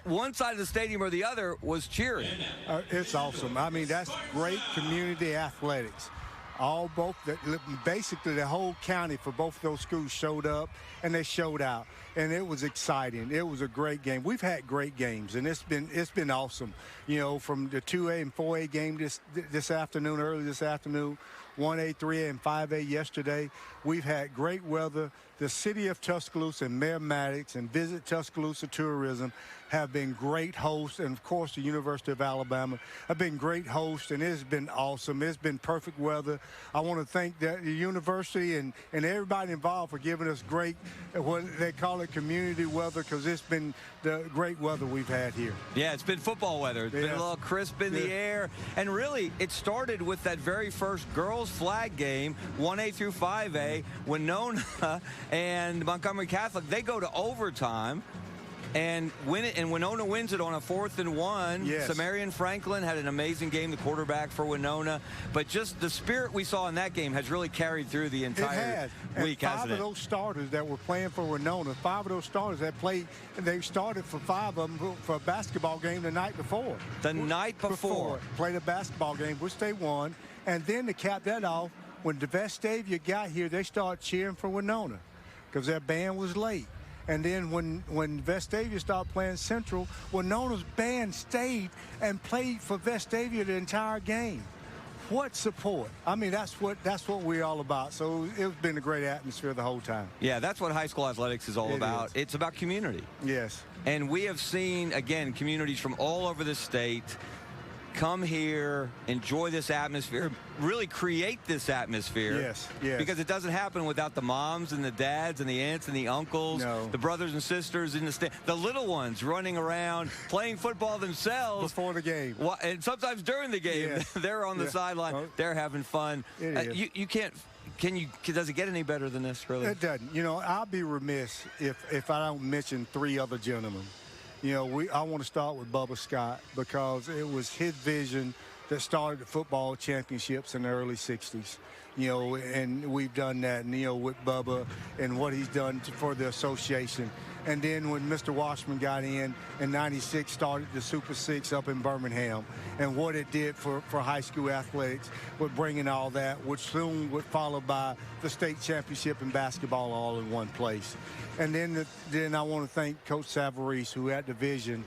one side of the stadium or the other, was cheering.
It's awesome. I mean, that's great community athletics. Basically the whole county for both of those schools showed up, and they showed out, and it was exciting. It was a great game. We've had great games, and it's been awesome. You know, from the 2A and 4A game this afternoon, early this afternoon, 1A, 3A, and 5A yesterday. We've had great weather. The city of Tuscaloosa and Mayor Maddox and Visit Tuscaloosa Tourism have been great hosts, and of course the University of Alabama have been great hosts, and it's been awesome. It's been perfect weather. I want to thank the university and everybody involved for giving us great, what they call it, community weather, because it's been the great weather we've had here.
Yeah, it's been football weather. It's been a little crisp in the air, and really it started with that very first girls flag game, 1A through 5A, Winona and Montgomery Catholic. They go to overtime and win it, and Winona wins it on a 4th and 1.
Yes.
Samarian Franklin had an amazing game, the quarterback for Winona. But just the spirit we saw in that game has really carried through the entire week, hasn't it?
Five of those starters that were playing for Winona, 5 of those starters that played, they started for 5 of them for a basketball game the night before.
The night before.
Played a basketball game, which they won. And then to cap that off, when the Vestavia got here, they started cheering for Winona because their band was late. And then when Vestavia started playing Central, Winona's band stayed and played for Vestavia the entire game. What support? I mean, that's what we're all about. So it's been a great atmosphere the whole time.
Yeah, that's what high school athletics is all about. It's about community.
Yes.
And we have seen, again, communities from all over the state come here, enjoy this atmosphere, really create this atmosphere.
Yes, yes.
Because it doesn't happen without the moms and the dads and the aunts and the uncles, the brothers and sisters in the stand, the little ones running around, playing football themselves.
Before the game.
And sometimes during the game, they're on the sideline, they're having fun. You can't, does it get any better than this, really?
It doesn't. You know, I'll be remiss if I don't mention 3 other gentlemen. You know, I want to start with Bubba Scott because it was his vision that started the football championships in the early 60s. You know, and we've done that, and, you know, with Bubba and what he's done for the association. And then when Mr. Washman got in 96, started the Super 6 up in Birmingham, and what it did for high school athletics with bringing all that, which soon would follow by the state championship in basketball all in one place. And then I want to thank Coach Savarese, who had the vision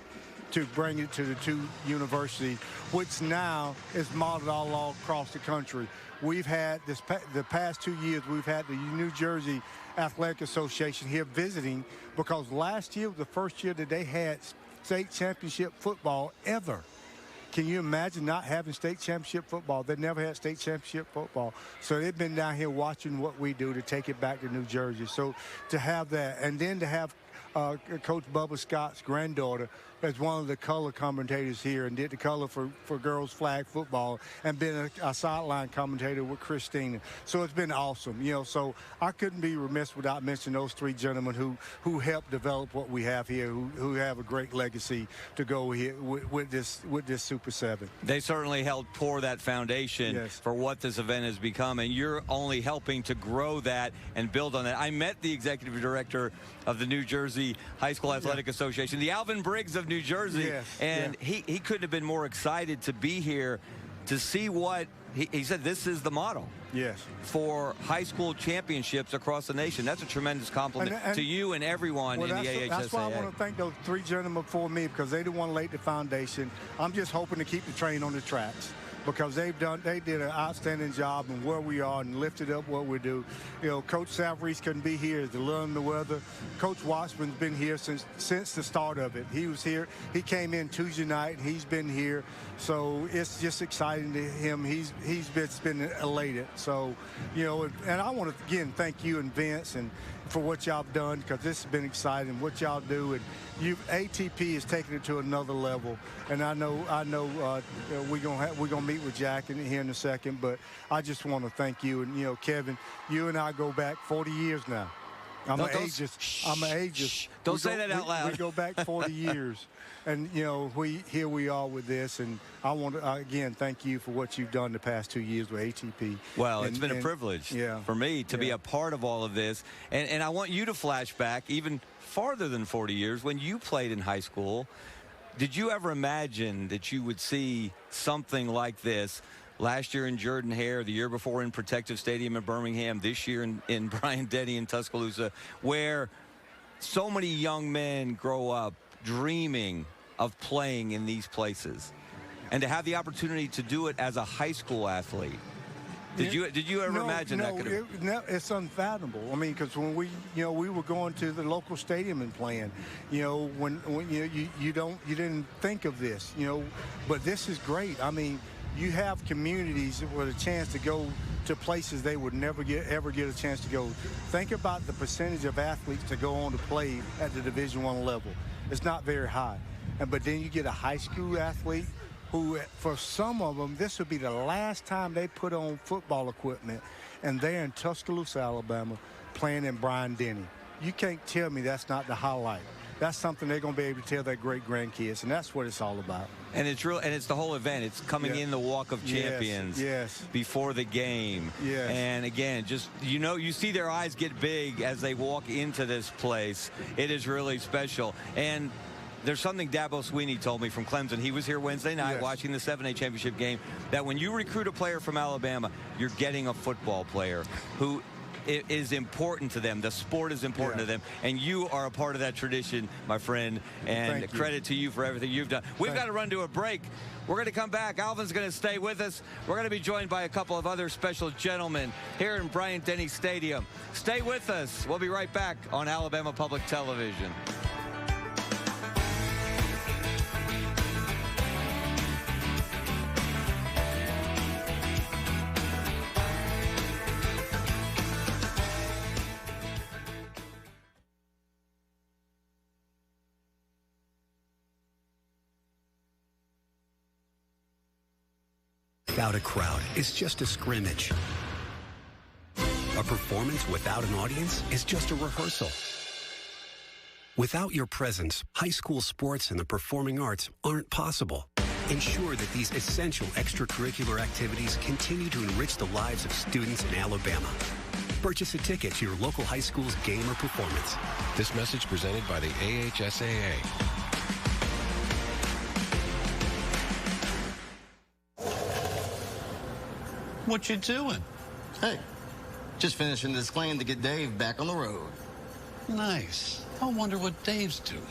to bring it to the 2 universities, which now is modeled all across the country. We've had the past 2 years, we've had the New Jersey Athletic Association here visiting, because last year was the first year that they had state championship football ever. Can you imagine not having state championship football? They never had state championship football. So they've been down here watching what we do to take it back to New Jersey. So to have that, and then to have Coach Bubba Scott's granddaughter as one of the color commentators here and did the color for girls flag football and been a sideline commentator with Christina. So it's been awesome, you know. So I couldn't be remiss without mentioning those 3 gentlemen who helped develop what we have here, who have a great legacy to go here with this Super 7.
They certainly helped pour that foundation for what this event has become, and you're only helping to grow that and build on that. I met the executive director of the New Jersey High School Athletic Association, the Alvin Briggs of New Jersey, and he couldn't have been more excited to be here to see what he said. This is the model for high school championships across the nation. That's a tremendous compliment to you and everyone in the AHSAA.
That's why I want to thank those 3 gentlemen for me, because they didn't want to lay the foundation. I'm just hoping to keep the train on the tracks, because they did an outstanding job in where we are and lifted up what we do. You know, Coach Savarese couldn't be here to learn the weather. Coach Washman's been here since the start of it. He was here. He came in Tuesday night, and he's been here. So it's just exciting to him. He's been elated. So, you know, and I want to again thank you and Vince and for what y'all have done, because this has been exciting what y'all do, and ATP is taking it to another level. And I know we're gonna meet with Jack here in a second, but I just want to thank you. And, you know, Kevin, you and I go back 40 years now. I'm an ageist.
Don't say that out loud.
We go back 40 years. And, you know, here we are with this. And I want to, again, thank you for what you've done the past 2 years with ATP.
Well, it's been a privilege for me to be a part of all of this. And I want you to flash back even farther than 40 years when you played in high school. Did you ever imagine that you would see something like this? Last year in Jordan-Hare, the year before in Protective Stadium in Birmingham, this year in Bryant-Denny in Tuscaloosa, where so many young men grow up dreaming of playing in these places. And to have the opportunity to do it as a high school athlete, Did you ever imagine that?
It's unfathomable. I mean, because when we were going to the local stadium and playing, when you didn't think of this, but this is great. I mean, you have communities with a chance to go to places they would never ever get a chance to go. Think about the percentage of athletes to go on to play at the Division I level. It's not very high. But then you get a high school athlete who, for some of them, this would be the last time they put on football equipment, and they're in Tuscaloosa, Alabama, playing in Bryant-Denny. You can't tell me that's not the highlight. That's something they're going to be able to tell their great-grandkids, and that's what it's all about.
And it's real, and it's the whole event. It's coming in the Walk of Champions before the game.
Yes.
And again, just, you see their eyes get big as they walk into this place. It is really special. And there's something Dabo Sweeney told me from Clemson. He was here Wednesday night watching the 7A championship game, that when you recruit a player from Alabama, you're getting a football player who is important to them. The sport is important to them, and you are a part of that tradition, my friend, and credit to you for everything you've done. We've got to run to a break. We're going to come back. Alvin's going to stay with us. We're going to be joined by a couple of other special gentlemen here in Bryant-Denny Stadium. Stay with us. We'll be right back on Alabama Public Television.
Without a crowd is just a scrimmage. A performance without an audience is just a rehearsal. Without your presence, high school sports and the performing arts aren't possible. Ensure that these essential extracurricular activities continue to enrich the lives of students in Alabama. Purchase a ticket to your local high school's game or performance.
This message presented by the AHSAA.
What you doing? Hey, just finishing this claim to get Dave back on the road. Nice. I wonder what Dave's doing.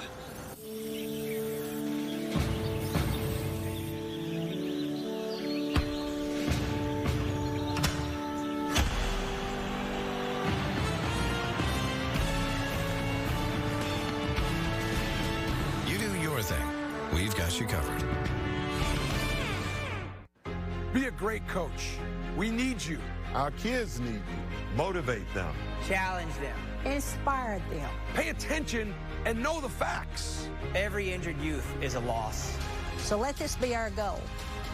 You do your thing. We've got you covered.
Be a great coach. We need you.
Our kids need you. Motivate them.
Challenge them.
Inspire them.
Pay attention and know the facts.
Every injured youth is a loss.
So let this be our goal.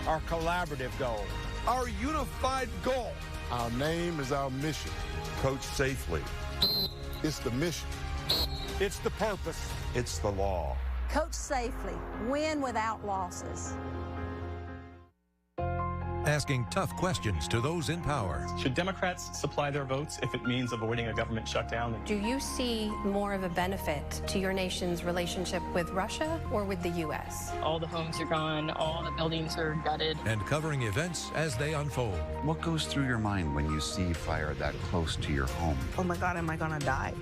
Our collaborative goal. Our unified goal.
Our name is our mission. Coach safely. It's the mission.
It's the purpose.
It's the law.
Coach safely. Win without losses.
Asking tough questions to those in power.
Should Democrats supply their votes if it means avoiding a government shutdown?
Do you see more of a benefit to your nation's relationship with Russia or with the U.S.?
All the homes are gone, all the buildings are gutted.
And covering events as they unfold.
What goes through your mind when you see fire that close to your home?
Oh my God, am I gonna die?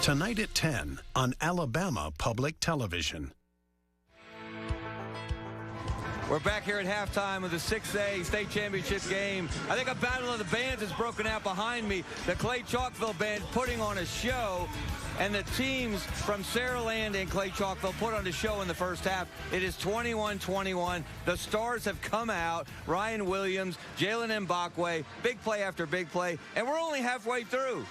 Tonight at 10 on Alabama Public Television.
We're back here at halftime of the 6A state championship game. I think a battle of the bands has broken out behind me. The Clay-Chalkville band putting on a show, and the teams from Saraland and Clay-Chalkville put on a show in the first half. It is 21-21. The Stars have come out. Ryan Williams, Jalen Mbakwe, big play after big play, and we're only halfway through.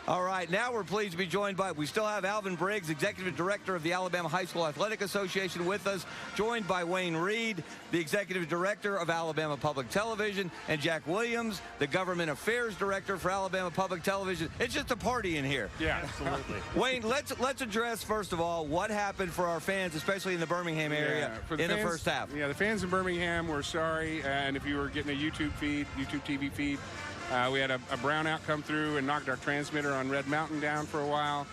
All right, now we're pleased to be joined by, we still have Alvin Briggs, Executive Director of the Alabama High School Athletic Association with us, joined by Wayne Reed, the Executive Director of Alabama Public Television, and Jack Williams, the Government Affairs Director for Alabama Public Television. It's just a party in here.
Yeah, absolutely.
Wayne, let's address, first of all, what happened for our fans, especially in the Birmingham area, in the first half.
Yeah, the fans in Birmingham were sorry, and if you were getting a YouTube TV feed, we had a brownout come through and knocked our transmitter on Red Mountain down for a while.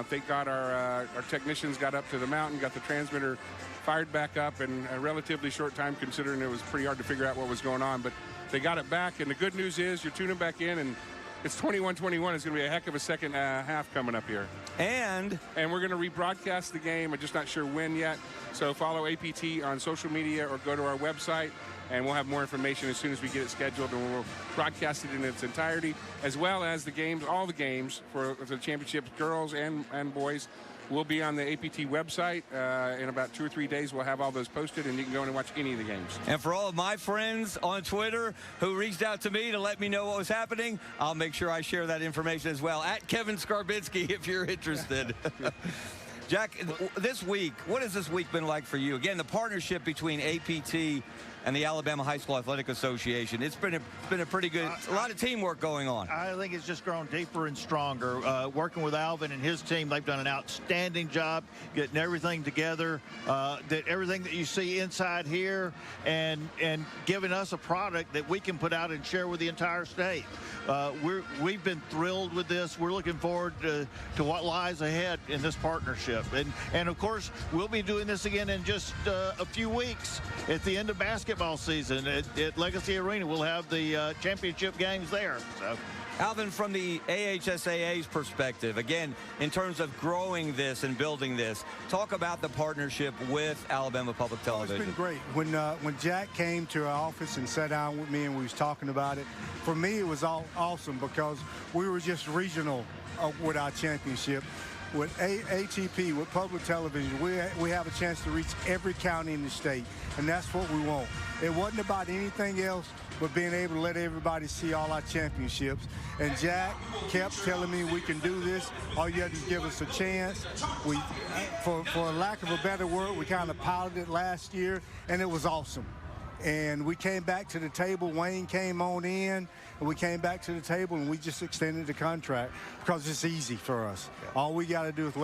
Thank God our technicians got up to the mountain, got the transmitter fired back up in a relatively short time, considering it was pretty hard to figure out what was going on. But they got it back, and the good news is you're tuning back in, and It's 21-21. It's going to be a heck of a second half coming up here.
And
we're going to rebroadcast the game. I'm just not sure when yet. So follow APT on social media or go to our website, and we'll have more information as soon as we get it scheduled, and we'll broadcast it in its entirety, as well as the games, all the games for the championships, girls and boys, will be on the APT website. In about 2 or 3 days, we'll have all those posted, and you can go in and watch any of the games.
And for all of my friends on Twitter who reached out to me to let me know what was happening, I'll make sure I share that information as well. At Kevin Skarbinski, if you're interested. Jack, this week, what has this week been like for you? Again, the partnership between APT and the Alabama High School Athletic Association. It's been a pretty good, a lot of teamwork going on.
I think it's just grown deeper and stronger. Working with Alvin and his team, they've done an outstanding job getting everything together, everything that you see inside here, and giving us a product that we can put out and share with the entire state. We've been thrilled with this. We're looking forward to what lies ahead in this partnership. And of course, we'll be doing this again in just a few weeks at the end of basketball season at Legacy Arena. We'll have the championship games there. So,
Alvin, from the AHSAA's perspective, again, in terms of growing this and building this, talk about the partnership with Alabama Public Television.
It's been great. When Jack came to our office and sat down with me and we was talking about it, for me it was awesome because we were just regional with our championship. With ATP, with public television, we have a chance to reach every county in the state, and that's what we want. It wasn't about anything else but being able to let everybody see all our championships. And Jack kept telling me we can do this. All you have to give us a chance. For lack of a better word, we kind of piloted it last year, and it was awesome. And we came back to the table. Wayne came on in, and we came back to the table, and we just extended the contract because it's easy for us. Yeah. All we got to do is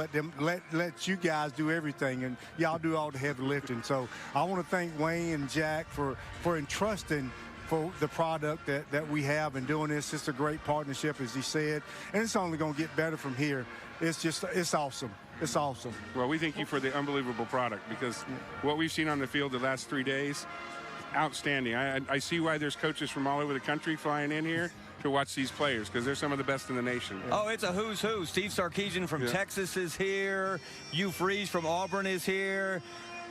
let you guys do everything, and y'all do all the heavy lifting. So I want to thank Wayne and Jack for entrusting for the product that we have and doing this. It's a great partnership, as he said, and it's only going to get better from here. It's awesome. It's awesome.
Well, we thank you for the unbelievable product, because what we've seen on the field the last 3 days, outstanding. I see why there's coaches from all over the country flying in here to watch these players, because they're some of the best in the nation.
Oh, it's a who's who. Steve Sarkisian from Texas is here. Hugh Freeze from Auburn is here.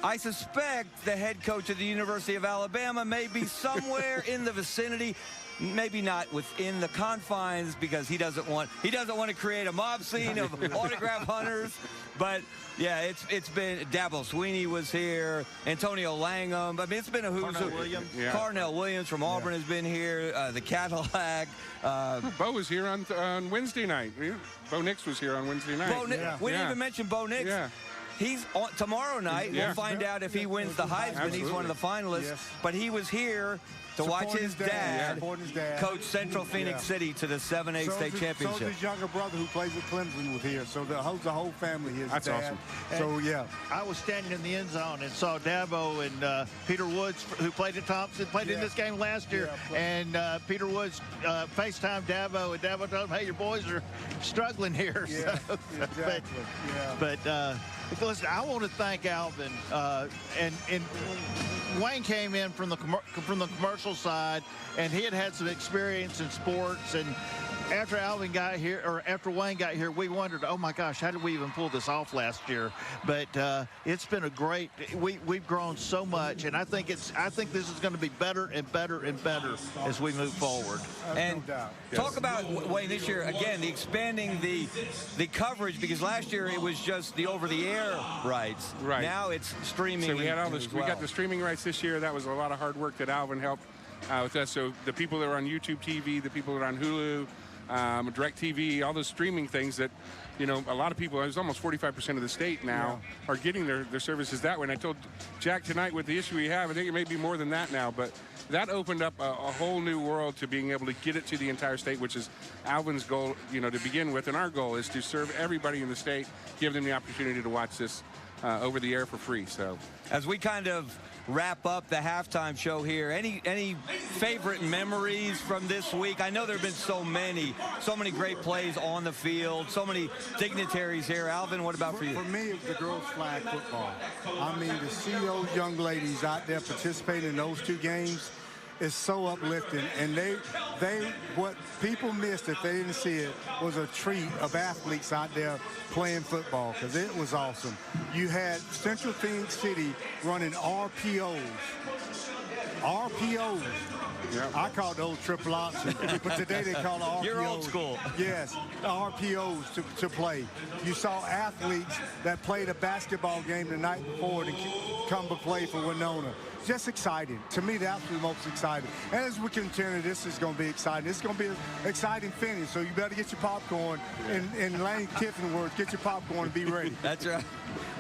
I suspect the head coach of the University of Alabama may be somewhere in the vicinity. Maybe not within the confines, because he doesn't want to create a mob scene of autograph hunters. But yeah, it's been Dabo Sweeney was here, Antonio Langham. I mean, it's been a who's who. Carnell Williams from Auburn has been here. The Cadillac.
Bo was here on Wednesday night. Bo Nix was here on Wednesday night.
We didn't even mention Bo Nix. Yeah. He's on tomorrow night. We'll find out if he wins the Heisman. Absolutely. He's one of the finalists. Yes. But he was here to watch his dad coach Central Phoenix City to the 7A state championship.
So his younger brother who plays at Clemson was here. So the whole family is
That's
dad.
Awesome.
So, yeah.
I was standing in the end zone and saw Dabo and Peter Woods, who played at Thompson, played in this game last year. And Peter Woods FaceTimed Dabo, and Dabo told him, hey, your boys are struggling here.
Yeah,
so,
exactly.
But listen, I want to thank Alvin, and Wayne came in from the commercial side, and he had some experience in sports. And after Alvin got here, or after Wayne got here, we wondered, oh my gosh, how did we even pull this off last year? But it's been a great. We've grown so much, and I think this is going to be better and better and better as we move forward.
And talk about Wayne this year again, the expanding the coverage, because last year it was just the over-the-air rights.
Right.
Now it's streaming.
So we had all this. We got the streaming rights this year. That was a lot of hard work that Alvin helped with us. So the people that are on YouTube TV, the people that are on Hulu, DirecTV, all those streaming things that, you know, a lot of people, it's almost 45% of the state now are getting their services that way. And I told Jack tonight, with the issue we have, I think it may be more than that now, but that opened up a whole new world to being able to get it to the entire state, which is Alvin's goal, you know, to begin with. And our goal is to serve everybody in the state, give them the opportunity to watch this over the air for free. So
as we kind of wrap up the halftime show here, any favorite memories from this week? I know there have been so many great plays on the field, so many dignitaries here. Alvin, what about for you?
For me, it was the girls' flag football. I mean, to see those young ladies out there participating in those two games, is so uplifting, and what people missed if they didn't see it was a treat of athletes out there playing football, because it was awesome. You had Central Phoenix City running RPOs. Yep. I call it the old triple option, but today they call it RPOs.
You're old school.
Yes, RPOs to play. You saw athletes that played a basketball game the night before to come to play for Winona. Just exciting. To me, that's the most exciting. And as we continue, this is going to be exciting. This is going to be an exciting finish, so you better get your popcorn. In Lane Kiffin words, get your popcorn and be ready.
That's right.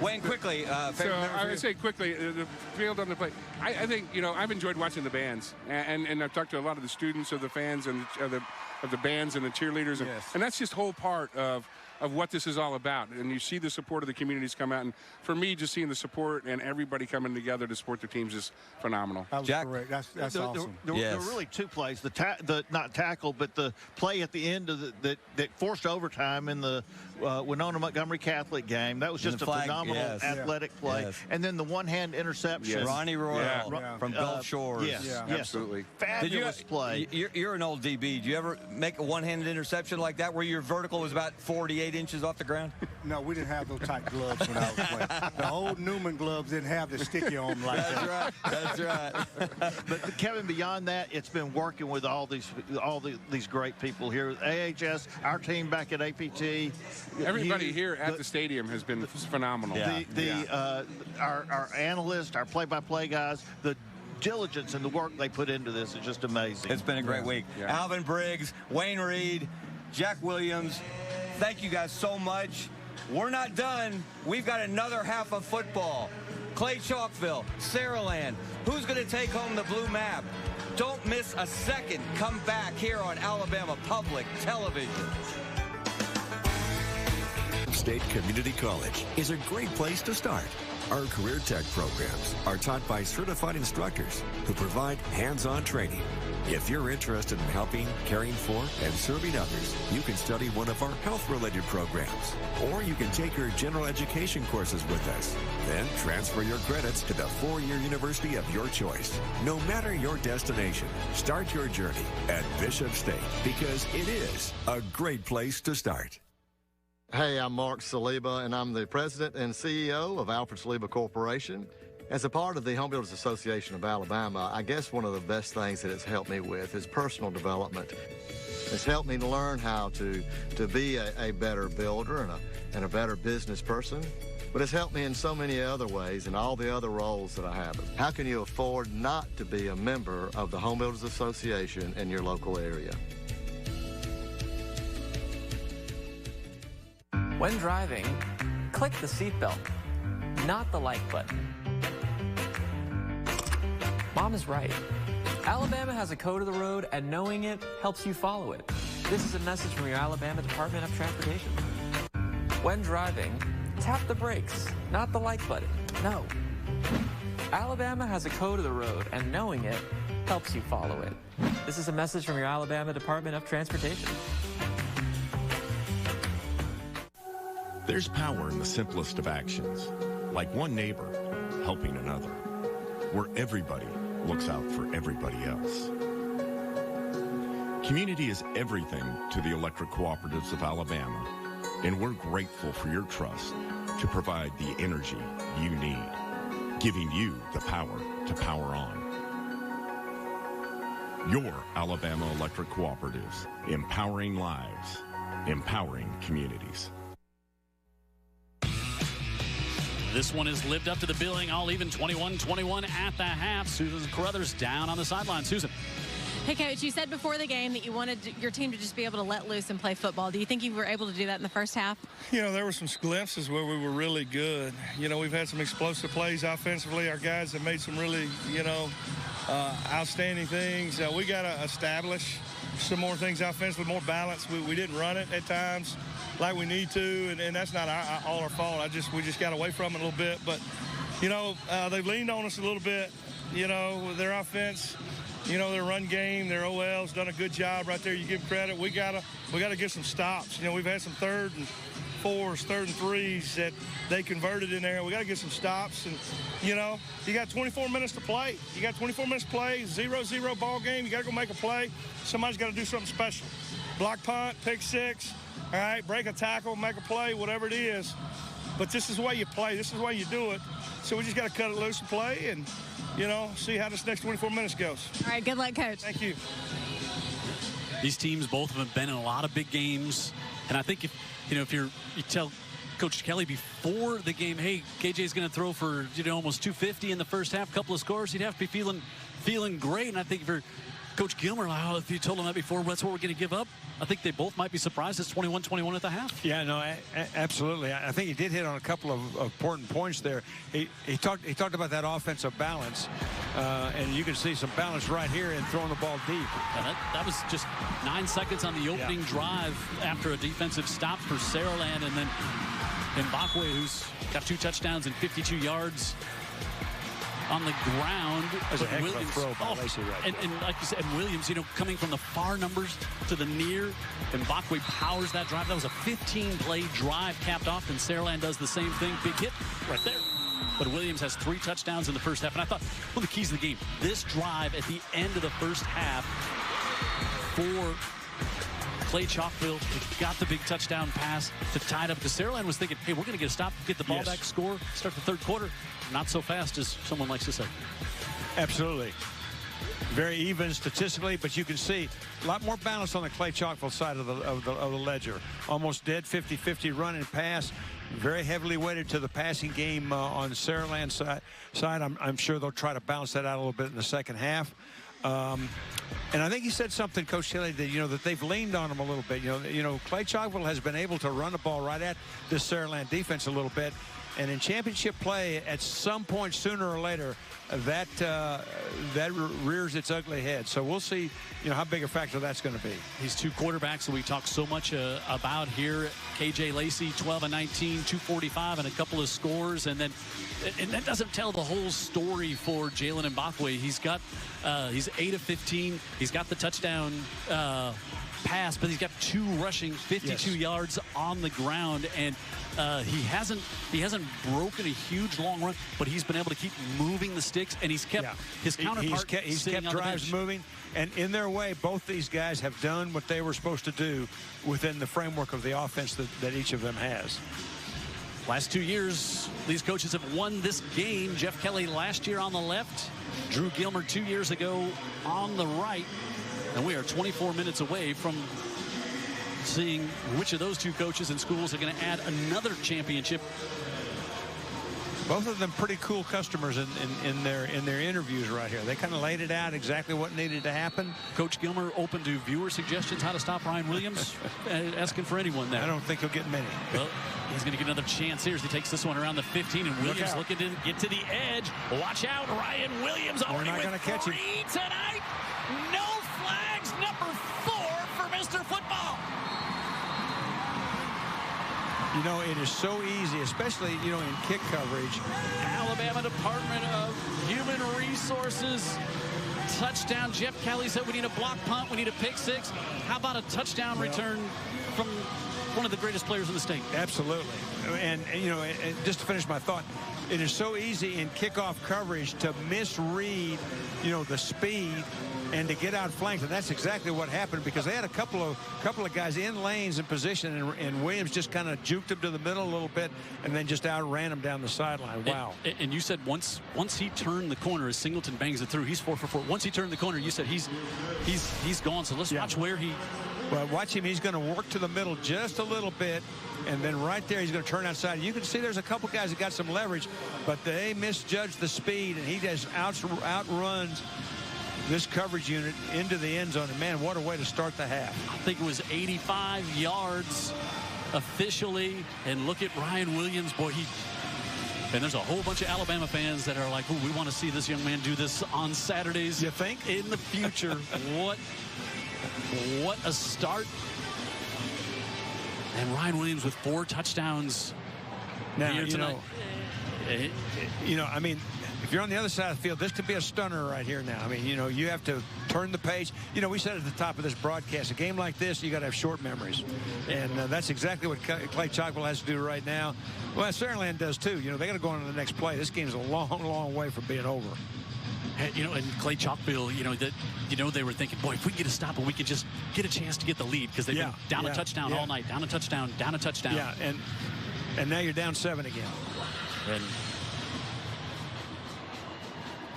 Wayne, quickly.
So I would say quickly, the field on the play. I think, I've enjoyed watching the bands, and I've talked to a lot of the students of the fans and of the bands and the cheerleaders, and that's just whole part of what this is all about. And you see the support of the communities come out, and for me, just seeing the support and everybody coming together to support the teams is phenomenal.
That was correct. That's awesome.
There were really two plays: the not tackle, but the play at the end of that forced overtime in the Winona Montgomery Catholic game. That was just a phenomenal athletic play.
Yes.
And then the one-hand interception.
Yes. Ronnie Royal from Gulf Shores.
Yes,
absolutely.
Fabulous play.
You're an old DB. Did you ever make a one-handed interception like that where your vertical was about 48 inches off the ground?
No, we didn't have those tight gloves when I was playing. The old Newman gloves didn't have the sticky on them like that.
That's right.
But Kevin, beyond that, it's been working with all these great people here. AHS, our team back at APT.
Everybody here at the stadium has been phenomenal.
Our analysts, our play-by-play guys, the diligence and the work they put into this is just amazing.
It's been a great week. Yeah. Alvin Briggs, Wayne Reed, Jack Williams, thank you guys so much. We're not done. We've got another half of football. Clay-Chalkville, Saraland. Who's going to take home the blue map? Don't miss a second. Come back here on Alabama Public Television.
State Community College is a great place to start. Our career tech programs are taught by certified instructors who provide hands-on training. If you're interested in helping, caring for, and serving others, you can study one of our health-related programs. Or you can take your general education courses with us. Then transfer your credits to the four-year university of your choice. No matter your destination, start your journey at Bishop State, because it is a great place to start.
Hey, I'm Mark Saliba, and I'm the president and CEO of Alfred Saliba Corporation. As a part of the Home Builders Association of Alabama, I guess one of the best things that it's helped me with is personal development. It's helped me to learn how to be a better builder and a better business person. But it's helped me in so many other ways in all the other roles that I have. How can you afford not to be a member of the Home Builders Association in your local area?
When driving, click the seatbelt, not the like button. Mom is right. Alabama has a code of the road, and knowing it helps you follow it. This is a message from your Alabama Department of Transportation. When driving, tap the brakes, not the like button. No. Alabama has a code of the road, and knowing it helps you follow it. This is a message from your Alabama Department of Transportation.
There's power in the simplest of actions, like one neighbor helping another, where everybody looks out for everybody else. Community is everything to the electric cooperatives of Alabama, and we're grateful for your trust to provide the energy you need, giving you the power to power on. Your Alabama Electric Cooperatives, empowering lives, empowering communities.
This one is lived up to the billing, all even 21-21 at the half. Susan Carruthers down on the sideline. Susan.
Hey, Coach, you said before the game that you wanted your team to just be able to let loose and play football. Do you think you were able to do that in the first half?
There were some glimpses where we were really good. We've had some explosive plays offensively. Our guys have made some really, outstanding things. We got to establish some more things offensively, more balance. We didn't run it at times like we need to, and that's not all our fault. We just got away from it a little bit. But, they've leaned on us a little bit, with their offense. Their run game, their OL's done a good job right there. You give them credit. We gotta get some stops. We've had some 3rd and 4s, 3rd and 3s that they converted in there. We got to get some stops. And, you know, you got 24 minutes to play. 0-0 ball game. You got to go make a play. Somebody's got to do something special. Block punt, pick 6, all right, break a tackle, make a play, whatever it is. But this is the way you play. This is the way you do it. So we just got to cut it loose and play and, you know, see how this next 24 minutes goes.
All right, good luck, Coach.
Thank you.
These teams, both of them, have been in a lot of big games. And I think if you tell Coach Kelly before the game, hey, KJ's going to throw for, almost 250 in the first half, couple of scores, he'd have to be feeling great. And I think if you're Coach Gilmer, if you told him that before, that's what we're going to give up, I think they both might be surprised it's 21-21 at the half.
Yeah, no, absolutely. I think he did hit on a couple of important points there. He talked about that offensive balance, and you can see some balance right here in throwing the ball deep.
Yeah, that was just 9 seconds on the opening drive after a defensive stop for Saraland, and then Mbakwe, who's got 2 touchdowns and 52 yards on the ground.
As a heck of a throw by Lacey right there.
And like you said, Williams, coming from the far numbers to the near, and Mbakwe powers that drive. That was a 15-play drive capped off, and Saraland does the same thing. Big hit right there. But Williams has 3 touchdowns in the first half. And I thought one of the keys of the game, this drive at the end of the first half for Clay-Chalkville, got the big touchdown pass to tie it up. Because Saraland was thinking, hey, we're going to get a stop, get the ball back, score, start the third quarter. Not so fast, as someone likes to say.
Absolutely. Very even statistically, but you can see a lot more balance on the Clay-Chalkville side of the ledger. Almost dead 50-50 run and pass. Very heavily weighted to the passing game on the Saraland side. I'm sure they'll try to balance that out a little bit in the second half. And I think he said something, Coach Kelly, that that they've leaned on him a little bit. Clay-Chalkville has been able to run the ball right at this Saraland defense a little bit. And in championship play, at some point sooner or later, that rears its ugly head. So we'll see, how big a factor that's going to be.
These 2 quarterbacks that we talk so much about here, KJ Lacey, 12 and 19, 245, and a couple of scores, and that doesn't tell the whole story for Jalen Mbakwe. He's 8 of 15. He's got the touchdown pass, but he's got 2 rushing, 52 yards on the ground, and he hasn't broken a huge long run, but he's been able to keep moving the sticks, and he's kept his counterpart.
He's kept drives moving, and in their way, both these guys have done what they were supposed to do within the framework of the offense that each of them has.
Last 2 years, these coaches have won this game. Jeff Kelly last year on the left, Drew Gilmer 2 years ago on the right. And we are 24 minutes away from seeing which of those 2 coaches and schools are going to add another championship.
Both of them pretty cool customers in their interviews right here. They kind of laid it out exactly what needed to happen.
Coach Gilmer open to viewer suggestions how to stop Ryan Williams. Asking for anyone there.
I don't think he'll get many.
Well, he's going to get another chance here as he takes this one around the 15, and Williams looking to get to the edge. Watch out, Ryan Williams already with 3 tonight. No flags, number 4 for Mr. Football.
It is so easy, especially, in kick coverage.
Alabama Department of Human Resources. Touchdown. Jeff Kelly said we need a block punt. We need a pick 6. How about a touchdown return from one of the greatest players in the state?
Absolutely. And just to finish my thought, it is so easy in kickoff coverage to misread, the speed and to get outflanked, and that's exactly what happened, because they had a couple of guys in lanes in position, and Williams just kind of juked him to the middle a little bit, and then just outran him down the sideline. Wow!
And you said once he turned the corner, as Singleton bangs it through, he's 4 for 4. Once he turned the corner, you said he's gone. So let's watch where he.
Well, watch him. He's going to work to the middle just a little bit, and then right there he's going to turn outside. You can see there's a couple guys that got some leverage, but they misjudged the speed, and he just outruns this coverage unit into the end zone. And man, what a way to start the half.
I think it was 85 yards officially, and look at Ryan Williams. Boy, and there's a whole bunch of Alabama fans that are like, oh, we want to see this young man do this on Saturdays.
You think?
In the future. What a start. And Ryan Williams with 4 touchdowns
now,
here tonight.
I mean, if you're on the other side of the field, this could be a stunner right here now. I mean, you know, you have to turn the page. You know, we said at the top of this broadcast, a game like this, you got to have short memories. And that's exactly what Clay-Chalkville has to do right now. Well, Saraland does too. You know, they got to go on to the next play. This game's a long, long way from being over.
You know, and Clay-Chalkville, you know, they were thinking, boy, if we can get a stop and we could just get a chance to get the lead, because they've been down a touchdown all night, down a touchdown, down a touchdown.
Yeah, and now you're down 7 again.
And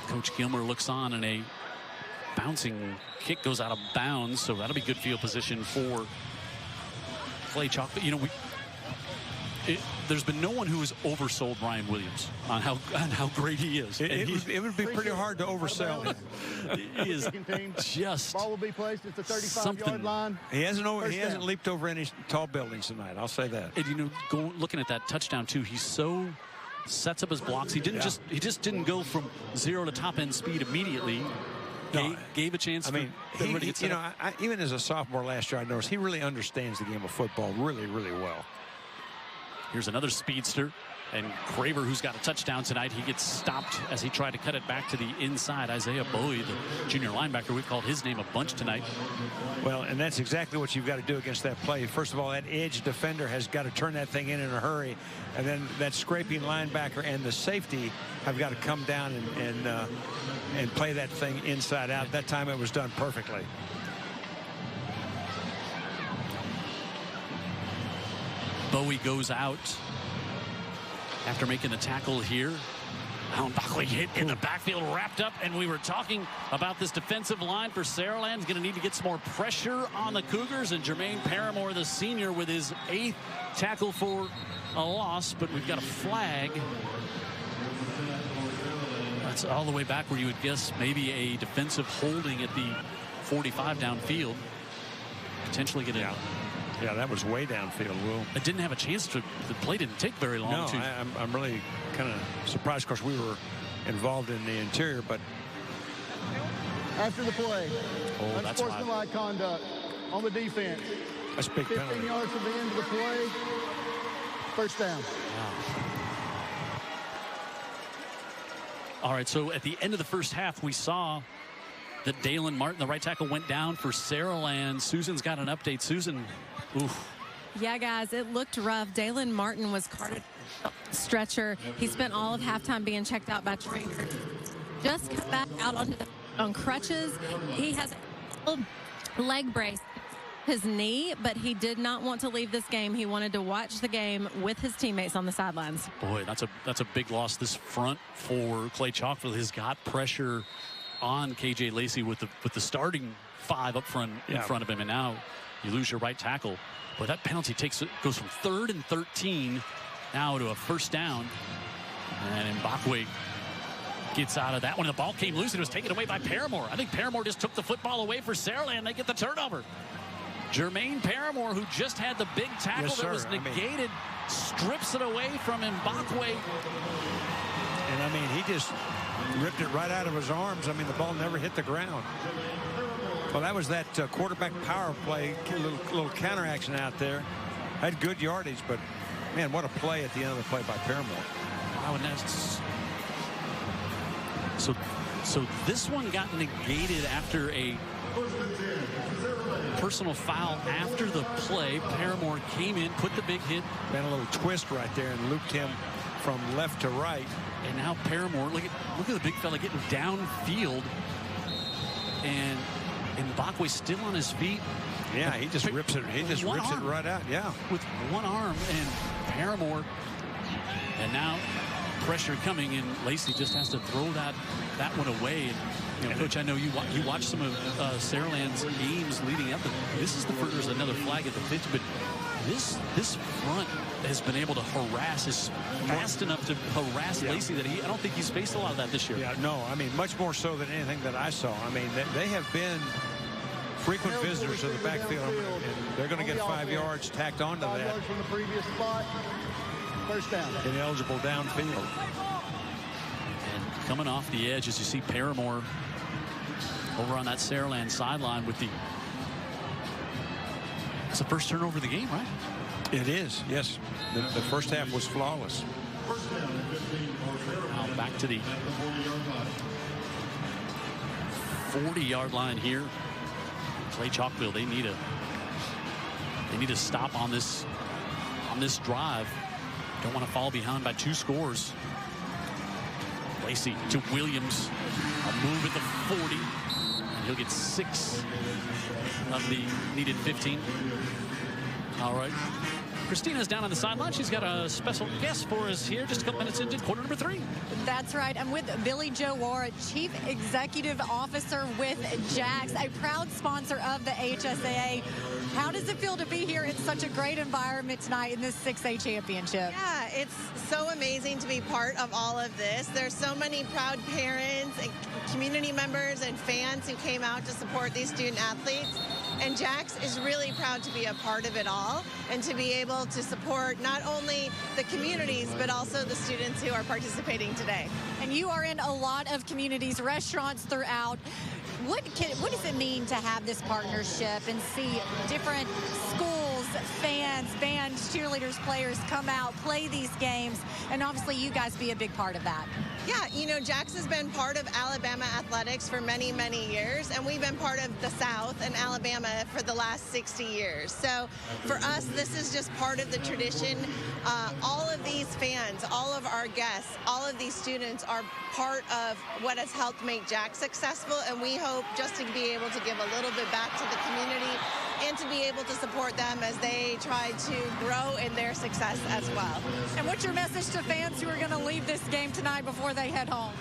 Coach Gilmer looks on, and a bouncing kick goes out of bounds, so that'll be good field position for Clay-Chalkville. You know, there's been no one who has oversold Ryan Williams on how great he is.
It would be pretty hard to oversell him.
He is just
ball will be placed at the 35-yard line.
He hasn't leaped over any tall buildings tonight. I'll say that.
And you know, looking at that touchdown too, he so sets up his blocks. He just didn't go from 0 to top end speed immediately. Gave a chance.
I mean, even as a sophomore last year, I noticed he really understands the game of football really, really well.
Here's another speedster, and Craver, who's got a touchdown tonight, he gets stopped as he tried to cut it back to the inside. Isaiah Bowie, the junior linebacker, we've called his name a bunch tonight.
Well, and that's exactly what you've got to do against that play. First of all, that edge defender has got to turn that thing in a hurry, and then that scraping linebacker and the safety have got to come down and play that thing inside out. That time it was done perfectly.
Bowie goes out after making the tackle here. Buckley hit in the backfield, wrapped up, and we were talking about this defensive line for Saraland. He's going to need to get some more pressure on the Cougars, and Jermaine Paramore, the senior, with his 8th tackle for a loss, but we've got a flag. That's all the way back where you would guess maybe a defensive holding at the 45 downfield. Potentially get it out.
Yeah, that was way downfield, Will.
It didn't have a chance to. The play didn't take very long.
No, I'm really kind of surprised. Of course, we were involved in the interior, but
after the play,
that's
unsportsmanlike conduct on the defense.
That's big penalty.
15 yards from the end of the play. First down.
Wow. All right, so at the end of the first half, we saw that Dalen Martin, the right tackle, went down for Saraland. Susan's got an update. Susan, oof.
Yeah, guys, it looked rough. Dalen Martin was carted stretcher. He spent all of halftime being checked out by trainers. Just got back out on crutches. He has a leg brace, his knee, but he did not want to leave this game. He wanted to watch the game with his teammates on the sidelines.
Boy, that's a big loss. This front for Clay-Chalkville has got pressure on KJ Lacey with the starting 5 up front in front of him, and now you lose your right tackle. But that penalty goes from 3rd and 13 now to a first down, and Mbakwe gets out of that one. The ball came loose and it was taken away by Paramore. I think Paramore just took the football away for Saraland. They get the turnover. Jermaine Paramore, who just had the big tackle that was negated, strips it away from Mbakwe.
And I mean, he just ripped it right out of his arms. I mean, the ball never hit the ground. Well, that was that quarterback power play, little counter action out there. Had good yardage, but man, what a play at the end of the play by Paramore.
Wow, and so this one got negated after a personal foul after the play. Paramore came in, put the big hit.
And a little twist right there and looped him from left to right.
And now Paramore, look at the big fella getting downfield. And Mbakwe still on his feet.
Yeah, he just rips it. He just rips it right out. Yeah,
with one arm. And Paramore, and now pressure coming, and Lacey just has to throw that one away. And you know, Coach, I know you watch some of Saraland's games leading up. There's another flag at the 50, but this front has been able to harass, is fast enough to harass Lacey that I don't think he's faced a lot of that this year.
Yeah, no, I mean, much more so than anything that I saw. I mean, they have been frequent visitors to the backfield, and they're going to get 5 yards tacked onto that.
5 yards from the previous spot. First down.
Ineligible downfield.
And coming off the edge, as you see Paramore over on that Saraland sideline with it's the first turnover of the game, right?
It is, yes. The first half was flawless.
Now back to the 40-yard line here. Clay-Chalkville, they need a stop on this drive. Don't want to fall behind by 2 scores. Lacey to Williams. A move at the 40. And he'll get 6 of the needed 15. All right. Christina's down on the sideline. She's got a special guest for us here just a couple minutes into quarter number 3.
That's right. I'm with Billy Joe Wara, Chief Executive Officer with Jax, a proud sponsor of the HSAA. How does it feel to be here in such a great environment tonight in this 6A championship?
Yeah, it's so amazing to be part of all of this. There's so many proud parents and community members and fans who came out to support these student athletes. And Jax is really proud to be a part of it all and to be able to support not only the communities, but also the students who are participating today.
And you are in a lot of communities, restaurants throughout. What does it mean to have this partnership and see different schools, fans, bands, cheerleaders, players come out, play these games, and obviously you guys be a big part of that?
Yeah, you know, Jax has been part of Alabama athletics for many, many years, and we've been part of the South and Alabama for the last 60 years. So for us, this is just part of the tradition. All of these fans, all of our guests, all of these students are part of what has helped make Jax successful, and we hope just to be able to give a little bit back to the community and to be able to support them as they try to grow in their success as well.
And what's your message to fans who are going to leave this game tonight before they head home?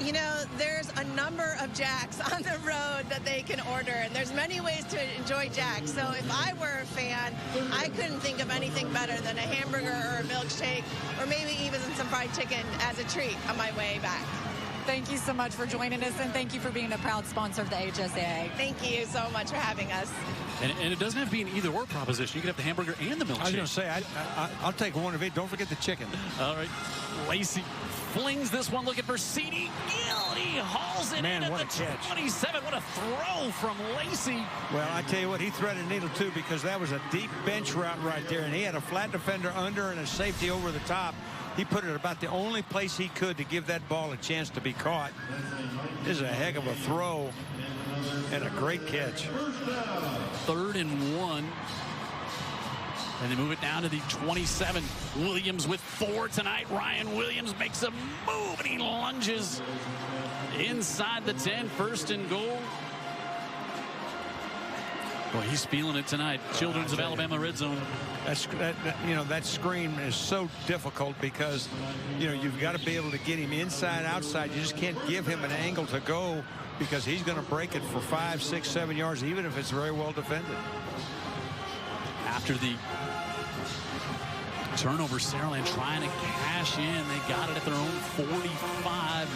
You know, there's a number of Jax on the road that they can order, and there's many ways to enjoy Jax. So if I were a fan, I couldn't think of anything better than a hamburger or a milkshake, or maybe even some fried chicken as a treat on my way back.
Thank you so much for joining us, and thank you for being a proud sponsor of the HSAA.
Thank you so much for having us.
And it doesn't have to be an either-or proposition. You could have the hamburger and the milkshake.
I was going to say, I'll take one of it. Don't forget the chicken.
All right. Lacey flings this one, looking for C.D. Gill. He hauls it in at the 27. What a throw from Lacey.
Well, I tell you what, he threaded a needle, too, because that was a deep bench route right there, and he had a flat defender under and a safety over the top. He put it about the only place he could to give that ball a chance to be caught. This is a heck of a throw and a great catch.
3rd and 1. And they move it down to the 27. Williams with 4 tonight. Ryan Williams makes a move and he lunges inside the 10. 1st and goal. Boy, he's feeling it tonight. Children's of Alabama red zone.
That screen is so difficult because, you've got to be able to get him inside, outside. You just can't give him an angle to go because he's going to break it for 5, 6, 7 yards, even if it's very well defended.
After the turnover, Saraland trying to cash in. They got it at their own 45.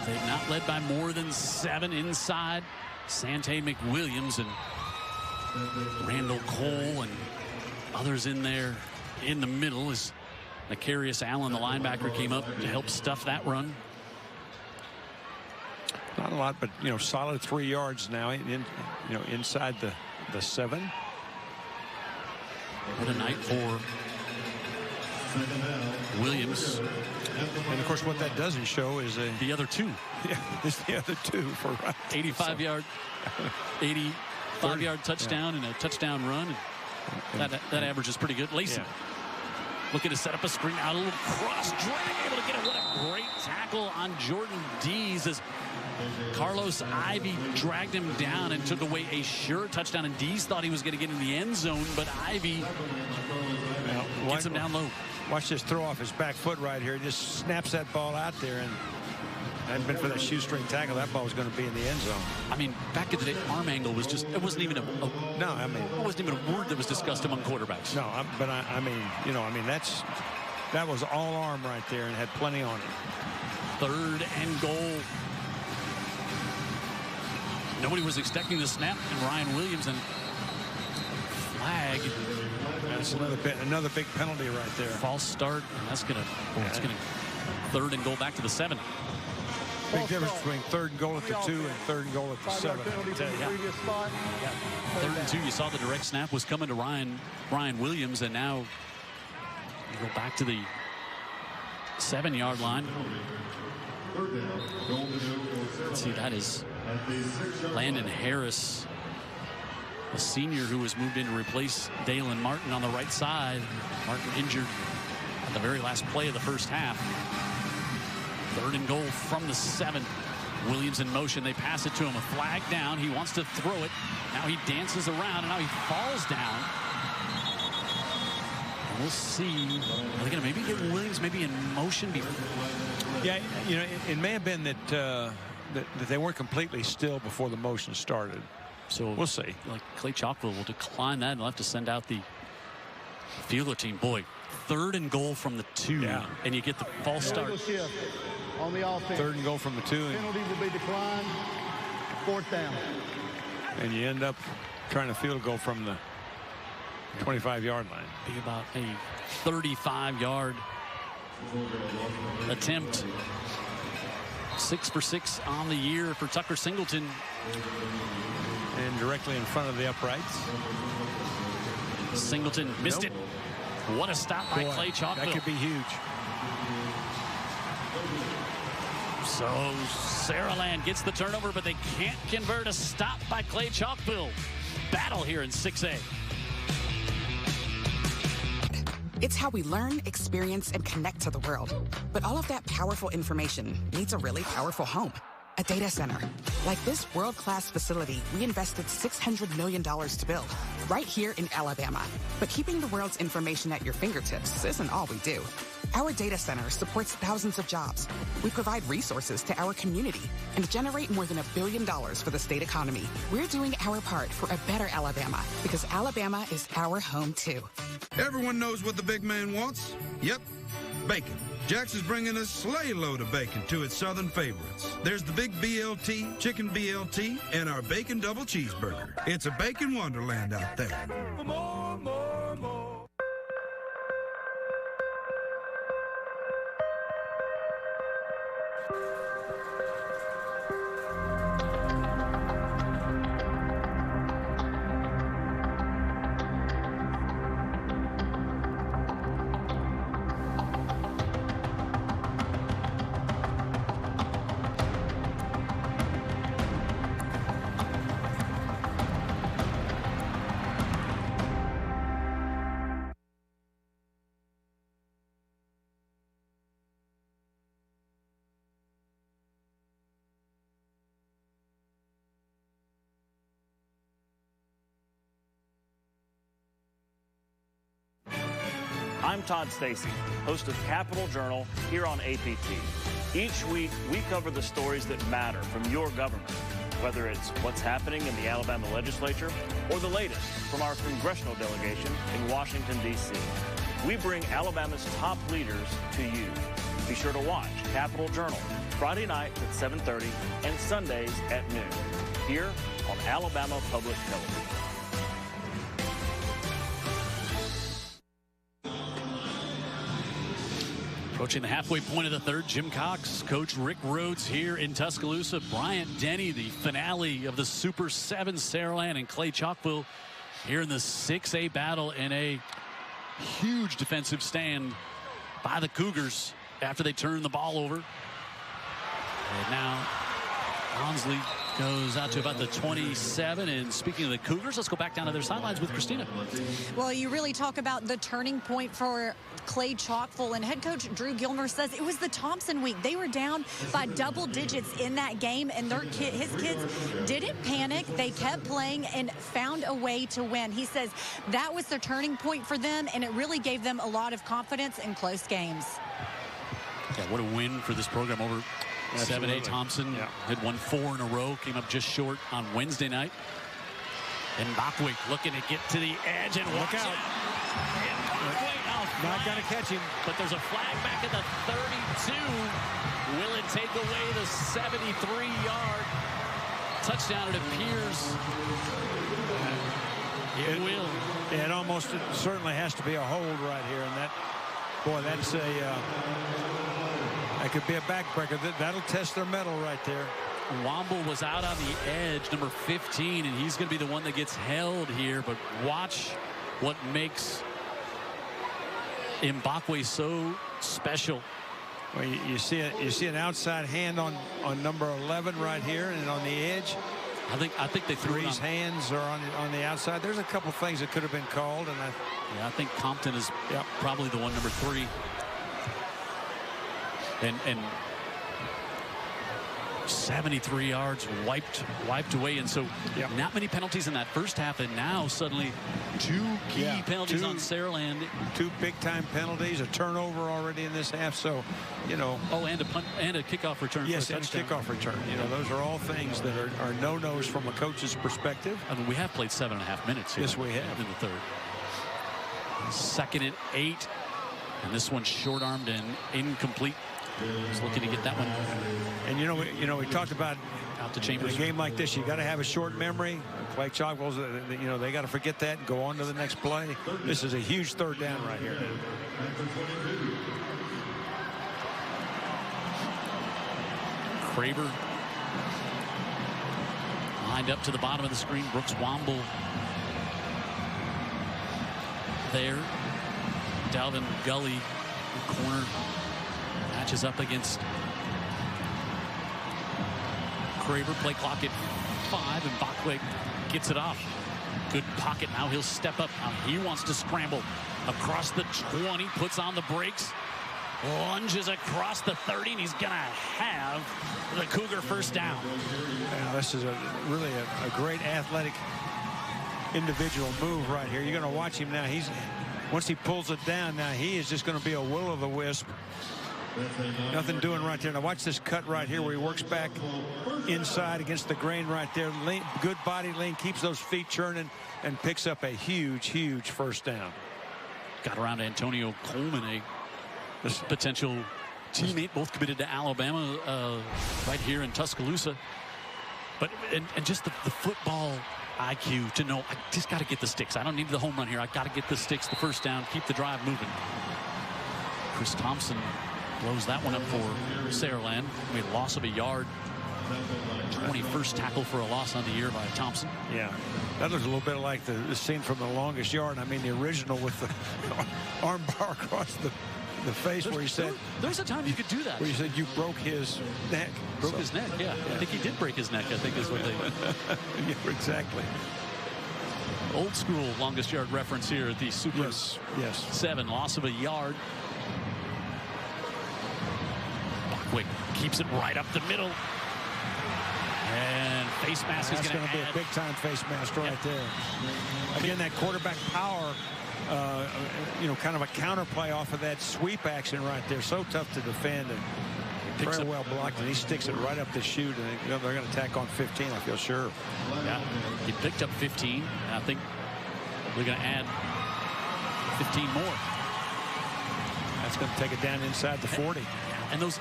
They've not led by more than 7 inside. Sante McWilliams and Randall Cole and others in there in the middle as Macarius Allen, the linebacker, came up to help stuff that run.
Not a lot, but solid 3 yards now inside the 7.
What a night for Williams.
And of course, what that doesn't show is
the other 2.
Yeah, it's the other 2 for right.
85-yard touchdown and a touchdown run. And that average is pretty good. Lacey looking to set up a screen out, a little cross drag, able to get it. What a great tackle on Jordan Dees as Carlos Ivy dragged him down and took away a sure touchdown. And Dees thought he was going to get in the end zone, but Ivy gets him down low.
Watch this throw off his back foot right here. Just snaps that ball out there, and hadn't been for that shoestring tackle, that ball was going to be in the end zone.
I mean, back in the day, arm angle was just, it wasn't even it wasn't even a word that was discussed among quarterbacks.
No, but I mean, that was all arm right there and had plenty on it.
3rd and goal. Nobody was expecting the snap, and Ryan Williams and flag.
That's another big penalty right there.
False start, and that's gonna 3rd and goal back to the 7.
Big difference between 3rd and goal at the 2 and 3rd and goal at the 7.
3rd and 2. You saw the direct snap was coming to Ryan Williams, and now you go back to the 7-yard line. Let's see, that is Landon Harris, a senior who was moved in to replace Dalen Martin on the right side. Martin injured at the very last play of the first half. 3rd and goal from the 7. Williams in motion. They pass it to him. A flag down. He wants to throw it. Now he dances around, and now he falls down. And we'll see. Are they going to maybe get Williams maybe in motion before?
Yeah, you know, it may have been that they weren't completely still before the motion started.
So
we'll see.
Like Clay-Chalkville will decline that, and they'll have to send out the field team. Boy, 3rd and goal from the 2, and you get the false start.
On the offense.
3rd and goal from the 2.
Penalty will be declined. 4th down.
And you end up trying to field goal from the 25-yard line.
Be about a 35-yard attempt. 6 for 6 on the year for Tucker Singleton.
And directly in front of the uprights.
Singleton missed it. What a stop by Clay-Chalkville.
That could be huge.
So Saraland gets the turnover, but they can't convert. A stop by Clay-Chalkville. Battle here in 6A.
It's how we learn, experience, and connect to the world. But all of that powerful information needs a really powerful home. A data center. Like this world-class facility we invested $600 million to build, right here in Alabama. But keeping the world's information at your fingertips isn't all we do. Our data center supports thousands of jobs. We provide resources to our community and generate more than $1 billion for the state economy. We're doing our part for a better Alabama because Alabama is our home too.
Everyone knows what the big man wants. Yep, bacon. Jax is bringing a sleigh load of bacon to its southern favorites. There's the big BLT, chicken BLT, and our bacon double cheeseburger. It's a bacon wonderland out there. More, more, more.
I'm Todd Stacy, host of Capital Journal here on APT. Each week, we cover the stories that matter from your government, whether it's what's happening in the Alabama legislature or the latest from our congressional delegation in Washington, D.C. We bring Alabama's top leaders to you. Be sure to watch Capital Journal Friday nights at 7:30 and Sundays at noon here on Alabama Public Television.
Approaching the halfway point of the 3rd, Jim Cox, Coach Rick Rhodes here in Tuscaloosa. Bryant Denny, the finale of the Super 7, Saraland and Clay-Chalkville here in the 6A battle in a huge defensive stand by the Cougars after they turn the ball over. And now Onsley goes out to about the 27. And speaking of the Cougars, let's go back down to their sidelines with Christina.
Well, you really talk about the turning point for Clay-Chalkville, and head coach Drew Gilmer says it was the Thompson week. They were down by double digits in that game, and his kids didn't panic. They kept playing and found a way to win. He says that was the turning point for them, and it really gave them a lot of confidence in close games.
Yeah, what a win for this program over 7A Thompson. Had won 4 in a row, came up just short on Wednesday night. And Bachwick looking to get to the edge and
look out. Not going to catch him.
But there's a flag back at the 32. Will it take away the 73-yard touchdown? It appears it will.
It almost certainly has to be a hold right here. And that, boy, that's that could be a backbreaker. That'll test their mettle right there.
Womble was out on the edge, number 15, and he's going to be the one that gets held here. But watch what makes Mbakwe so special.
Well, you see an outside hand on number 11 right here, and on the edge.
I think they threw
His hands are on the outside. There's a couple things that could have been called, and
I think Compton is probably the one, number 3. And 73 yards wiped away, and so not many penalties in that first half, and now suddenly 2 key penalties on Saraland.
2 big-time penalties, a turnover already in this half. So, you know.
Oh, and a kickoff return.
Yes,
for a
and a kickoff return. You know, those are all things that are no-nos from a coach's perspective.
I mean, we have played 7.5 minutes here.
Yes, we have.
In the third. 2nd and 8, and this one's short-armed and incomplete. He's looking to get that one.
And you know, we talked about
out to Chambers.
In a game like this, you got to have a short memory. Clay-Chalkville's, you know, they got to forget that and go on to the next play. This is a huge 3rd down right here.
Craver lined up to the bottom of the screen. Brooks Womble there. Dalvin Gully, the corner, matches up against Craver. Play clock at 5, and Bachweg gets it off. Good pocket. Now he'll step up. Now he wants to scramble across the 20, puts on the brakes, lunges across the 30, and he's gonna have the Cougar first down.
Yeah, this is really a great athletic individual move right here. You're gonna watch him now. Once he pulls it down, now he is just gonna be a will-o'-the-wisp. Nothing doing right there. Now watch this cut right here where he works back inside against the grain right there. Good body lean, keeps those feet churning, and picks up a huge first down.
Got around Antonio Coleman, a potential teammate, both committed to Alabama right here in Tuscaloosa. But and just the football IQ to know, I just got to get the sticks. I don't need the home run here. I got to get the sticks, the first down, keep the drive moving. Chris Thompson blows that one up for Saraland. We had loss of a yard. 21st tackle for a loss on the year by Thompson.
Yeah, that looks a little bit like the scene from The Longest Yard. I mean, the original with the arm bar across the face where he said...
There was a time you could do that.
Where you said you broke his neck.
Broke his neck, yeah. I think he did break his neck, I think is what they...
Yeah, exactly.
Old school longest yard reference here at the Super 7. Loss of a yard. Bachweg keeps it right up the middle. And face mask is going to
be a big-time face mask right there. Again, that quarterback power, you know, kind of a counter play off of that sweep action right there. So tough to defend, and very well blocked, and he sticks it right up the chute, and they're going to tack on 15, I feel sure.
Yeah, he picked up 15, and I think they're going to add 15 more.
That's going to take it down inside the 40.
And those,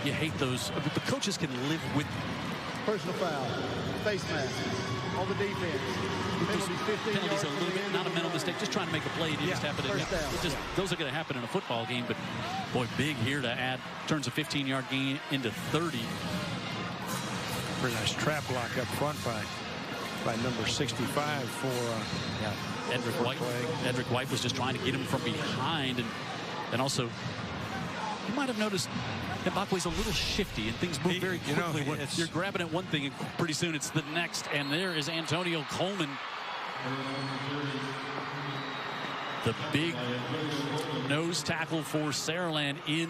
you hate those, but the coaches can live with.
Personal foul, face mask on the defense.
Penalties a little bit, not a mental mistake, just trying to make a play. Just happen to, those are going to happen in a football game, but boy, big here to add, turns a 15-yard gain into 30.
Pretty nice trap block up front by number 65 for
Edric White. Edric White was just trying to get him from behind, and also you might have noticed that Bachweg's a little shifty, and things move very quickly. You know, you're grabbing at one thing, and pretty soon it's the next. And there is Antonio Coleman. The big nose tackle for Saraland in.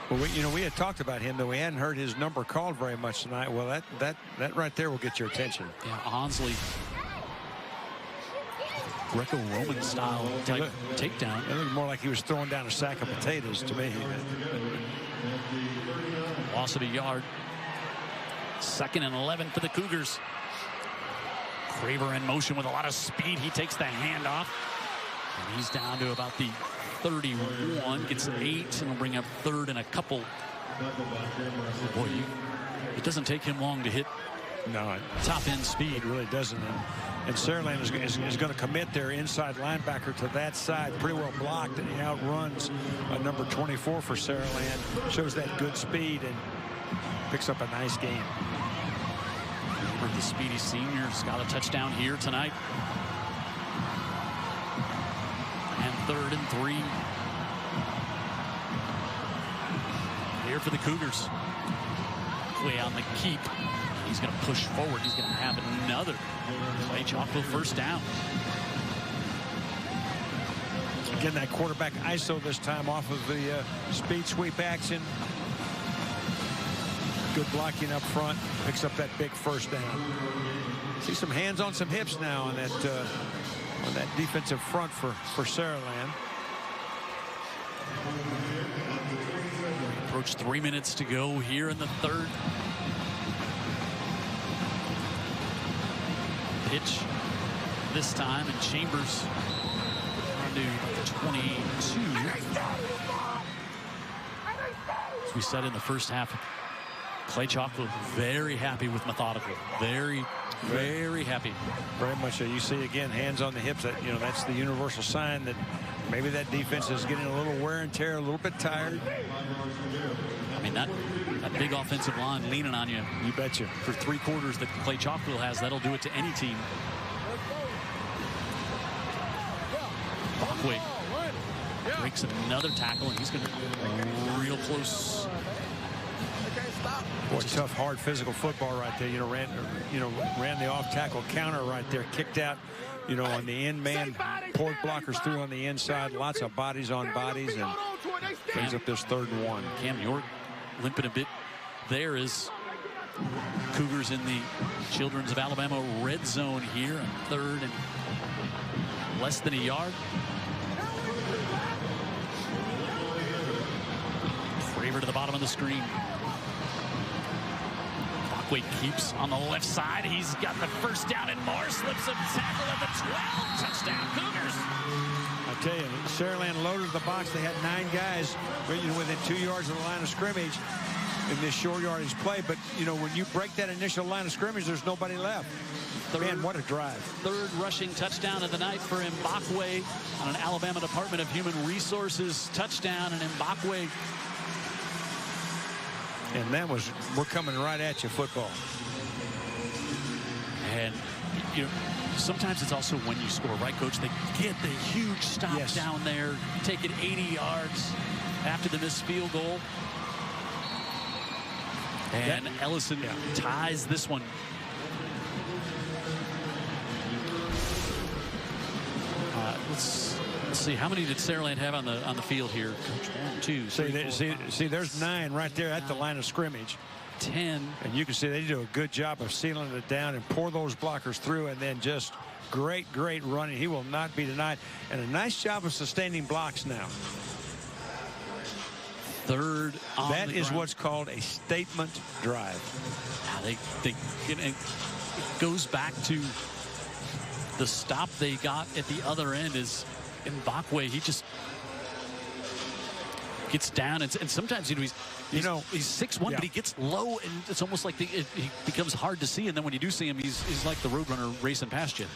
Well, we had talked about him, though we hadn't heard his number called very much tonight. Well, that right there will get your attention.
Yeah, Onsley. Greco-Roman style type takedown.
It looked more like he was throwing down a sack of potatoes to me.
Loss of a yard. 2nd and 11 for the Cougars. Craver in motion with a lot of speed. He takes the handoff. And he's down to about the 31. Gets 8 and will bring up 3rd and a couple. Boy, it doesn't take him long to hit top end speed.
It really doesn't. And Saraland is going to commit their inside linebacker to that side. Pretty well blocked, and he outruns number 24 for Saraland. Shows that good speed and picks up a nice game.
The speedy senior's got a touchdown here tonight. And 3rd and 3. here for the Cougars. Clay on the keep. He's going to push forward. He's going to have another Clay-Chalkville first down.
Again, that quarterback ISO this time off of the speed sweep action. Good blocking up front. Picks up that big first down. See some hands on some hips now on that defensive front for Saraland.
Approach 3 minutes to go here in the third. Pitch this time, and Chambers on to 22. As we said in the first half, Clay-Chalkville very happy with methodical. Very happy.
Very much so. You see again, hands on the hips. That, you know, that's the universal sign that maybe that defense is getting a little wear and tear, a little bit tired.
I mean, that big offensive line leaning on you.
You betcha.
For 3 quarters that Clay-Chalkville has, that'll do it to any team. Bachway breaks another tackle, and he's going to real close.
Boy, tough, hard physical football right there. Ran the off tackle counter right there, kicked out, on the end man, poured blockers through on the inside, lots of bodies on bodies, and brings up this 3rd and 1.
Cam York limping a bit there is Cougars in the Children's of Alabama red zone here, on 3rd and less than a yard. Fravor to the bottom of the screen. Bachway keeps on the left side. He's got the first down, and Moore slips a tackle at the 12. Touchdown, Cougars.
I tell you, Saraland loaded the box. They had 9 guys within 2 yards of the line of scrimmage in this short yardage play. But, when you break that initial line of scrimmage, there's nobody left. Man, what a drive.
3rd rushing touchdown of the night for Mbakwe on an Alabama Department of Human Resources touchdown, and Mbakwe.
And that was, we're coming right at you football.
And, sometimes it's also when you score, right, Coach? They get the huge stop down there, take it 80 yards after the missed field goal. And Ellison ties this one. Let's see, how many did Saraland have on the field here? 1, 2, 3, 4, 5,
see, there's 9 right there at the line of scrimmage.
10.
And you can see they do a good job of sealing it down and pour those blockers through, and then just great running. He will not be denied. And a nice job of sustaining blocks now.
3rd on
that
the
is
ground.
What's called a statement drive.
It goes back to the stop they got at the other end. Is Mbakwe. He just gets down, and sometimes he's 6'1", but he gets low, and it's almost like he becomes hard to see. And then when you do see him, he's like the Roadrunner racing past you.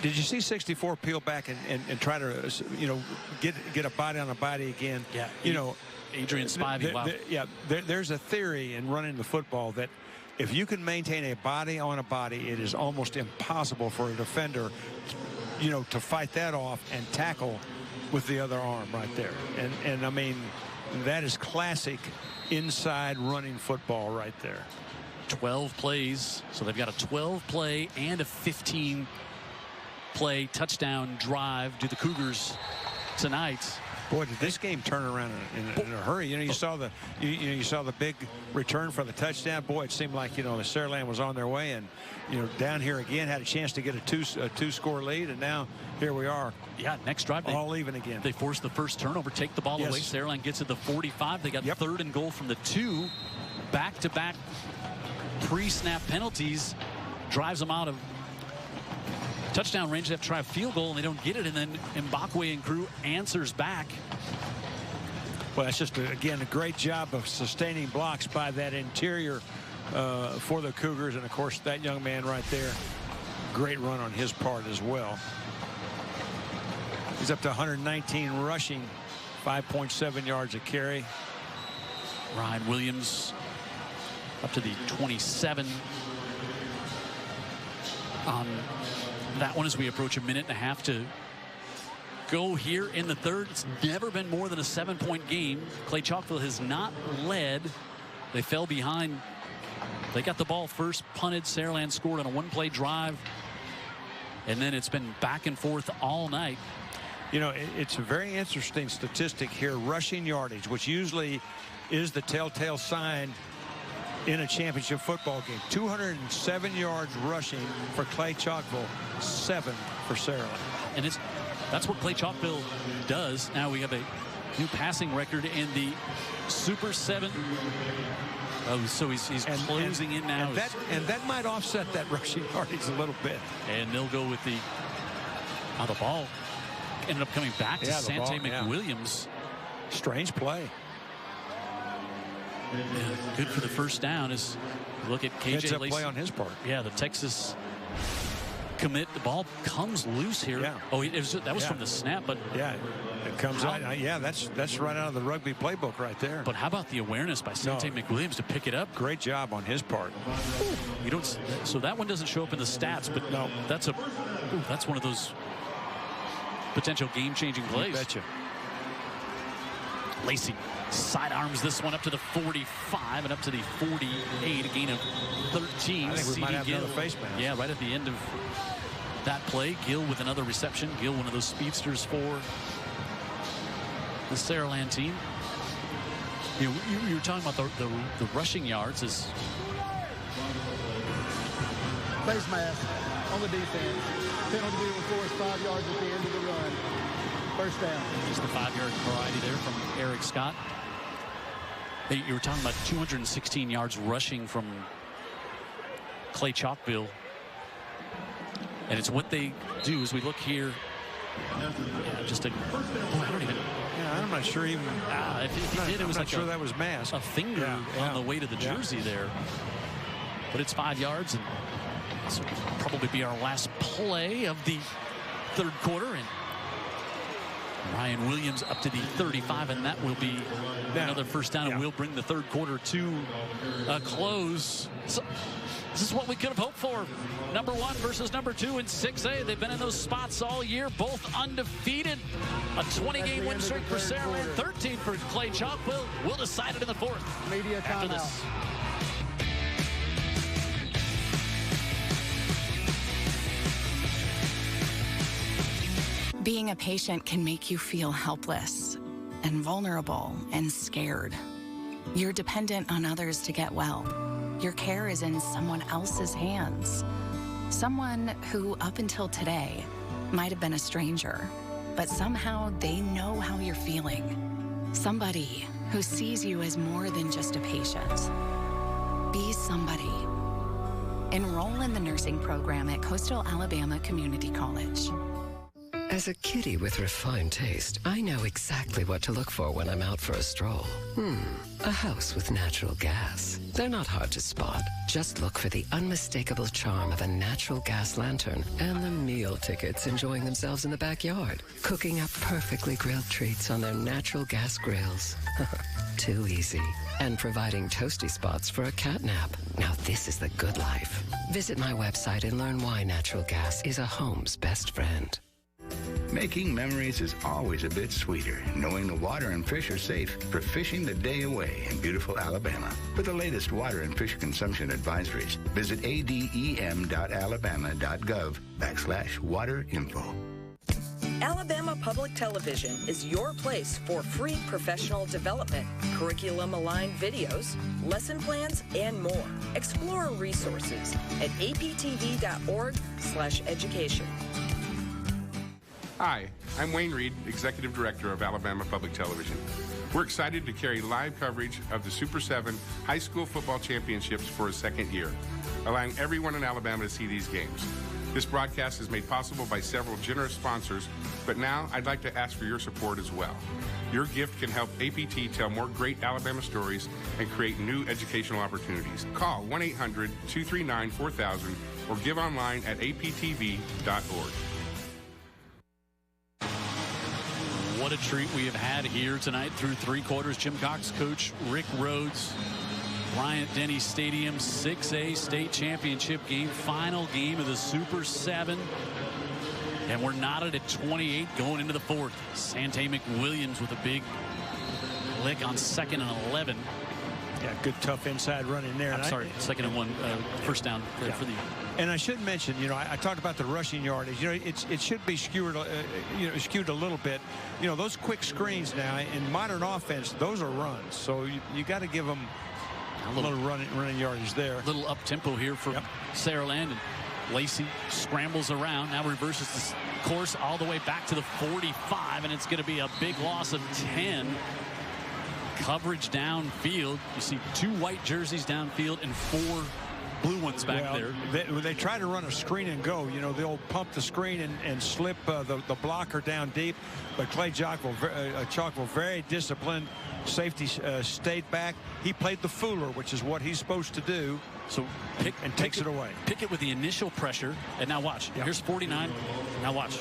Did you see 64 peel back and try to get a body on a body again?
Yeah. Adrian Spivey. Wow.
There's a theory in running the football that if you can maintain a body on a body, it is almost impossible for a defender, to fight that off and tackle with the other arm right there. And I mean, that is classic inside running football right there.
12 plays. So they've got a 12-play and a 15-play touchdown drive to the Cougars tonight.
Boy, did this game turn around in a hurry. You saw the big return for the touchdown. Boy, it seemed like the Saraland was on their way, and down here again had a chance to get a two-score lead, and now here we are.
Yeah, next drive
all even again.
They force the first turnover, take the ball away. Saraland gets it to 45. They got 3rd and goal from the 2. Back-to-back pre-snap penalties drives them out of touchdown range. They have to try a field goal, and they don't get it, and then Mbakwe and crew answers back.
Well, that's just, again, a great job of sustaining blocks by that interior for the Cougars, and, of course, that young man right there, great run on his part as well. He's up to 119 rushing, 5.7 yards a carry.
Ryan Williams up to the 27 on that one as we approach a minute and a half to go here in the third. It's never been more than a 7-point game. Clay-Chalkville has not led. They fell behind. They got the ball first, punted. Saraland scored on a one-play drive. And then it's been back and forth all night.
You know, it's a very interesting statistic here, rushing yardage, which usually is the telltale sign in a championship football game. 207 yards rushing for Clay-Chalkville, 7 for Saraland.
And that's what Clay-Chalkville does. Now we have a new passing record in the Super 7. Oh, so he's closing in now.
And that might offset that rushing yardage a little bit.
And they'll go with the ball ended up coming back to Sante McWilliams.
Strange play.
Yeah, good for the first down. As you look at KJ
Heads up
Lacey.
play on his part.
Yeah, the Texas commit. The ball comes loose here.
Yeah.
Oh, that was from the snap, but
yeah, it comes out. Yeah, that's right out of the rugby playbook right there.
But how about the awareness by Sante McWilliams to pick it up?
Great job on his part.
You don't. So that one doesn't show up in the stats, but no, that's one of those potential game-changing plays.
You betcha.
Lacey sidearms this one up to the 45 and up to the 48, a gain of 13.
I think we might have another face mask.
Yeah, right at the end of that play. Gill with another reception. Gill, one of those speedsters for the Saraland team. You were talking about the rushing yards. Is
face mask on the defense. Penalty will force 5 yards at the end of the run. First down.
Just the 5-yard variety there from Eric Scott. You were talking about 216 yards rushing from Clay-Chalkville. And it's what they do as we look here. Yeah, just I don't even.
Yeah, I'm not sure even.
If he did, it was
I'm
like
not sure that was masked.
A finger on the way to the jersey there. But it's 5 yards, and this will probably be our last play of the third quarter. And Ryan Williams up to the 35, and that will be another first down, and we'll bring the third quarter to a close. So this is what we could have hoped for. Number 1 versus number 2 in 6A. They've been in those spots all year, both undefeated. A 20-game win streak for Saraland, 13 for Clay-Chalkville. We'll decide it in the fourth.
Media
after
timeout.
this.
Being a patient can make you feel helpless and vulnerable and scared. You're dependent on others to get well. Your care is in someone else's hands. Someone who, up until today, might have been a stranger, but somehow they know how you're feeling. Somebody who sees you as more than just a patient. Be somebody. Enroll in the nursing program at Coastal Alabama Community College.
As a kitty with refined taste, I know exactly what to look for when I'm out for a stroll. A house with natural gas. They're not hard to spot. Just look for the unmistakable charm of a natural gas lantern and the meal tickets enjoying themselves in the backyard, cooking up perfectly grilled treats on their natural gas grills. Too easy. And providing toasty spots for a cat nap. Now this is the good life. Visit my website and learn why natural gas is a home's best friend.
Making memories is always a bit sweeter, knowing the water and fish are safe for fishing the day away in beautiful Alabama. For the latest water and fish consumption advisories, visit adem.alabama.gov/waterinfo.
Alabama Public Television is your place for free professional development, curriculum-aligned videos, lesson plans, and more. Explore resources at aptv.org/education.
Hi, I'm Wayne Reed, Executive Director of Alabama Public Television. We're excited to carry live coverage of the Super 7 High School Football Championships for a second year, allowing everyone in Alabama to see these games. This broadcast is made possible by several generous sponsors, but now I'd like to ask for your support as well. Your gift can help APT tell more great Alabama stories and create new educational opportunities. Call 1-800-239-4000 or give online at aptv.org.
What a treat we have had here tonight through three quarters. Jim Cox, Coach Rick Rhodes, Bryant-Denny Stadium, 6A state championship game, final game of the Super 7. And we're knotted at 28 going into the 4th. Sante McWilliams with a big lick on 2nd and 11.
Yeah, good tough inside run in there.
I'm sorry, 2nd and 1, first down there for the.
And I should mention, you know, I talked about the rushing yardage. You know, it should be skewed, skewed a little bit. You know, those quick screens now in modern offense, those are runs. So you got to give them a little running yardage there.
A little up tempo here for Saraland, and Lacey scrambles around, now reverses the course all the way back to the 45, and it's going to be a big loss of 10. Coverage downfield. You see 2 white jerseys downfield and 4 blue ones back there.
They try to run a screen and go. You know, they'll pump the screen and slip the blocker down deep. But Clay-Chalkville, very disciplined. Safety stayed back. He played the fooler, which is what he's supposed to do.
So
takes it away.
Pick it with the initial pressure. And now watch. Here's 49. Now watch.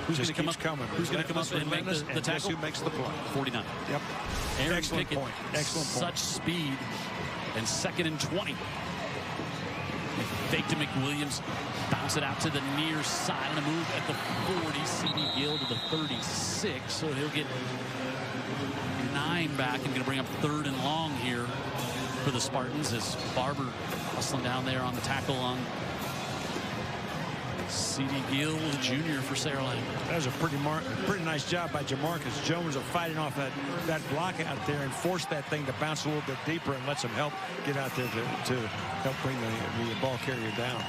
Who's going to come up? Who's going to come up and make the tackle?
Who makes the play?
49.
Yep.
Aaron
Excellent
Pickett,
point. Excellent point.
Such speed. And 2nd and 20. Fake to McWilliams. Bounce it out to the near side. And a move at the 40. C.D. Gill to the 36. So he'll get 9 back and going to bring up 3rd and long here for the Spartans as Barber hustling down there on the tackle on C.D. Gill, the junior for Saraland.
That was a pretty nice job by Jamarcus Jones of fighting off that block out there and forced that thing to bounce a little bit deeper and lets him help get out there to help bring the ball carrier down.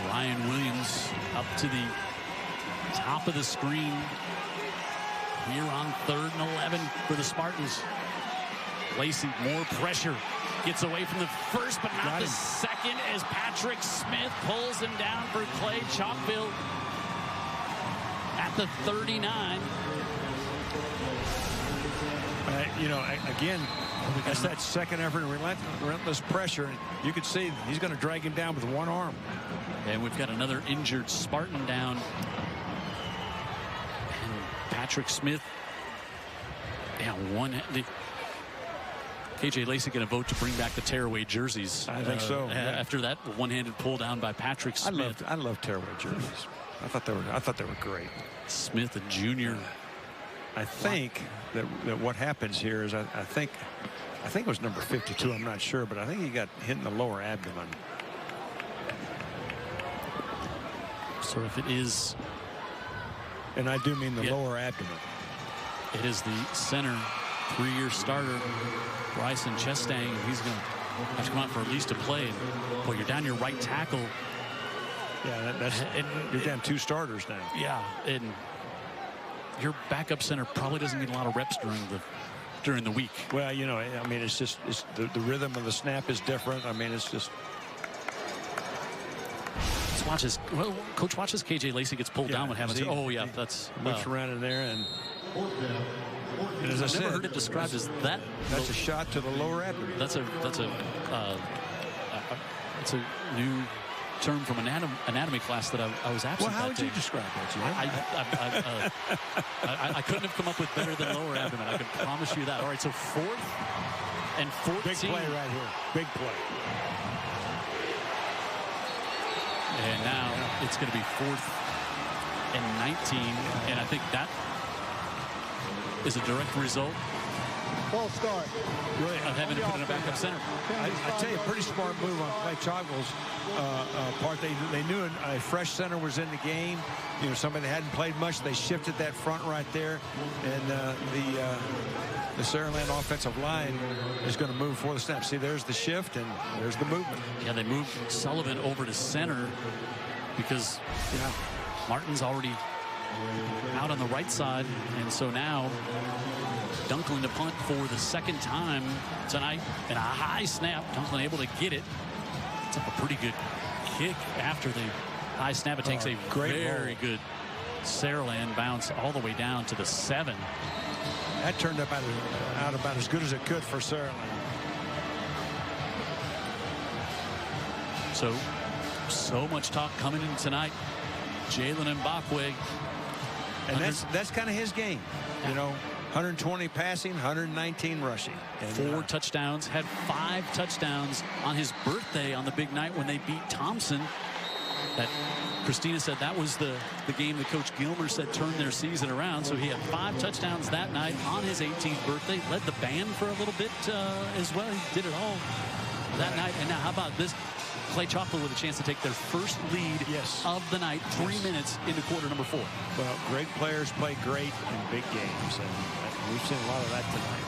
Ryan Williams up to the top of the screen here on 3rd and 11 for the Spartans. Lacey, more pressure. Gets away from the first, but not the second, as Patrick Smith pulls him down for Clay-Chalkville at the 39.
You know, again, that's that second effort and relentless pressure. You can see he's going to drag him down with one arm.
And we've got another injured Spartan down. And Patrick Smith. Yeah, KJ Lacey going to vote to bring back the tearaway jerseys.
I think so.
After that one-handed pull down by Patrick Smith.
I love tearaway jerseys. I thought they were great.
Smith, a junior.
I think that what happens here is I think it was number 52. I'm not sure, but I think he got hit in the lower abdomen.
So if it is,
and I do mean the lower abdomen,
it is the center, 3-year starter, Bryson Chestang. He's going to have to come out for at least a play. Well, you're down your right tackle.
Yeah, you're down 2 starters now.
Yeah, and your backup center probably doesn't get a lot of reps during the week.
Well, you know, I mean, it's the rhythm of the snap is different. I mean, it's just.
Coach watches KJ Lacey gets pulled down. What happens? Oh yeah, that's
moves around in there, and as I said,
never heard it described as that.
That's a shot to the lower abdomen.
That's a new term from anatomy class that I was absent.
Well, how would you describe that?
I couldn't have come up with better than lower abdomen. I can promise you that. All right, so 4th and 14.
Big play right here. Big play.
And now it's going to be 4th and 19, and I think that is a direct result
False start.
of having to put in a backup center.
I tell you, pretty smart move on Clay-Chalkville's part. They knew a fresh center was in the game. You know, somebody that hadn't played much. They shifted that front right there, and the Saraland offensive line is going to move for the snap. See, there's the shift, and there's the movement.
Yeah, they moved Sullivan over to center because Martin's already out on the right side, and so now Dunklin to punt for the 2nd time tonight, and a high snap. Dunklin able to get it. It's a pretty good kick after the high snap. It takes a very good Saraland bounce all the way down to the 7.
That turned out about as good as it could for Saraland.
So much talk coming in tonight. Jalen Mbakwe.
And that's kind of his game. You know, 120 passing, 119 rushing. And
4 touchdowns, had 5 touchdowns on his birthday on the big night when they beat Thompson. That Christina said that was the game that Coach Gilmer said turned their season around. So he had 5 touchdowns that night on his 18th birthday. Led the band for a little bit as well. He did it all that night. And now how about this? Clay-Chalkville with a chance to take their first lead of the night, 3 minutes into quarter number 4.
Well, great players play great in big games, and we've seen a lot of that tonight.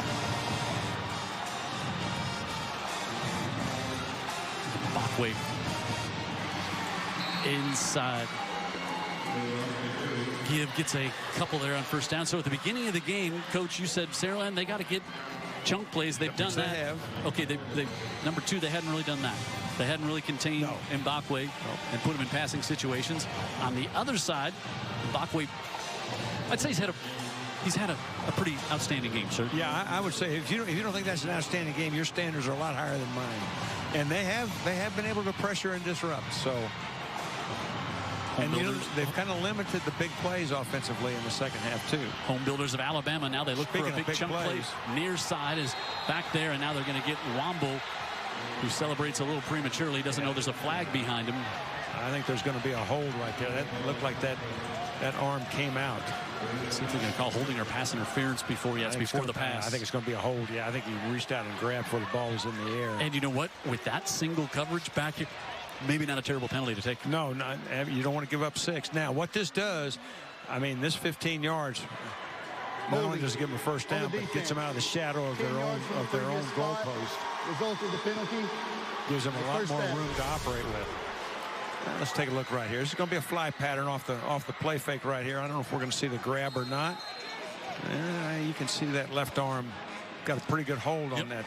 Bachway inside. Give gets a couple there on first down. So at the beginning of the game, Coach, you said Saraland, they got to get chunk plays. They've done that.
They have.
Okay, they number 2, they hadn't really done that. They hadn't really contained Mbakwe and put him in passing situations. On the other side, Mbakwe, I'd say he's had a pretty outstanding game, sir.
Yeah, I would say if you don't think that's an outstanding game, your standards are a lot higher than mine. And they have been able to pressure and disrupt. So, and you know, they've kind of limited the big plays offensively in the second half too.
Home builders of Alabama, now they look for a big chunk play. Near side is back there, and now they're going to get Womble, who celebrates a little prematurely. Doesn't know there's a flag behind him.
I think there's going to be a hold right there. That looked like that arm came out.
See if they're going to call holding or pass interference before. Yeah, it's before the pass.
I think it's going to be a hold. Yeah, I think he reached out and grabbed before the ball was in the air.
And you know what? With that single coverage back here, maybe not a terrible penalty to take.
No, you don't want to give up 6. Now, what this does, I mean, this 15 yards, not only does it give them a first down, but gets them out of the shadow of their own goalpost.
Resulted the penalty.
Gives them a lot more room to operate with. Let's take a look right here. This is going to be a fly pattern off the play fake right here. I don't know if we're going to see the grab or not. You can see that left arm got a pretty good hold on that.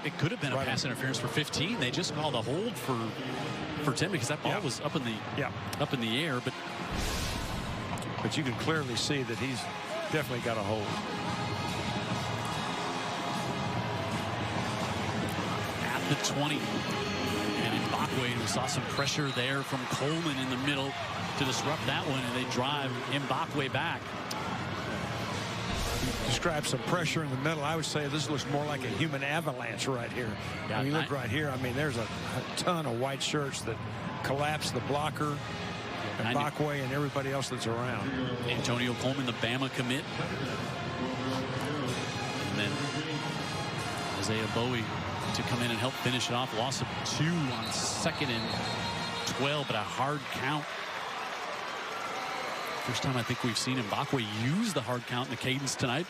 It could have been a pass interference for 15. They just called a hold for 10 because that ball was up in the air.
But you can clearly see that he's definitely got a hold.
At the 20. And Mbakwe, we saw some pressure there from Coleman in the middle to disrupt that one, and they drive Mbakwe back.
Describe some pressure in the middle. I would say this looks more like a human avalanche right here.
Yeah,
I mean, look right here. I mean, there's a ton of white shirts that collapse the blocker, and Mbakwe and everybody else that's around.
Antonio Coleman, the Bama commit. And then Isaiah Bowie to come in and help finish it off. Loss of 2 on 2nd and 12, but a hard count. First time I think we've seen Mbakwe use the hard count in the cadence tonight.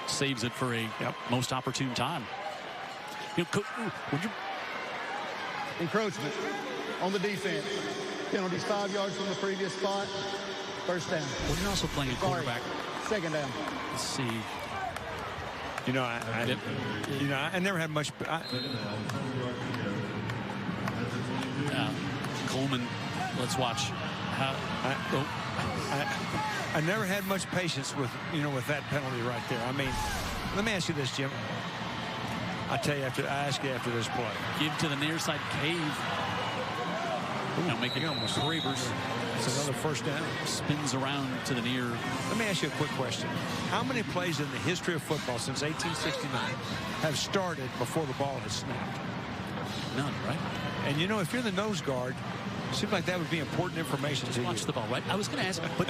Saves it for a most opportune time. You know,
encroachment on the defense. Penalties 5 yards from the previous spot. First down.
Well, you're also playing a quarterback.
Second down.
Let's see.
You know, I never had much.
Coleman, let's watch.
I never had much patience with that penalty right there. I mean, let me ask you this, Jim. I ask you after this play.
Give to the near side, Cave. Now making almost Ravers.
It's another first down.
Spins around to the near.
Let me ask you a quick question. How many plays in the history of football since 1869 have started before the ball has snapped?
None, right?
And you know, if you're the nose guard, it seems like that would be important information to you.
Watch the ball, right? I was going to ask, but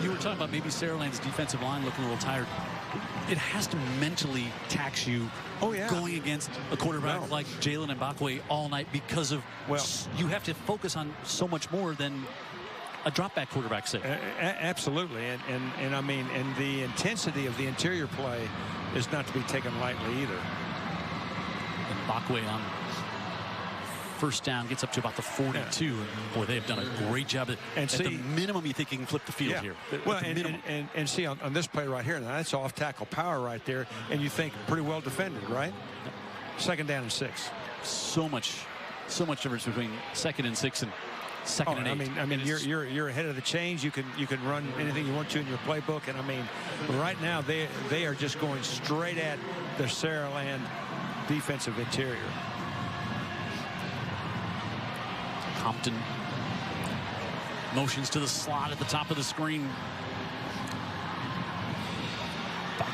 you were talking about maybe Saraland's defensive line looking a little tired. It has to mentally tax you going against a quarterback like Jalen Mbakwe all night because of, you have to focus on so much more than a drop back quarterback say.
Absolutely. And I mean, and the intensity of the interior play is not to be taken lightly either.
Mbakwe on first down gets up to about the 42. And boy, they have done a great job. At the minimum, you think you can flip the field here.
Well, and see on this play right here, now that's off tackle power right there, and you think pretty well defended, right? Second down and 6.
So much difference between 2nd and 6 and 2nd and 8.
I mean, you're ahead of the chains. You can run anything you want to in your playbook, and I mean, right now they are just going straight at the Saraland defensive interior.
Compton motions to the slot at the top of the screen.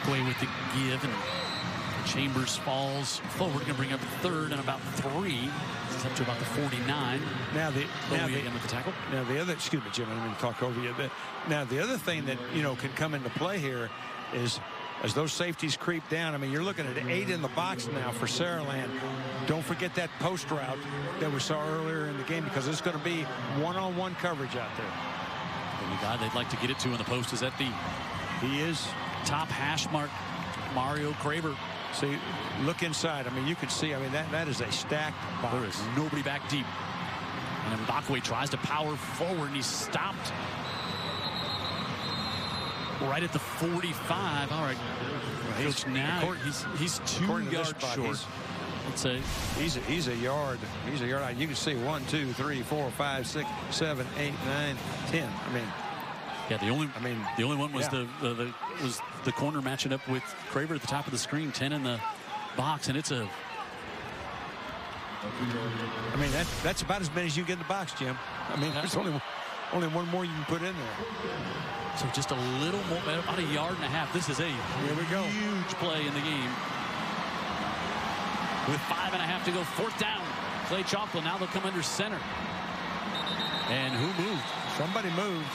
Bachway with the give, and Chambers falls forward. Going to bring up third and about 3. It's up to about the 49.
Now the
again with the tackle.
Now the other, excuse me, Jim, I didn't mean to talk over you. Now the other thing that can come into play here is as those safeties creep down. I mean, you're looking at 8 in the box now for Saraland. Don't forget that post route that we saw earlier in the game, because it's going to be one-on-one coverage out there.
And the guy they'd like to get it to in the post is at the top hash mark, Mario Craver.
See, look inside. I mean, you can see, that is a stacked box.
There is nobody back deep. And then Bachway tries to power forward, and he's stopped right at the 45. All right, Coach, now he's 2 yards short. Let's say
he's a yard. He's a yard. You can see 1, 2, 3, 4, 5, 6, 7, 8, 9, 10.
Yeah, the only one was the corner matching up with Craver at the top of the screen. 10 in the box, and it's a.
That's about as many as you get in the box, Jim. There's only one more you can put in there.
So just a little more, about a yard and a half. This is a huge play in the game. With 5.5 to go, 4th down. Clay-Chalkville, now they'll come under center. And who moved?
Somebody moved.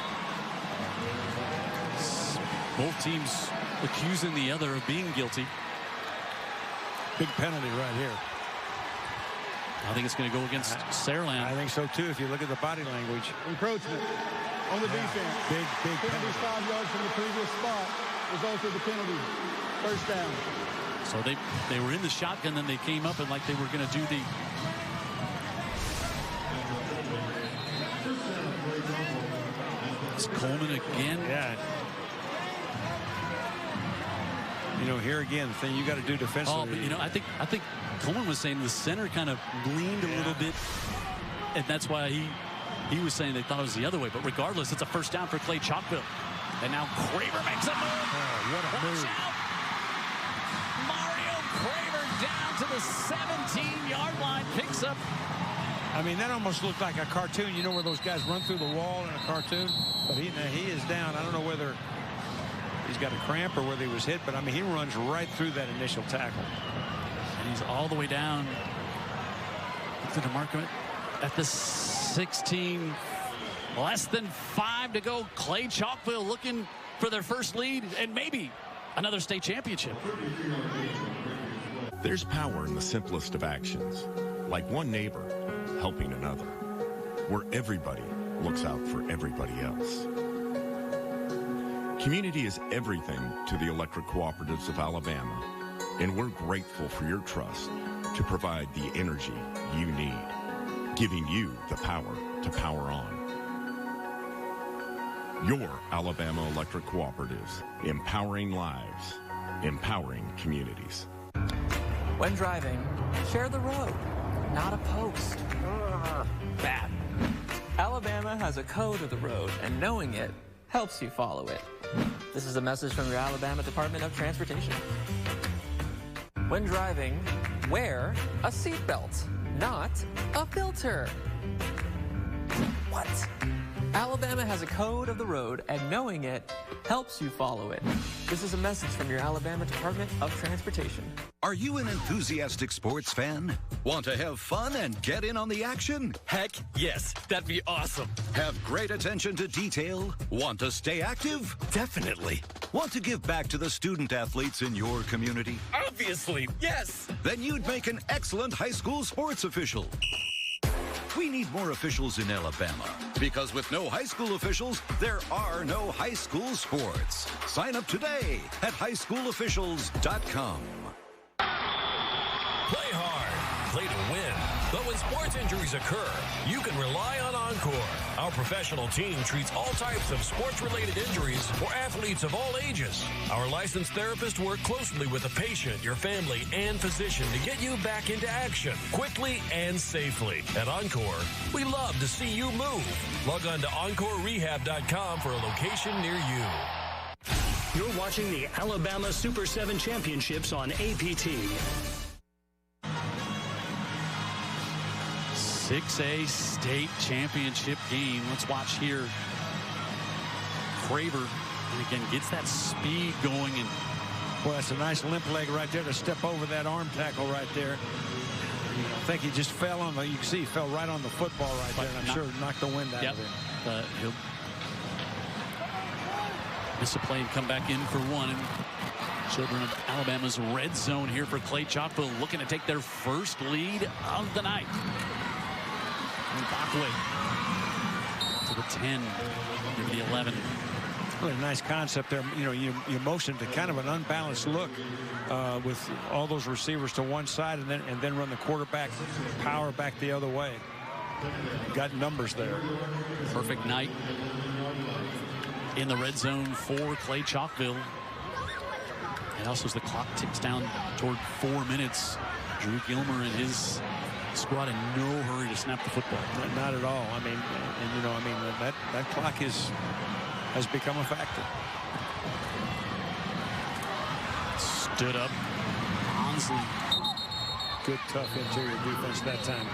Both teams accusing the other of being guilty.
Big penalty right here.
I think it's going to go against Saraland.
I think so too, if you look at the body language.
Encroachment on the defense.
Big
penalty. 5 yards from the previous spot. Resulted the penalty. 1st down.
So they were in the shotgun, then they came up and like they were going to do the. It's Coleman again.
Yeah. Here again, the thing you got to do defensively.
Oh, but I think Coleman was saying the center kind of leaned a little bit, and that's why he was saying they thought it was the other way. But regardless, it's a 1st down for Clay-Chalkville. And now Craver makes a move.
Oh, what a move.
Out. Mario Craver down to the 17-yard line, picks up.
That almost looked like a cartoon. Where those guys run through the wall in a cartoon? But he is down. I don't know whether he's got a cramp or whether he was hit, but he runs right through that initial tackle.
And he's all the way down to the mark at the 16. Less than 5 to go. Clay-Chalkville looking for their first lead and maybe another state championship.
There's power in the simplest of actions, like one neighbor helping another, where everybody looks out for everybody else. Community is everything to the electric cooperatives of Alabama, and we're grateful for your trust to provide the energy you need, giving you the power to power on. Your Alabama Electric Cooperatives, empowering lives, empowering communities.
When driving, share the road, not a post. Bad. Alabama has a code of the road, and knowing it helps you follow it. This is a message from your Alabama Department of Transportation. When driving, wear a seatbelt, not a filter. What? Alabama has a code of the road, and knowing it helps you follow it. This is a message from your Alabama Department of Transportation.
Are you an enthusiastic sports fan? Want to have fun and get in on the action?
Heck yes, that'd be awesome.
Have great attention to detail? Want to stay active?
Definitely.
Want to give back to the student athletes in your community?
Obviously, yes.
Then you'd make an excellent high school sports official. We need more officials in Alabama, because with no high school officials, there are no high school sports. Sign up today at highschoolofficials.com.
Play hard, play to win. But when sports injuries occur, you can rely on Encore. Our professional team treats all types of sports-related injuries for athletes of all ages. Our licensed therapists work closely with the patient, your family, and physician to get you back into action quickly and safely. At Encore, we love to see you move. Log on to EncoreRehab.com for a location near you.
You're watching the Alabama Super 7 Championships on APT.
6A state championship game. Let's watch here. Craver, and again, gets that speed going and
Boy, that's a nice limp leg right there to step over that arm tackle right there. I think he just fell on the, you can see he fell right on the football right there, and I'm sure knocked the wind out of him.
He'll miss a play and come back in for one. And children of Alabama's red zone here for Clay-Chalkville, looking to take their first lead of the night. Mbakwe to the 10, maybe the 11.
Really nice concept there. You know, you motion to kind of an unbalanced look with all those receivers to one side, and then run the quarterback power back the other way. Got numbers there.
Perfect night in the red zone for Clay-Chalkville. And also as the clock ticks down toward 4 minutes, Drew Gilmer and his squad in no hurry to snap the football.
Not at all. I mean, and you know, I mean, that clock has become a factor.
Stood up. Onsley.
Good, tough interior defense that time.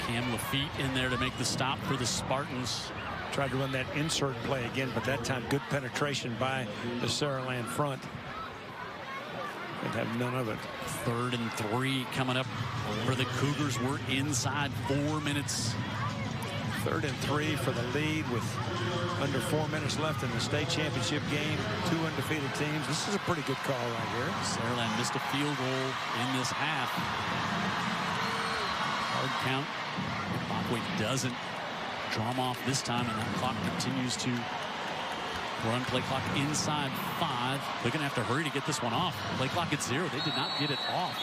Cam Lafitte in there to make the stop for the Spartans.
Tried to run that insert play again, but that time good penetration by the Saraland front. And have none of it.
3rd and 3 coming up for the Cougars. We're inside 4 minutes.
3rd and 3 for the lead with under 4 minutes left in the state championship game. 2 undefeated teams. This is a pretty good call right here.
Saraland missed a field goal in this half. Hard count. Mbakwe doesn't draw him off this time, and that clock continues to run. Play clock inside 5. They're going to have to hurry to get this one off. Play clock at 0. They did not get it off.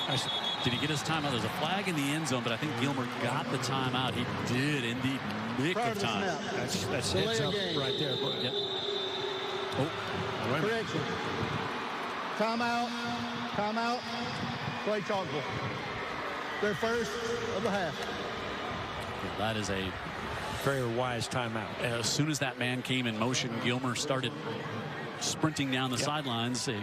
Did he get his timeout? There's a flag in the end zone, but I think Gilmer got the timeout. He did in the nick of time.
That's heads up right there.
Yep.
Oh, correction. Timeout. Timeout. Clay-Chalkville. Their first of the half.
That is a
very wise timeout.
As soon as that man came in motion, Gilmer started sprinting down the sidelines. A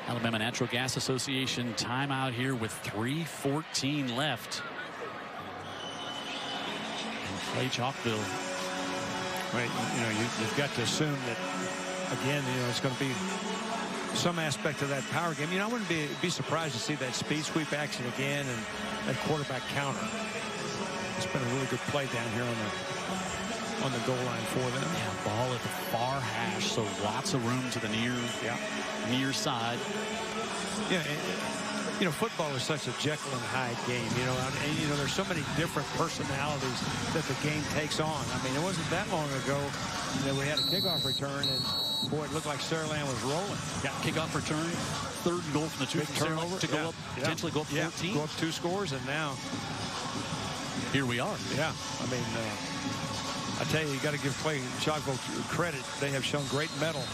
Alabama Natural Gas Association timeout here with 3:14 left. And Clay-Chalkville.
Right, you know, you've got to assume that again, you know, it's going to be some aspect of that power game. You know, I wouldn't be surprised to see that speed sweep action again and that quarterback counter. It's been a really good play down here on the goal line for them.
Yeah, ball at the far hash, so lots of room to the near side.
Yeah, you know, football is such a Jekyll and Hyde game. You know, and you know, there's so many different personalities that the game takes on. I mean, it wasn't that long ago that we had a kickoff return, and boy, it looked like Saraland was rolling.
Yeah, kickoff return, 3rd and goal from the 2 from Saraland to go up, potentially go up 14.
Go up 2 scores, and now
here we are.
Yeah, I mean, I tell you got to give Clay-Chalkville credit. They have shown great mettle.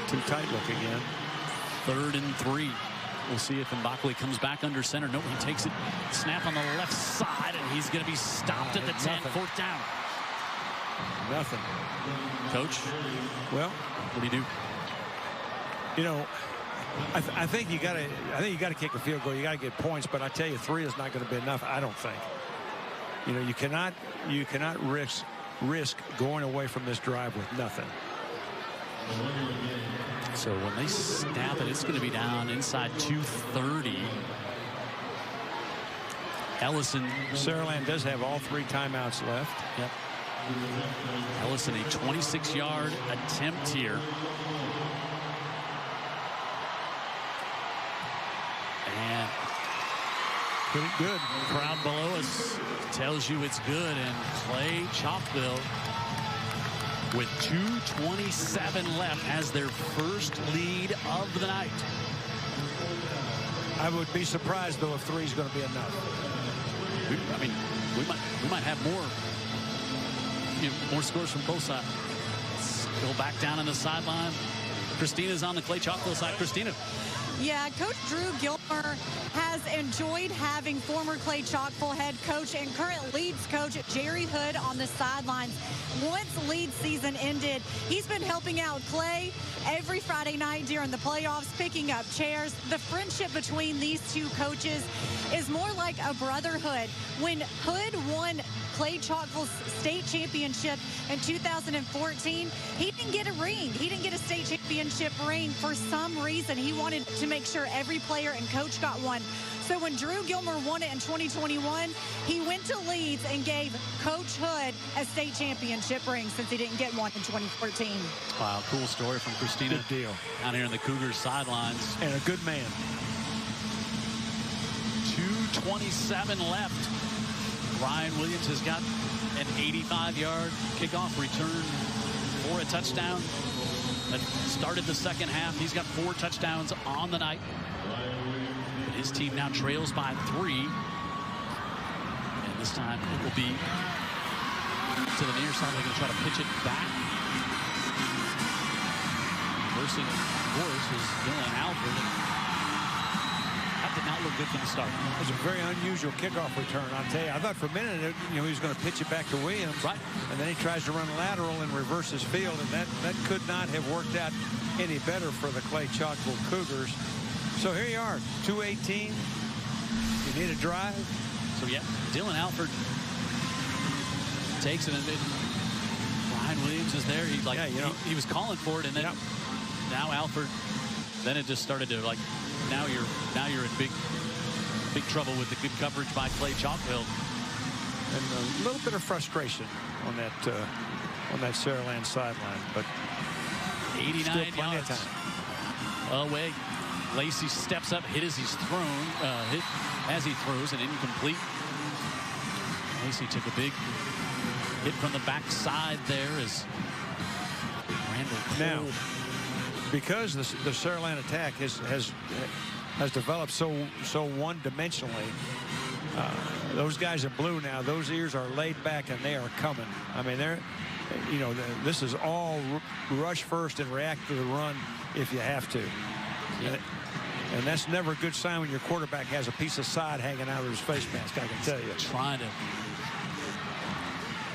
Too tight look again.
3rd and 3. We'll see if Mbakwe comes back under center. No, he takes it. Snap on the left side, and he's going to be stopped at the 10. 4th down.
Nothing.
Coach,
well,
what do you do?
You know, I think you got to kick a field goal. You got to get points, but I tell you, 3 is not going to be enough. I don't think. You know, you cannot risk going away from this drive with nothing.
So when they snap it, it's going to be down inside 2:30. Ellison.
Saraland does have all 3 timeouts left.
Yep. Ellison, a 26-yard attempt here. And
pretty good.
Crowd below us tells you it's good. And Clay-Chalkville with 2:27 left has their first lead of the night.
I would be surprised though if 3 is going to be enough.
I mean, we might have more scores from both sides. Let's go back down on the sideline. Christina's on the Clay-Chalkville side. Christina,
Yeah, Coach Drew Gilmer has enjoyed having former Clay-Chalkville head coach and current Leeds coach Jerry Hood on the sidelines. Once Leeds season ended, he's been helping out Clay every Friday night during the playoffs, picking up chairs. The friendship between these two coaches is more like a brotherhood. When Hood won Clay-Chalkville's state championship in 2014, he didn't get a ring. He didn't get a state championship ring for some reason. He wanted to make sure every player and coach got one. So when Drew Gilmer won it in 2021, he went to Leeds and gave Coach Hood a state championship ring since he didn't get one in 2014.
Wow, cool story from Christina.
Good deal.
Down here in the Cougars sidelines.
And a good man.
2:27 left. Ryan Williams has got an 85-yard kickoff return for a touchdown that started the second half. He's got 4 touchdowns on the night. His team now trails by 3. And this time it will be to the near side. They're going to try to pitch it back. Versing, of course, is Dylan Alford. That did not look good from the start.
It was a very unusual kickoff return, I'll tell you. I thought for a minute, he was going to pitch it back to Williams.
Right. And
then he tries to run lateral and reverse his field, and that could not have worked out any better for the Clay-Chalkville Cougars. So here you are, 2:18. You need a drive.
So, yeah, Dylan Alford takes it, and Ryan Williams is there. He was calling for it, and then now Alford, then it just started to, like, now you're in big trouble with the good coverage by Clay-Chalkville.
And a little bit of frustration on that Saraland sideline, but
89 yards away. Lacey steps up, hit as he's thrown, hit as he throws, and incomplete. Lacey took a big hit from the backside there as Randall Cole.
Now, because the Saraland attack has developed so one-dimensionally, those guys in blue now, those ears are laid back and they are coming. I mean, this is all rush first and react to the run if you have to.
Yeah.
And that's never a good sign when your quarterback has a piece of side hanging out of his face mask, I can tell you.
Trying to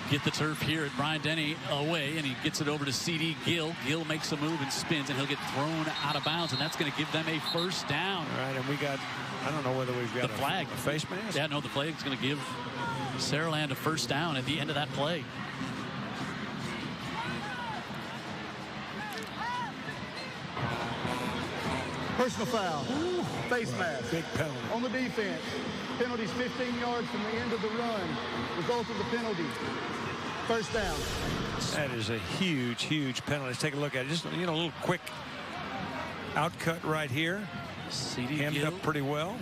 get the turf here at Brian Denny away, and he gets it over to C.D. Gill. Gill makes a move and spins, and he'll get thrown out of bounds, and that's going to give them a first down.
All right, and we got, I don't know whether we've got
the flag.
A face mask?
Yeah, no, the flag's going to give Saraland a first down at the end of that play.
Personal foul. Face mask.
Big penalty.
On the defense. Penalties 15 yards from the end of the run. Result of the penalty. First down.
That is a huge, huge penalty. Let's take a look at it. Just, a little quick outcut right here. Hemmed up pretty well.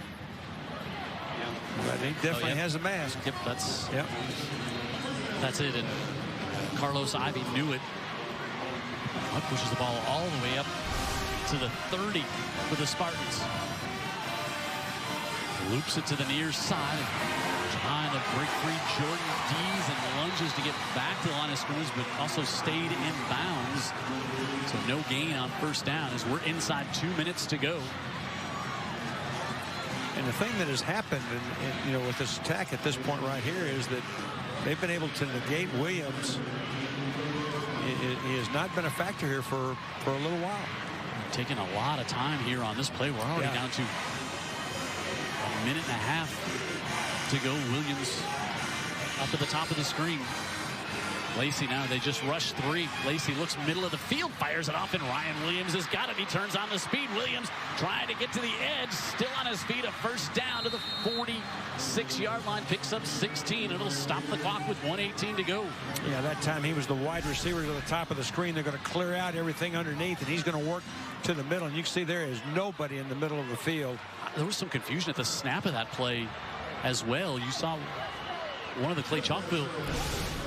But he definitely has a mask.
Yep, that's it. And Carlos Ivy knew it. Pushes the ball all the way up to the 30 for the Spartans. Loops it to the near side. Trying to break free Jordan Dees and lunges to get back to the line of scrimmage, but also stayed in bounds. So no gain on first down as we're inside 2 minutes to go.
And the thing that has happened, with this attack at this point right here, is that they've been able to negate Williams. He has not been a factor here for a little while.
Taking a lot of time here on this play. We're already down to 1.5 minutes to go. Williams up at the top of the screen. Lacey now, they just rushed 3. Lacey looks middle of the field, fires it off, and Ryan Williams has got it. He turns on the speed. Williams trying to get to the edge, still on his feet. A first down to the 46-yard line, picks up 16. It'll stop the clock with 1:18 to go.
Yeah, that time he was the wide receiver to the top of the screen. They're going to clear out everything underneath, and he's going to work to the middle. And you can see there is nobody in the middle of the field.
There was some confusion at the snap of that play as well. You saw one of the Clay-Chalkville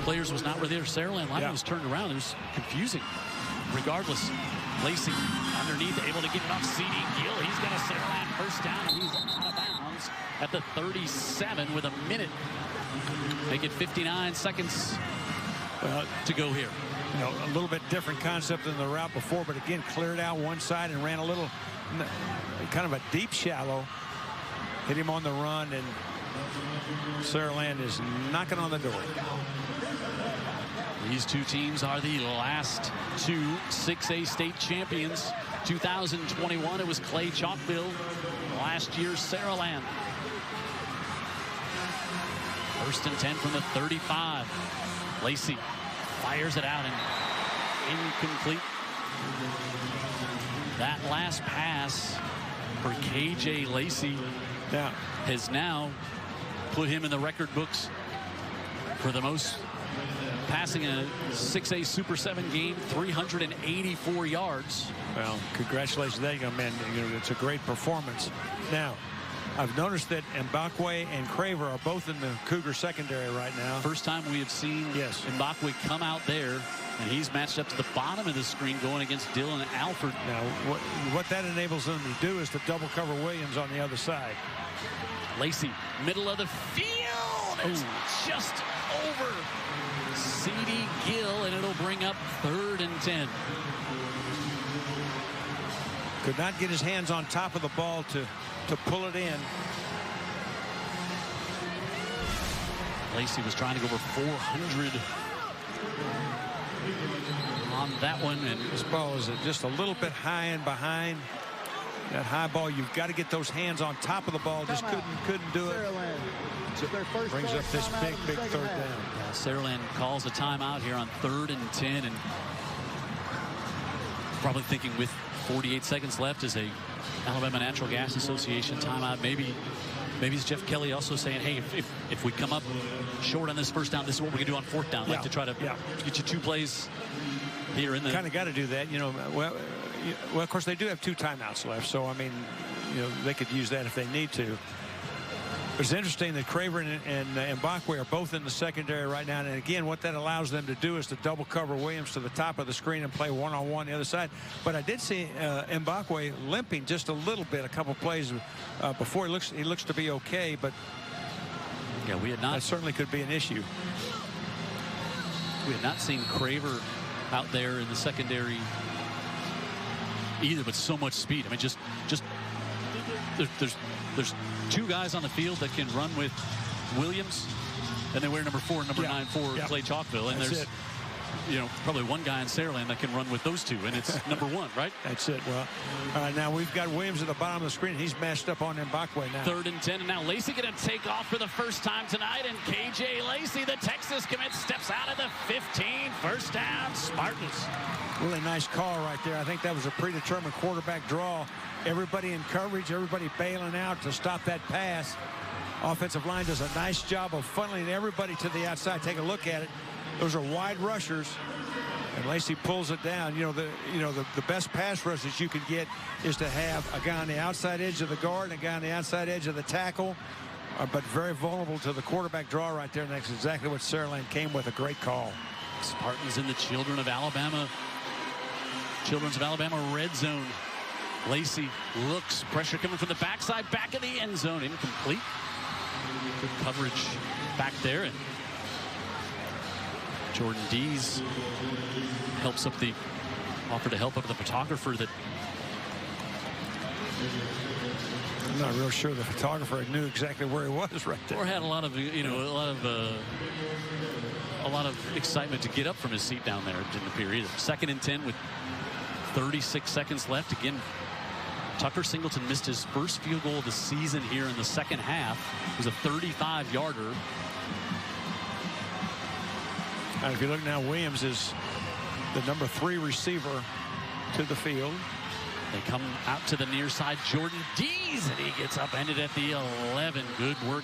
players was not where their Saraland line was turned around. It was confusing. Regardless, Lacey underneath, able to get it off C.D. Gill. He's got a Saraland first down, and he's out of bounds at the 37 with a minute. Make it 59 seconds to go here.
A little bit different concept than the route before, but again, cleared out one side and ran a little kind of a deep shallow. Hit him on the run, and Saraland is knocking on the door.
These two teams are the last two 6A state champions. 2021, it was Clay-Chalkville. Last year, Saraland. 1st and 10 from the 35. Lacey fires it out and incomplete. That last pass for KJ Lacey has now put him in the record books for the most passing in a 6A Super 7 game, 384 yards.
Well, congratulations to that young man. It's a great performance. Now, I've noticed that Mbakwe and Craver are both in the Cougar secondary right now.
First time we have seen Mbakwe come out there, and he's matched up to the bottom of the screen going against Dylan Alford.
Now, what that enables them to do is to double cover Williams on the other side.
Lacey, middle of the field. It's just over C.D. Gill, and it'll bring up 3rd and 10.
Could not get his hands on top of the ball to pull it in.
Lacey was trying to go over 400 on that one, and
this ball is just a little bit high and behind. That high ball, you've got to get those hands on top of the ball. Just couldn't do it. Brings up this big 3rd down.
Yeah, Saraland calls a timeout here on 3rd and 10, and probably thinking with 48 seconds left is a Alabama Natural Gas Association timeout. Maybe it's Jeff Kelly also saying, hey, if we come up short on this 1st down, this is what we can do on 4th down. Like to try to get you 2 plays here in the...
Kind of got to do that, Well, of course, they do have 2 timeouts left, so, I mean, they could use that if they need to. It's interesting that Craver and Mbakwe are both in the secondary right now. And again, what that allows them to do is to double cover Williams to the top of the screen and play one-on-one the other side. But I did see Mbakwe limping just a little bit a couple plays before. He looks to be okay, but
we had not.
That certainly could be an issue.
We had not seen Craver out there in the secondary either, with so much speed. I mean, just there's 2 guys on the field that can run with Williams, and they wear number 4 and number 9 for Clay-Chalkville, and there's probably 1 guy in Saraland that can run with those 2, and it's number 1, right?
That's it. Well, now we've got Williams at the bottom of the screen. He's matched up on Mbakwe now.
3rd and 10, and now Lacey going to take off for the first time tonight, and KJ Lacey, the Texas commit, steps out of the 15. 1st down, Spartans.
Really nice call right there. I think that was a predetermined quarterback draw. Everybody in coverage, everybody bailing out to stop that pass. Offensive line does a nice job of funneling everybody to the outside. Take a look at it. Those are wide rushers, and Lacey pulls it down. The best pass rush that you can get is to have a guy on the outside edge of the guard and a guy on the outside edge of the tackle, but very vulnerable to the quarterback draw right there. And that's exactly what Saraland came with. A great call.
Spartans in the Children's of Alabama red zone. Lacey looks, pressure coming from the backside, back in the end zone, incomplete. Good coverage back there, and Jordan Dees offered to help up the photographer. That
I'm not real sure the photographer knew exactly where he was right there.
Or had a lot of excitement to get up from his seat down there. It didn't appear either. 2nd and 10 with 36 seconds left. Again, Tucker Singleton missed his first field goal of the season here in the 2nd half. It was a 35-yarder.
And if you look now, Williams is the number 3 receiver to the field.
They come out to the near side. Jordan Dees, and he gets upended at the 11. Good work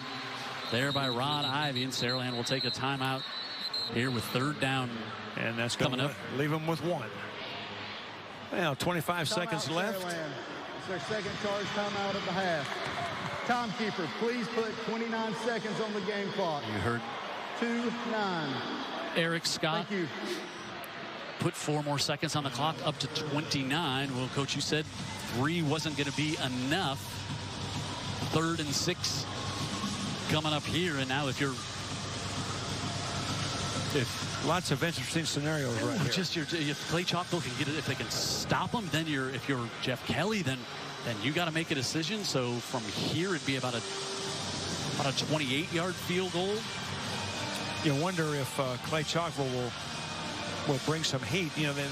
there by Rod Ivey, and Saraland will take a timeout here with 3rd down.
And that's
coming up.
Leave him with 1. Well, 25 seconds left.
Saraland. It's their 2nd charge timeout of the half. Timekeeper, please put 29 seconds on the game clock.
You heard
2-9.
Eric Scott.
Thank you.
Put 4 more seconds on the clock, up to 29. Well, Coach, you said 3 wasn't going to be enough. 3rd and 6 coming up here, and now if
lots of interesting scenarios right here.
If Clay-Chalkville can get it, if they can stop them, then if you're Jeff Kelly, then then you got to make a decision. So from here, it'd be about a 28-yard field goal.
You wonder if Clay-Chalkville will bring some heat. You know, then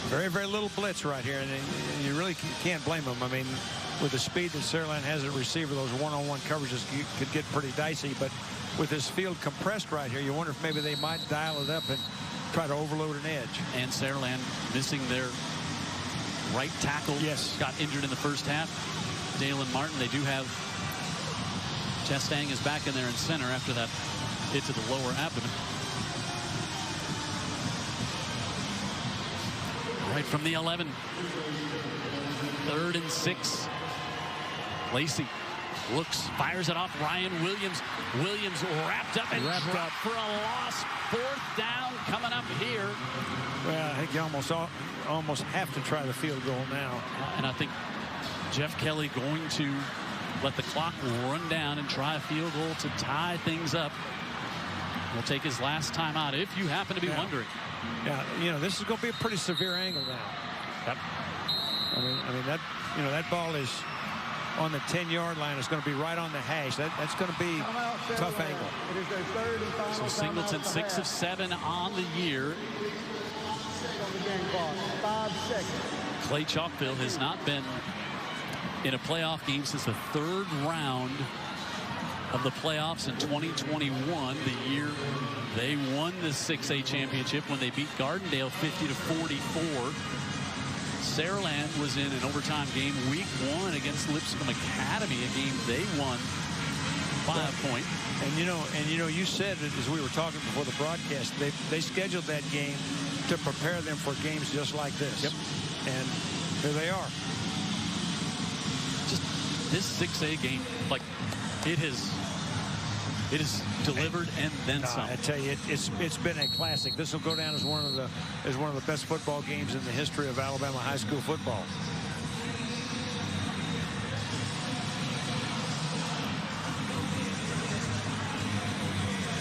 very, very little blitz right here, and you really can't blame them. I mean, with the speed that Saraland has at receiver, those one-on-one coverages could get pretty dicey. But with this field compressed right here, you wonder if maybe they might dial it up and try to overload an edge.
And Saraland missing their right tackle.
Yes.
Got injured in the first half. Dalen Martin, they do have Chestang is back in there in center after that hit to the lower abdomen. Right from the 11. 3rd and 6. Lacey looks, fires it off. Ryan Williams. Williams wrapped up and dropped for a loss. 4th down coming up here.
Well, I think you almost have to try the field goal now.
And I think Jeff Kelly going to let the clock run down and try a field goal to tie things up. He'll take his last time out if you happen to be wondering.
Yeah, you know, this is going to be a pretty severe angle now.
Yep.
I mean that, you know, that ball is on the 10-yard line. It's going to be right on the hash. That's going to be a tough angle.
It is their 3rd and final.
So Singleton 6 of 7 on the year.
On the game clock. 5 seconds.
Clay-Chalkville has not been in a playoff game since the 3rd round of the playoffs in 2021, the year they won the 6A championship when they beat Gardendale 50-44. Saraland was in an overtime game week 1 against Lipscomb Academy, a game they won by a point.
And you know, you said it as we were talking before the broadcast. They scheduled that game to prepare them for games just like this.
Yep.
And here they are.
Just this 6A game, like it is delivered and then some.
I tell you, it's been a classic. This will go down as one of the best football games in the history of Alabama high school football.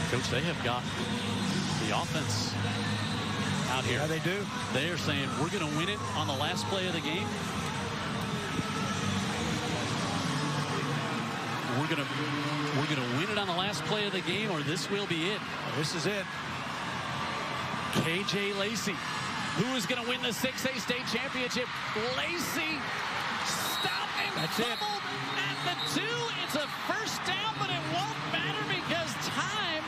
Coach, they have got the offense out here.
Yeah, they do.
They are saying we're going to win it on the last play of the game. We're gonna win it on the last play of the game, or this will be it.
This is it.
KJ Lacey, who is gonna win the 6A state championship. Lacey stopped and fumbled at the 2. It's a 1st down, but it won't matter because time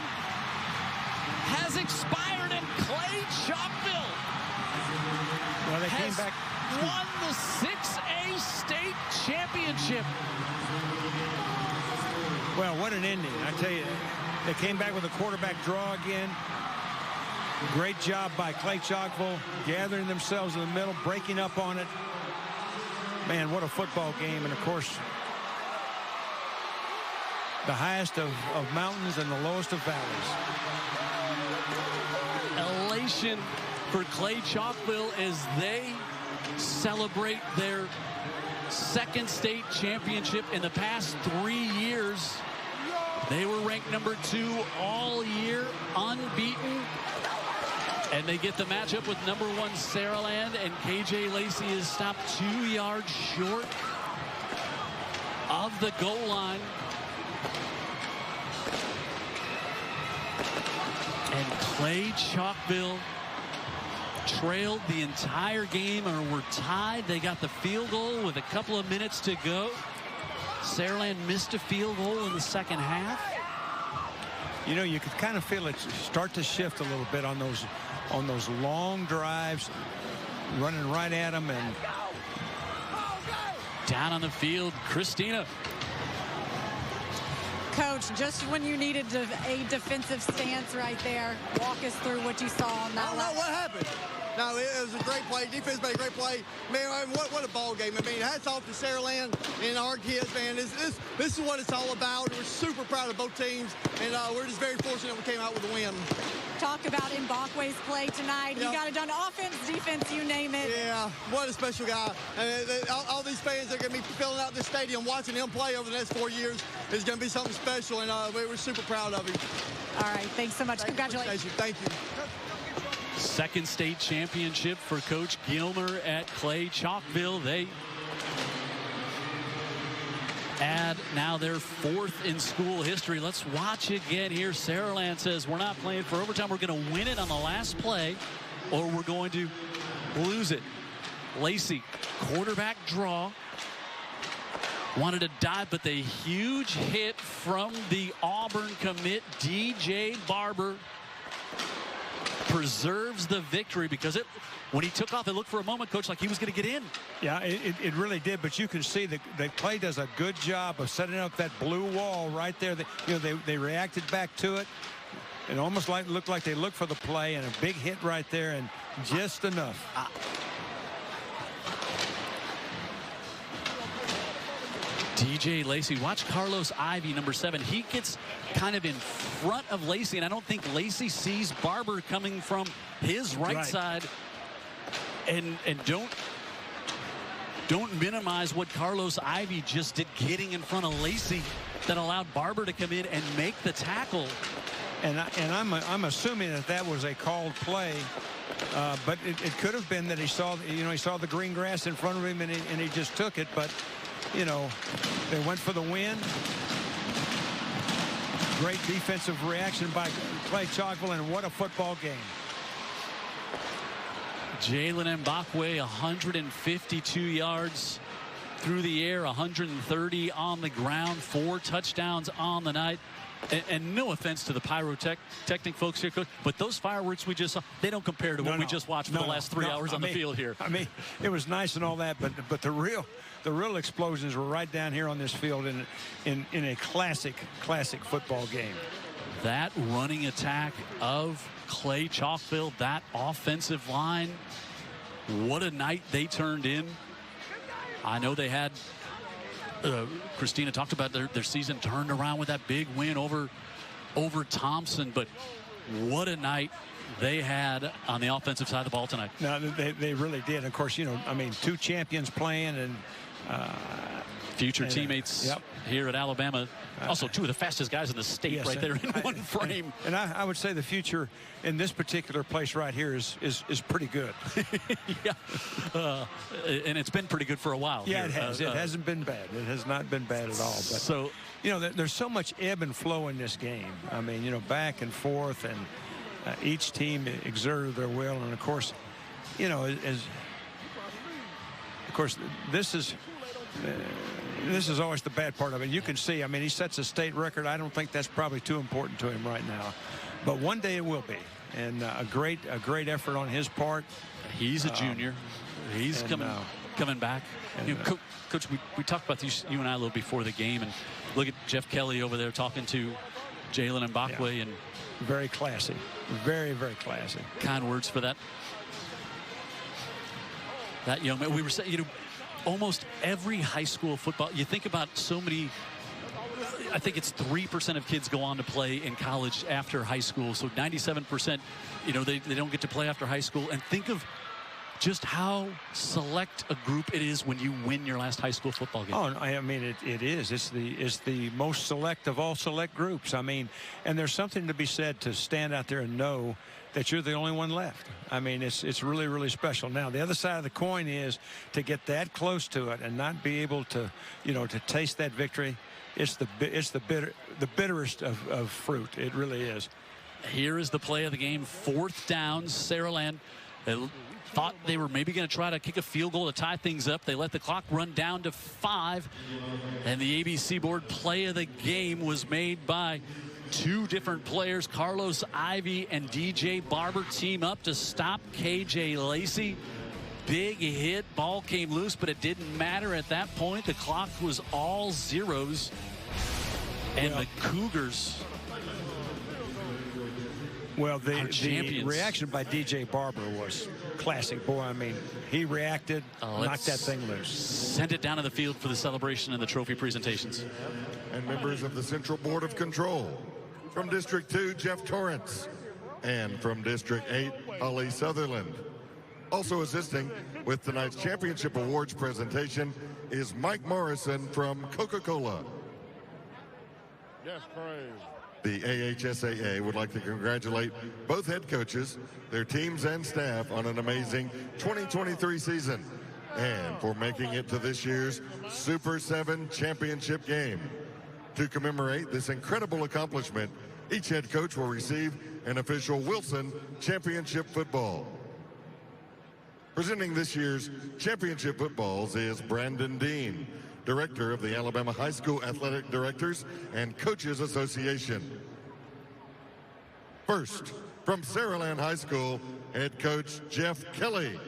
has expired, and Clay-Chalkville
came back,
won the 6A state championship.
Well, what an ending. I tell you, they came back with a quarterback draw again. Great job by Clay-Chalkville, gathering themselves in the middle, breaking up on it. Man, what a football game. And, of course, the highest of mountains and the lowest of valleys.
Elation for Clay-Chalkville as they celebrate their 2nd state championship in the past 3 years. They were ranked number 2 all year, unbeaten. And they get the matchup with number 1 Saraland, and KJ Lacey is stopped 2 yards short of the goal line. And Clay-Chalkville trailed the entire game, or were tied. They got the field goal with a couple of minutes to go. Saraland missed a field goal in the 2nd half.
You know, you could kind of feel it start to shift a little bit on those long drives, running right at them. And
down on the field, Christina.
Coach, just when you needed a defensive stance right there, walk us through what you saw on that.
I don't know what happened. No, it was a great play. Defense made a great play. Man, what a ball game. I mean, hats off to Saraland and our kids, man. This is what it's all about. We're super proud of both teams, and we're just very fortunate we came out with a win.
Talk about Mbakwe's play tonight. You got it done. Offense, defense, you name it.
Yeah, what a special guy. All these fans that are going to be filling out this stadium watching him play over the next 4 years is going to be something special, and we're super proud of him.
All right, thanks so much. Congratulations.
Thank you.
2nd state championship for Coach Gilmer at Clay-Chalkville. They add now their 4th in school history. Let's watch again here. Saraland says we're not playing for overtime. We're going to win it on the last play, or we're going to lose it. Lacey, quarterback draw. Wanted to dive, but the huge hit from the Auburn commit, DJ Barber, preserves the victory because when he took off, it looked for a moment, Coach, like he was going to get in.
Yeah, it really did, but you can see that Clay does a good job of setting up that blue wall right there. They reacted back to it. It almost looked like they looked for the play, and a big hit right there, and just enough.
DJ Lacey, watch Carlos Ivy, number 7. He gets kind of in front of Lacey, and I don't think Lacey sees Barber coming from his right side. And don't minimize what Carlos Ivy just did, getting in front of Lacey, that allowed Barber to come in and make the tackle.
And I'm assuming that was a called play, but it could have been that he saw the green grass in front of him and he just took it. But they went for the win. Great defensive reaction by Clay-Chalkville, and what a football game.
Jalen Mbakwe, 152 yards through the air, 130 on the ground, 4 touchdowns on the night. And no offense to the pyrotechnic folks here, Coach, but those fireworks we just saw, they don't compare to what we just watched for the last 3 hours on the field here.
I mean, it was nice and all that, but the real explosions were right down here on this field in a classic football game.
That running attack of Clay-Chalkville, that offensive line, what a night they turned in. I know they had Christina talked about their season turned around with that big win over Thompson, but what a night they had on the offensive side of the ball tonight.
No, they really did. Of course, 2 champions playing, and
future teammates here at Alabama. Also, 2 of the fastest guys in the state right there in one frame.
And I would say the future in this particular place right here is pretty good.
And it's been pretty good for a while.
Yeah,
here.
It has. It hasn't been bad. It has not been bad at all. But
so,
there's so much ebb and flow in this game. I mean, back and forth, and each team exerted their will. And of course, this is always the bad part of it. You can see, I mean, he sets a state record. I don't think that's probably too important to him right now, but one day it will be. And a great effort on his part.
He's a junior. He's coming back. Coach, we talked about these, you and I, a little before the game, and look at Jeff Kelly over there talking to Jalen Mbakwe, and
very classy, very, very classy.
Kind words for that young man. We were saying, almost every high school football, you think about so many, I think it's 3% of kids go on to play in college after high school. So 97%, they don't get to play after high school. And think of just how select a group it is when you win your last high school football game.
Oh, I mean, it is. It's the most select of all select groups. I mean, and there's something to be said to stand out there and know that you're the only one left. I mean, it's really, really special. Now, the other side of the coin is to get that close to it and not be able to, to taste that victory. It's the bitterest of fruit. It really is.
Here is the play of the game. 4th down. Saraland thought they were maybe going to try to kick a field goal to tie things up. They let the clock run down to 5, and the ABC board play of the game was made by 2 different players. Carlos Ivy and DJ Barber team up to stop KJ Lacey. Big hit, ball came loose, but it didn't matter at that point. The clock was all zeros, and the Cougars,
well, the reaction by DJ Barber was classic. Boy, I mean, he reacted, knocked that thing loose.
Sent it down to the field for the celebration and the trophy presentations.
And members of the Central Board of Control, from District 2, Jeff Torrance, and from District 8, Ali Sutherland. Also assisting with tonight's championship awards presentation is Mike Morrison from Coca-Cola.
Yes, praise.
The AHSAA would like to congratulate both head coaches, their teams and staff on an amazing 2023 season. and for making it to this year's Super 7 championship game. To commemorate this incredible accomplishment, each head coach will receive an official Wilson Championship football. Presenting this year's championship footballs is Brandon Dean, Director of the Alabama High School Athletic Directors and Coaches Association. First, from Saraland High School, head coach Jeff Kelly.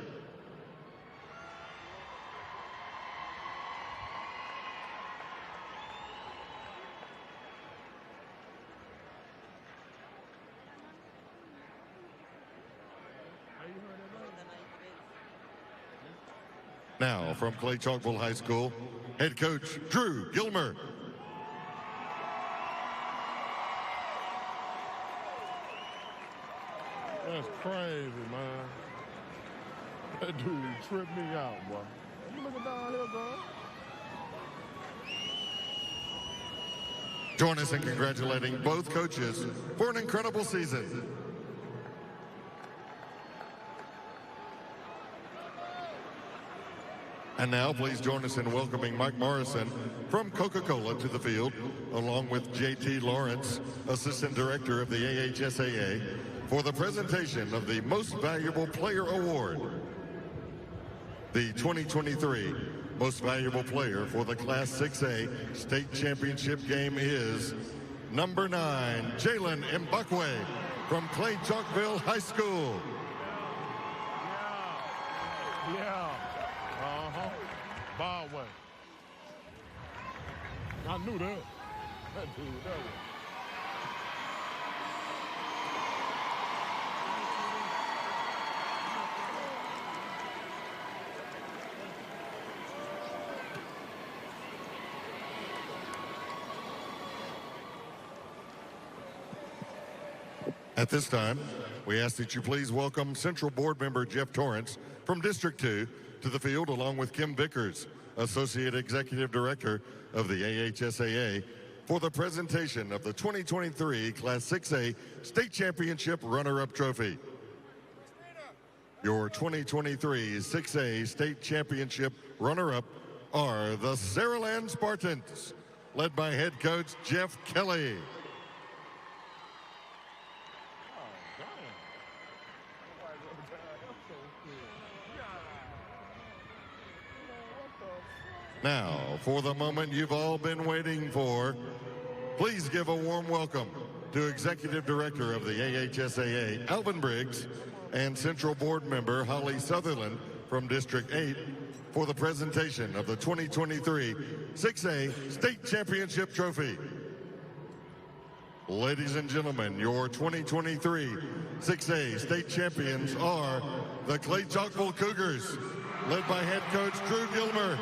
Now, from Clay-Chalkville High School, head coach Drew Gilmer.
That's crazy, man. That dude tripped me out, boy. You looking down here, bro?
Join us in congratulating both coaches for an incredible season. And now, please join us in welcoming Mike Morrison from Coca-Cola to the field, along with J.T. Lawrence, Assistant Director of the AHSAA, for the presentation of the Most Valuable Player Award. The 2023 Most Valuable Player for the Class 6A State Championship game is number 9, Jalen Mbakwe from Clay-Chalkville High School.
Yeah. Ball way. I knew that. That dude, that was.
At this time, we ask that you please welcome Central Board Member Jeff Torrance from District 2 to the field, along with Kim Vickers, Associate Executive Director of the AHSAA, for the presentation of the 2023 Class 6A State Championship Runner-Up Trophy. Your 2023 6A State Championship runner-up are the Saraland Spartans, led by head coach Jeff Kelly. Now, for the moment you've all been waiting for, please give a warm welcome to Executive Director of the AHSAA, Alvin Briggs, and Central Board Member Holly Sutherland from District 8 for the presentation of the 2023 6A State Championship Trophy. Ladies and gentlemen, your 2023 6A State Champions are the Clay-Chalkville Cougars, led by head coach Drew Gilmer.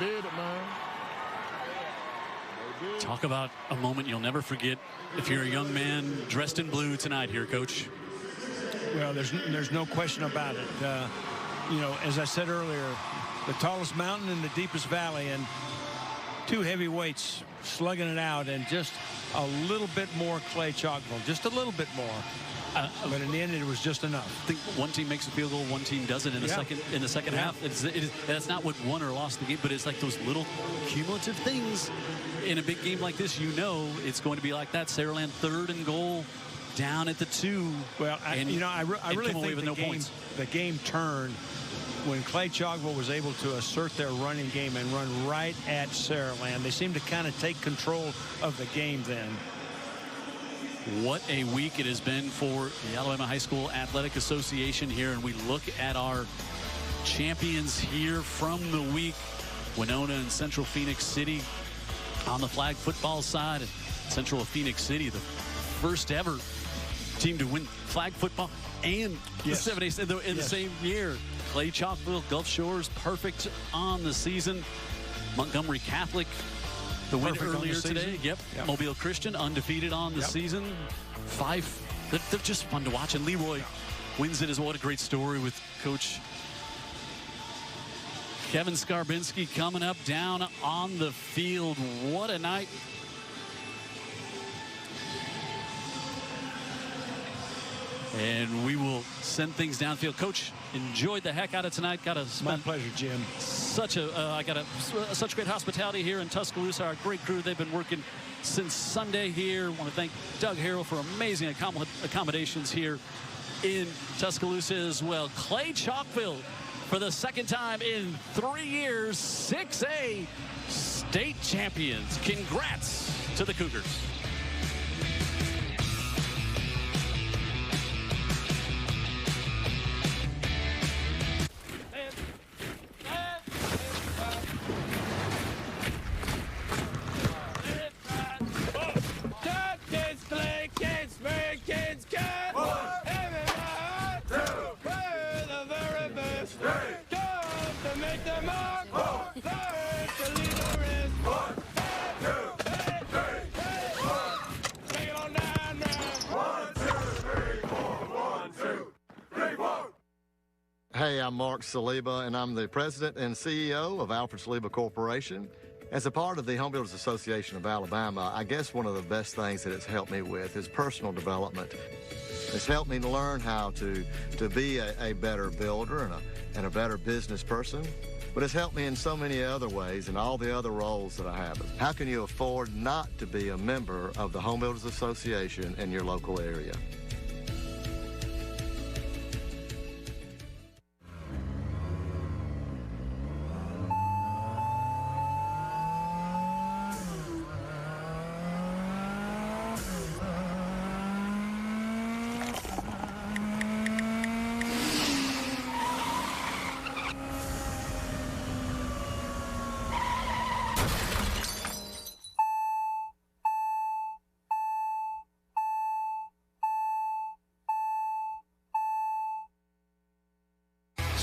They did it, man.
Talk about a moment you'll never forget if you're a young man dressed in blue tonight here, Coach.
Well, there's no question about it. You know, as I said earlier, the tallest mountain in the deepest valley, and two heavyweights slugging it out, and just a little bit more Clay-Chalkville, just a little bit more. But in the end, it was just enough.
I think one team makes a field goal, one team doesn't in the second half. That's not what won or lost the game, but it's like those little cumulative things. In a big game like this, you know it's going to be like that. Saraland 3rd and goal, down at the 2.
Well, I really think the game turned when Clay-Chalkville was able to assert their running game and run right at Saraland. They seemed to kind of take control of the game then.
What a week it has been for the Alabama High School Athletic Association here, and we look at our champions here from the week. Winona and Central Phoenix City on the flag football side. Central of Phoenix City, the first ever team to win flag football and the 7A in the same year. Clay-Chalkville, Gulf Shores, perfect on the season. Montgomery Catholic, the win earlier today. Yep. Mobile Christian, undefeated on the season. They're just fun to watch. And Leroy wins it as well. What a great story with Coach Kevin Skarbinski coming up down on the field. What a night. And we will send things downfield. Coach, enjoyed the heck out of tonight. Got to spend
my pleasure, Jim.
Such great hospitality here in Tuscaloosa. Our great crew, they've been working since Sunday here. Want to thank Doug Harrell for amazing accommodations here in Tuscaloosa as well. Clay-Chalkville, for the second time in 3 years, 6A state champions. Congrats to the Cougars.
Hey, I'm Mark Saliba, and I'm the president and CEO of Alfred Saliba Corporation. As a part of the Home Builders Association of Alabama, I guess one of the best things that it's helped me with is personal development. It's helped me to learn how to be a better builder and a better business person. But it's helped me in so many other ways in all the other roles that I have. How can you afford not to be a member of the Home Builders Association in your local area?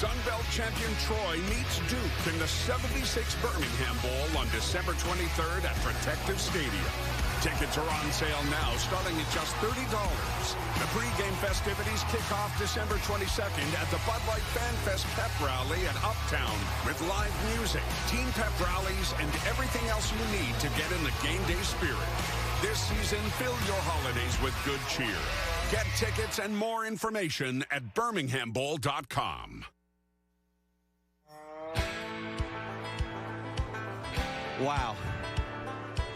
Sunbelt champion Troy meets Duke in the 76 Birmingham Bowl on December 23rd at Protective Stadium. Tickets are on sale now, starting at just $30. The pregame festivities kick off December 22nd at the Bud Light Fan Fest Pep Rally at Uptown with live music, team pep rallies, and everything else you need to get in the game day spirit. This season, fill your holidays with good cheer. Get tickets and more information at birminghambowl.com.
Wow.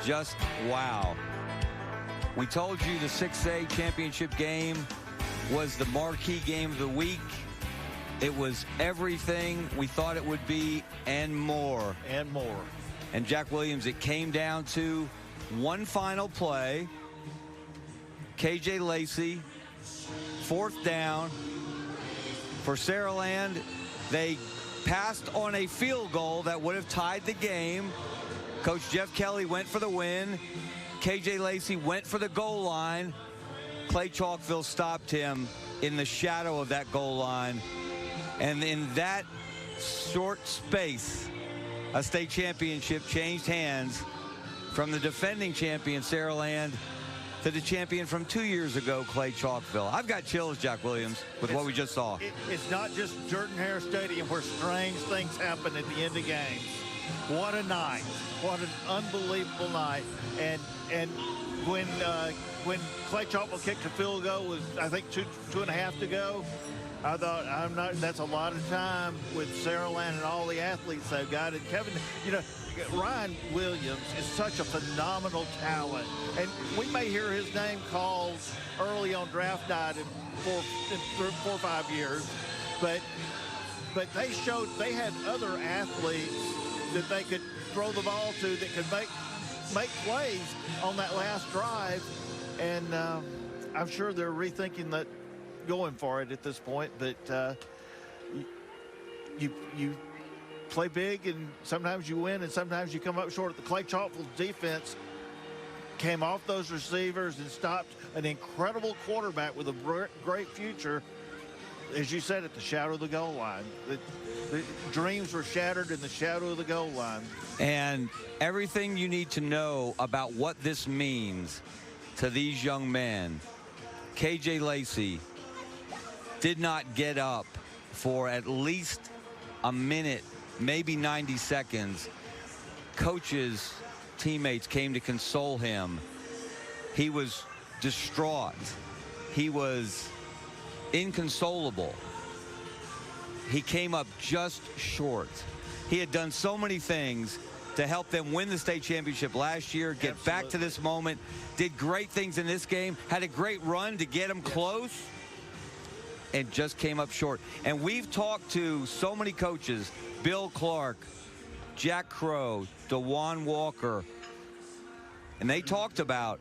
Just wow. We told you the 6A championship game was the marquee game of the week. It was everything we thought it would be and more.
And more.
And Jack Williams, it came down to one final play. KJ Lacey, 4th down for Saraland. They passed on a field goal that would have tied the game. Coach Jeff Kelly went for the win. KJ Lacey went for the goal line. Clay-Chalkville stopped him in the shadow of that goal line. And in that short space, a state championship changed hands from the defending champion, Saraland, to the champion from 2 years ago, Clay-Chalkville. I've got chills, Jack Williams, with what we just saw.
It's not just Jordan-Hare Stadium where strange things happen at the end of games. What a night. What an unbelievable night. And when Clay-Chalkville kicked a field goal was, I think, two and a half to go, I thought, that's a lot of time with Saraland and all the athletes they've got. And Kevin, Ryan Williams is such a phenomenal talent. And we may hear his name called early on draft night in 4 or 5 years. But they showed they had other athletes that they could throw the ball to that could make plays on that last drive. And I'm sure they're rethinking that, going for it at this point. But you play big, and sometimes you win, and sometimes you come up short. The Clay-Chalkville defense came off those receivers and stopped an incredible quarterback with a great future, as you said, at the shadow of the goal line. The dreams were shattered in the shadow of the goal line.
And everything you need to know about what this means to these young men. KJ Lacey did not get up for at least a minute, maybe 90 seconds. Coaches, teammates came to console him. He was distraught. He was inconsolable. He came up just short. He had done so many things to help them win the state championship last year, get back to this moment, did great things in this game, had a great run to get them close, and just came up short. And we've talked to so many coaches, Bill Clark, Jack Crow, DeJuan Walker, and they talked about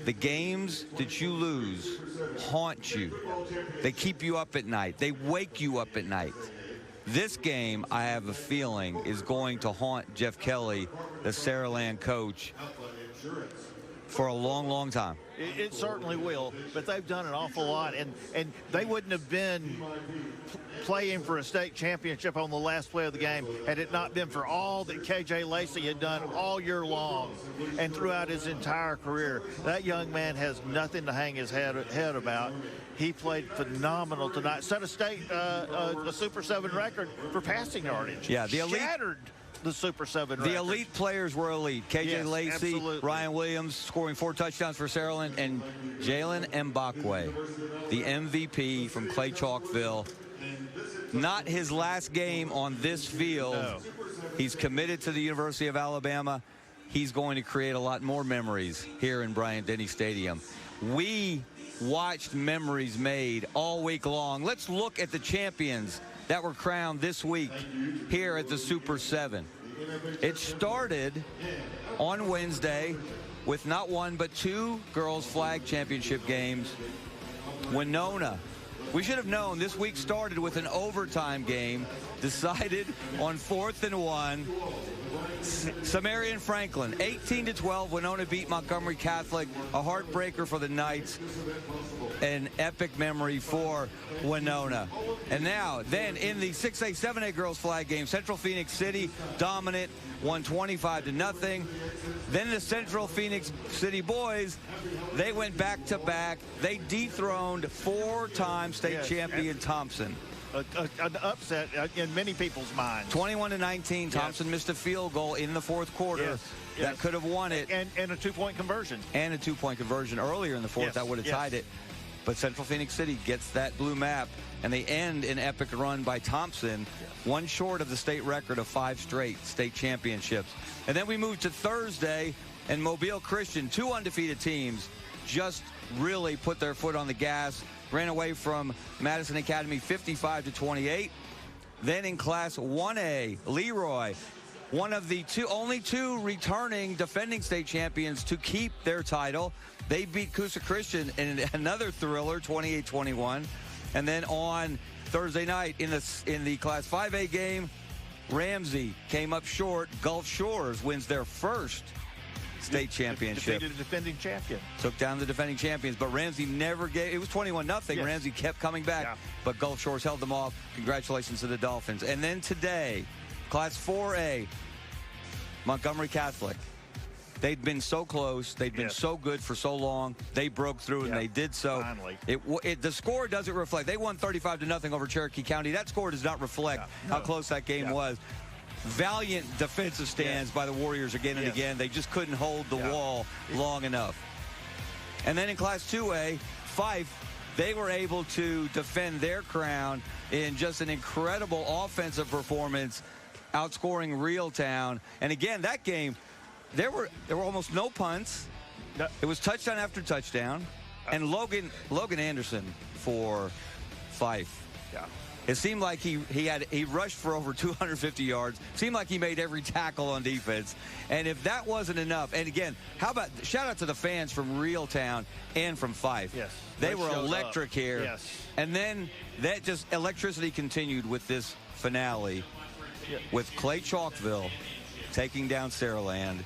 the games that you lose haunt you. They keep you up at night. They wake you up at night. This game, I have a feeling, is going to haunt Jeff Kelly, the Saraland coach, for a long, long time.
It certainly will, but they've done an awful lot, and they wouldn't have been playing for a state championship on the last play of the game had it not been for all that KJ Lacey had done all year long and throughout his entire career. That young man has nothing to hang his head about. He played phenomenal tonight. Set a state a Super 7 record for passing yardage.
Yeah, the elite
shattered the Super 7 record.
The elite players were elite. KJ
Yes,
Lacey,
absolutely.
Ryan Williams scoring 4 touchdowns for Saraland, and Jalen Mbakwe, the MVP from Clay-Chalkville. Not his last game on this field.
No.
He's committed to the University of Alabama. He's going to create a lot more memories here in Bryant-Denny Stadium. We watched memories made all week long. Let's look at the champions that were crowned this week here at the Super 7. It started on Wednesday with not one but 2 girls flag championship games. Winona, we should have known this week started with an overtime game decided on 4th and 1. Samarian Franklin, 18-12. Winona beat Montgomery Catholic. A heartbreaker for the Knights. An epic memory for Winona. And now, then in the 6A, 7A girls flag game, Central Phoenix City dominant, won 25-0. Then the Central Phoenix City boys, they went back-to-back. They dethroned 4-time state champion Thompson.
An upset in many people's minds.
21-19. Thompson missed a field goal in the 4th quarter. That could have won it.
And a 2-point conversion.
And a 2-point conversion earlier in the 4th. That would have tied it. But Central Phoenix City gets that blue map, and they end an epic run by Thompson, one short of the state record of 5 straight state championships. And then we move to Thursday, and Mobile Christian, 2 undefeated teams, just really put their foot on the gas, ran away from Madison Academy 55-28. Then in Class 1A, Leroy, one of the only two returning defending state champions to keep their title. They beat Coosa Christian in another thriller, 28-21. And then on Thursday night in the Class 5A game, Ramsey came up short. Gulf Shores wins their first state championship.
Defeated the defending champion.
Took down the defending champions, but Ramsey never gave. It was 21-0. Ramsey kept coming back, but Gulf Shores held them off. Congratulations to the Dolphins. And then today, Class 4A, Montgomery Catholic. They'd been so close. They'd been so good for so long. They broke through, and they did so.
Finally.
The score doesn't reflect. They won 35-0 over Cherokee County. That score does not reflect how close that game was. Valiant defensive stands by the Warriors again and again. They just couldn't hold the wall long enough. And then in Class 2A, Fife, they were able to defend their crown in just an incredible offensive performance, outscoring Reeltown. And again, that game, there were almost no punts. It was touchdown after touchdown. And Logan Anderson for Fife. It seemed like he rushed for over 250 yards. Seemed like he made every tackle on defense. And if that wasn't enough, and again, how about shout out to the fans from Reeltown and from Fife. They were electric here. And then that just electricity continued with this finale with Clay-Chalkville taking down Saraland.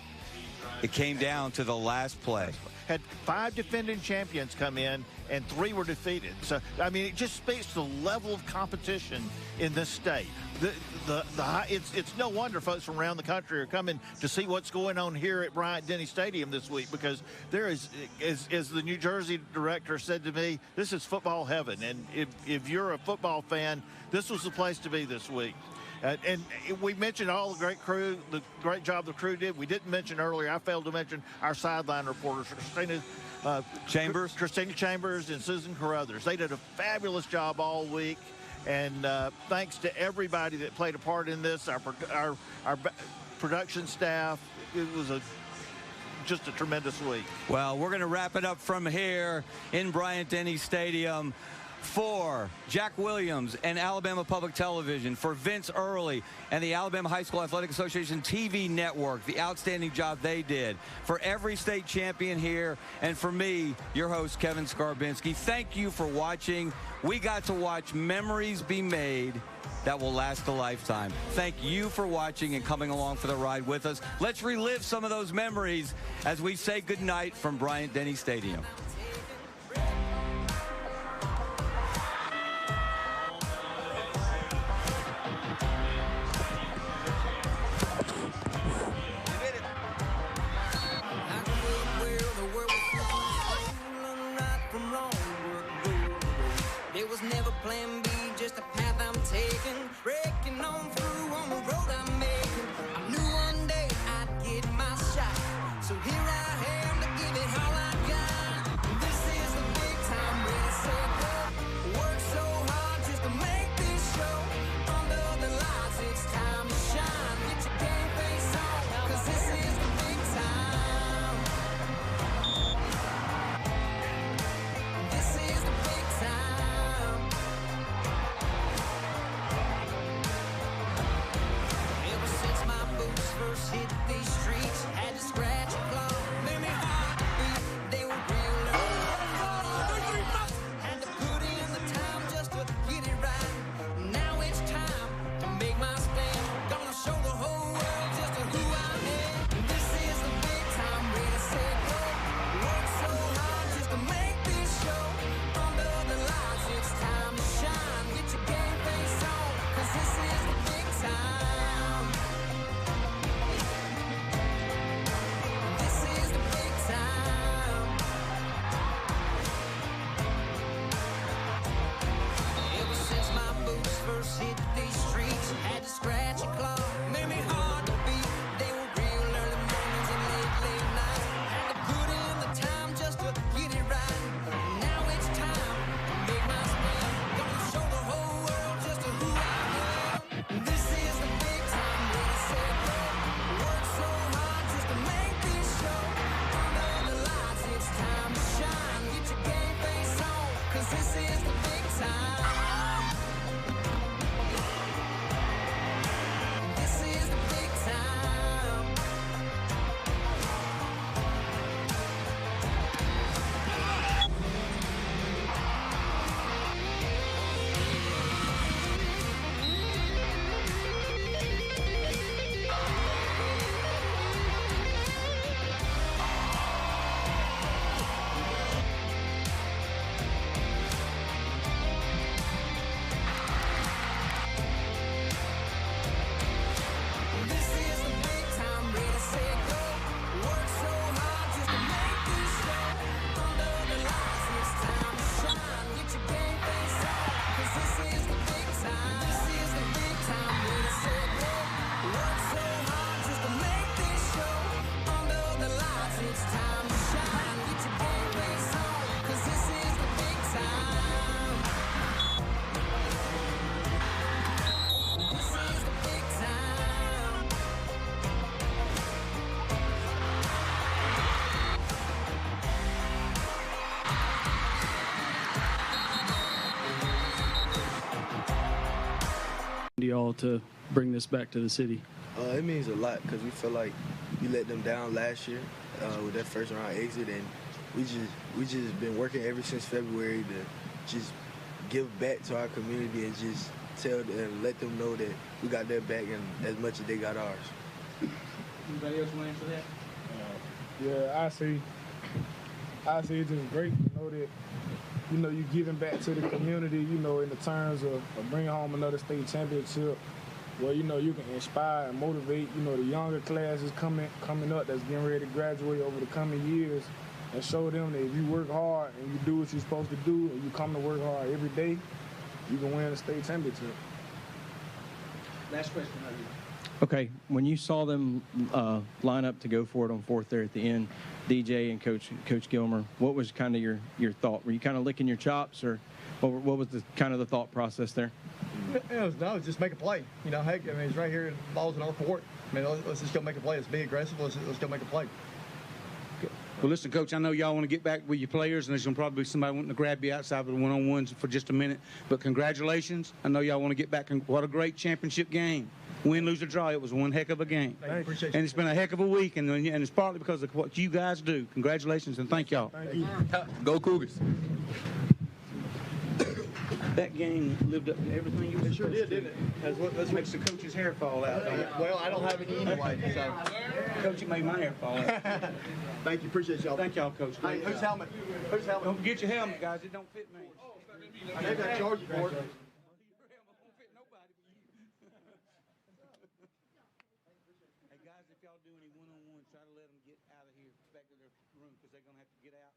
It came down to the last play.
Had 5 defending champions come in, and 3 were defeated. So, I mean, it just speaks to the level of competition in this state. It's no wonder folks from around the country are coming to see what's going on here at Bryant-Denny Stadium this week, because there is, as the New Jersey director said to me, this is football heaven. And if you're a football fan, this was the place to be this week. And we mentioned all the great job the crew did. We didn't mention earlier, I failed to mention our sideline reporters, Christina Chambers and Susan Carruthers. They did a fabulous job all week. And thanks to everybody that played a part in this, our production staff. It was just a tremendous week.
Well, we're going to wrap it up from here in Bryant-Denny Stadium. For Jack Williams and Alabama Public Television, for Vince Early and the Alabama High School Athletic Association TV network, the outstanding job they did, for every state champion here, and for me, your host, Kevin Skarbinski, thank you for watching. We got to watch memories be made that will last a lifetime. Thank you for watching and coming along for the ride with us. Let's relive some of those memories as we say goodnight from Bryant-Denny Stadium.
Plan B, just a path I'm taking, breaking on through on the road I'm making. I knew one day I'd get my shot, so here I am to give it all I got. This is the big time race, set go. Work so hard just to make this show. Under the lights, it's time to shine. Get your game face on, 'cause this is the big time. This is the big time. First hit these streets, had to scratch a claw, made me heartbeat, they were real low. Had to put in the time just to get it right. Now it's time to make my stand. Gonna show the whole world just who I am. This is the big time, ready, set, go. Work so hard just to make this show. Under the lights, it's time to shine. Get your game face on, 'cause this is the big time. First hit these streets, had to scratch a claw, made me hard to beat. They were real early mornings and late nights. Had to put in the time just to get it right. Now it's time to make my stand. Gonna show the whole world just who I am. This is the big time, ready, set, go. Work so hard just to make this show. Under the lights, it's time to shine. Get your game face on, 'cause this is the big time.
Y'all to bring this back to the city?
It means a lot because we feel like we let them down last year with that first round exit, and we just been working ever since February to just give back to our community and just tell them, let them know that we got their back and as much as they got ours.
Anybody else want to answer that?
Yeah, I see it's just great to know that, you know, you're giving back to the community, you know, in the terms of bringing home another state championship where, you know, you can inspire and motivate, you know, the younger classes coming up that's getting ready to graduate over the coming years, and show them that if you work hard and you do what you're supposed to do and you come to work hard every day, you can win a state championship.
Last question right here.
Okay, when you saw them line up to go for it on fourth there at the end, DJ and Coach Gilmer, what was kind of your thought? Were you kind of licking your chops, or what was the kind of the thought process there?
No, just make a play. You know, heck, I mean, it's right here, the ball's in our court. I mean, let's just go make a play. Let's be aggressive. Let's go make a play.
Well, listen, Coach, I know y'all want to get back with your players, and there's going to probably be somebody wanting to grab you outside of the one-on-ones for just a minute. But congratulations. I know y'all want to get back. What a great championship game. Win, lose, or draw, it was one heck of a game.
Appreciate
and it's been a heck of a week, and it's partly because of what you guys do. Congratulations, and thank y'all.
Thank you.
Go Cougars. That game lived up to everything you were supposed to.
It sure did, didn't it?
That makes the coach's hair fall out.
Well, I don't have any anyway, so.
Coach, you made my hair fall out.
Thank you. Appreciate y'all.
Thank y'all, Coach.
Hey, whose helmet? Whose helmet?
Don't forget your helmet, guys. It don't fit me.
I think I charge you for it.
Hey, guys, if y'all do any one-on-one, try to let them get out of here back to their room because they're going to have to get out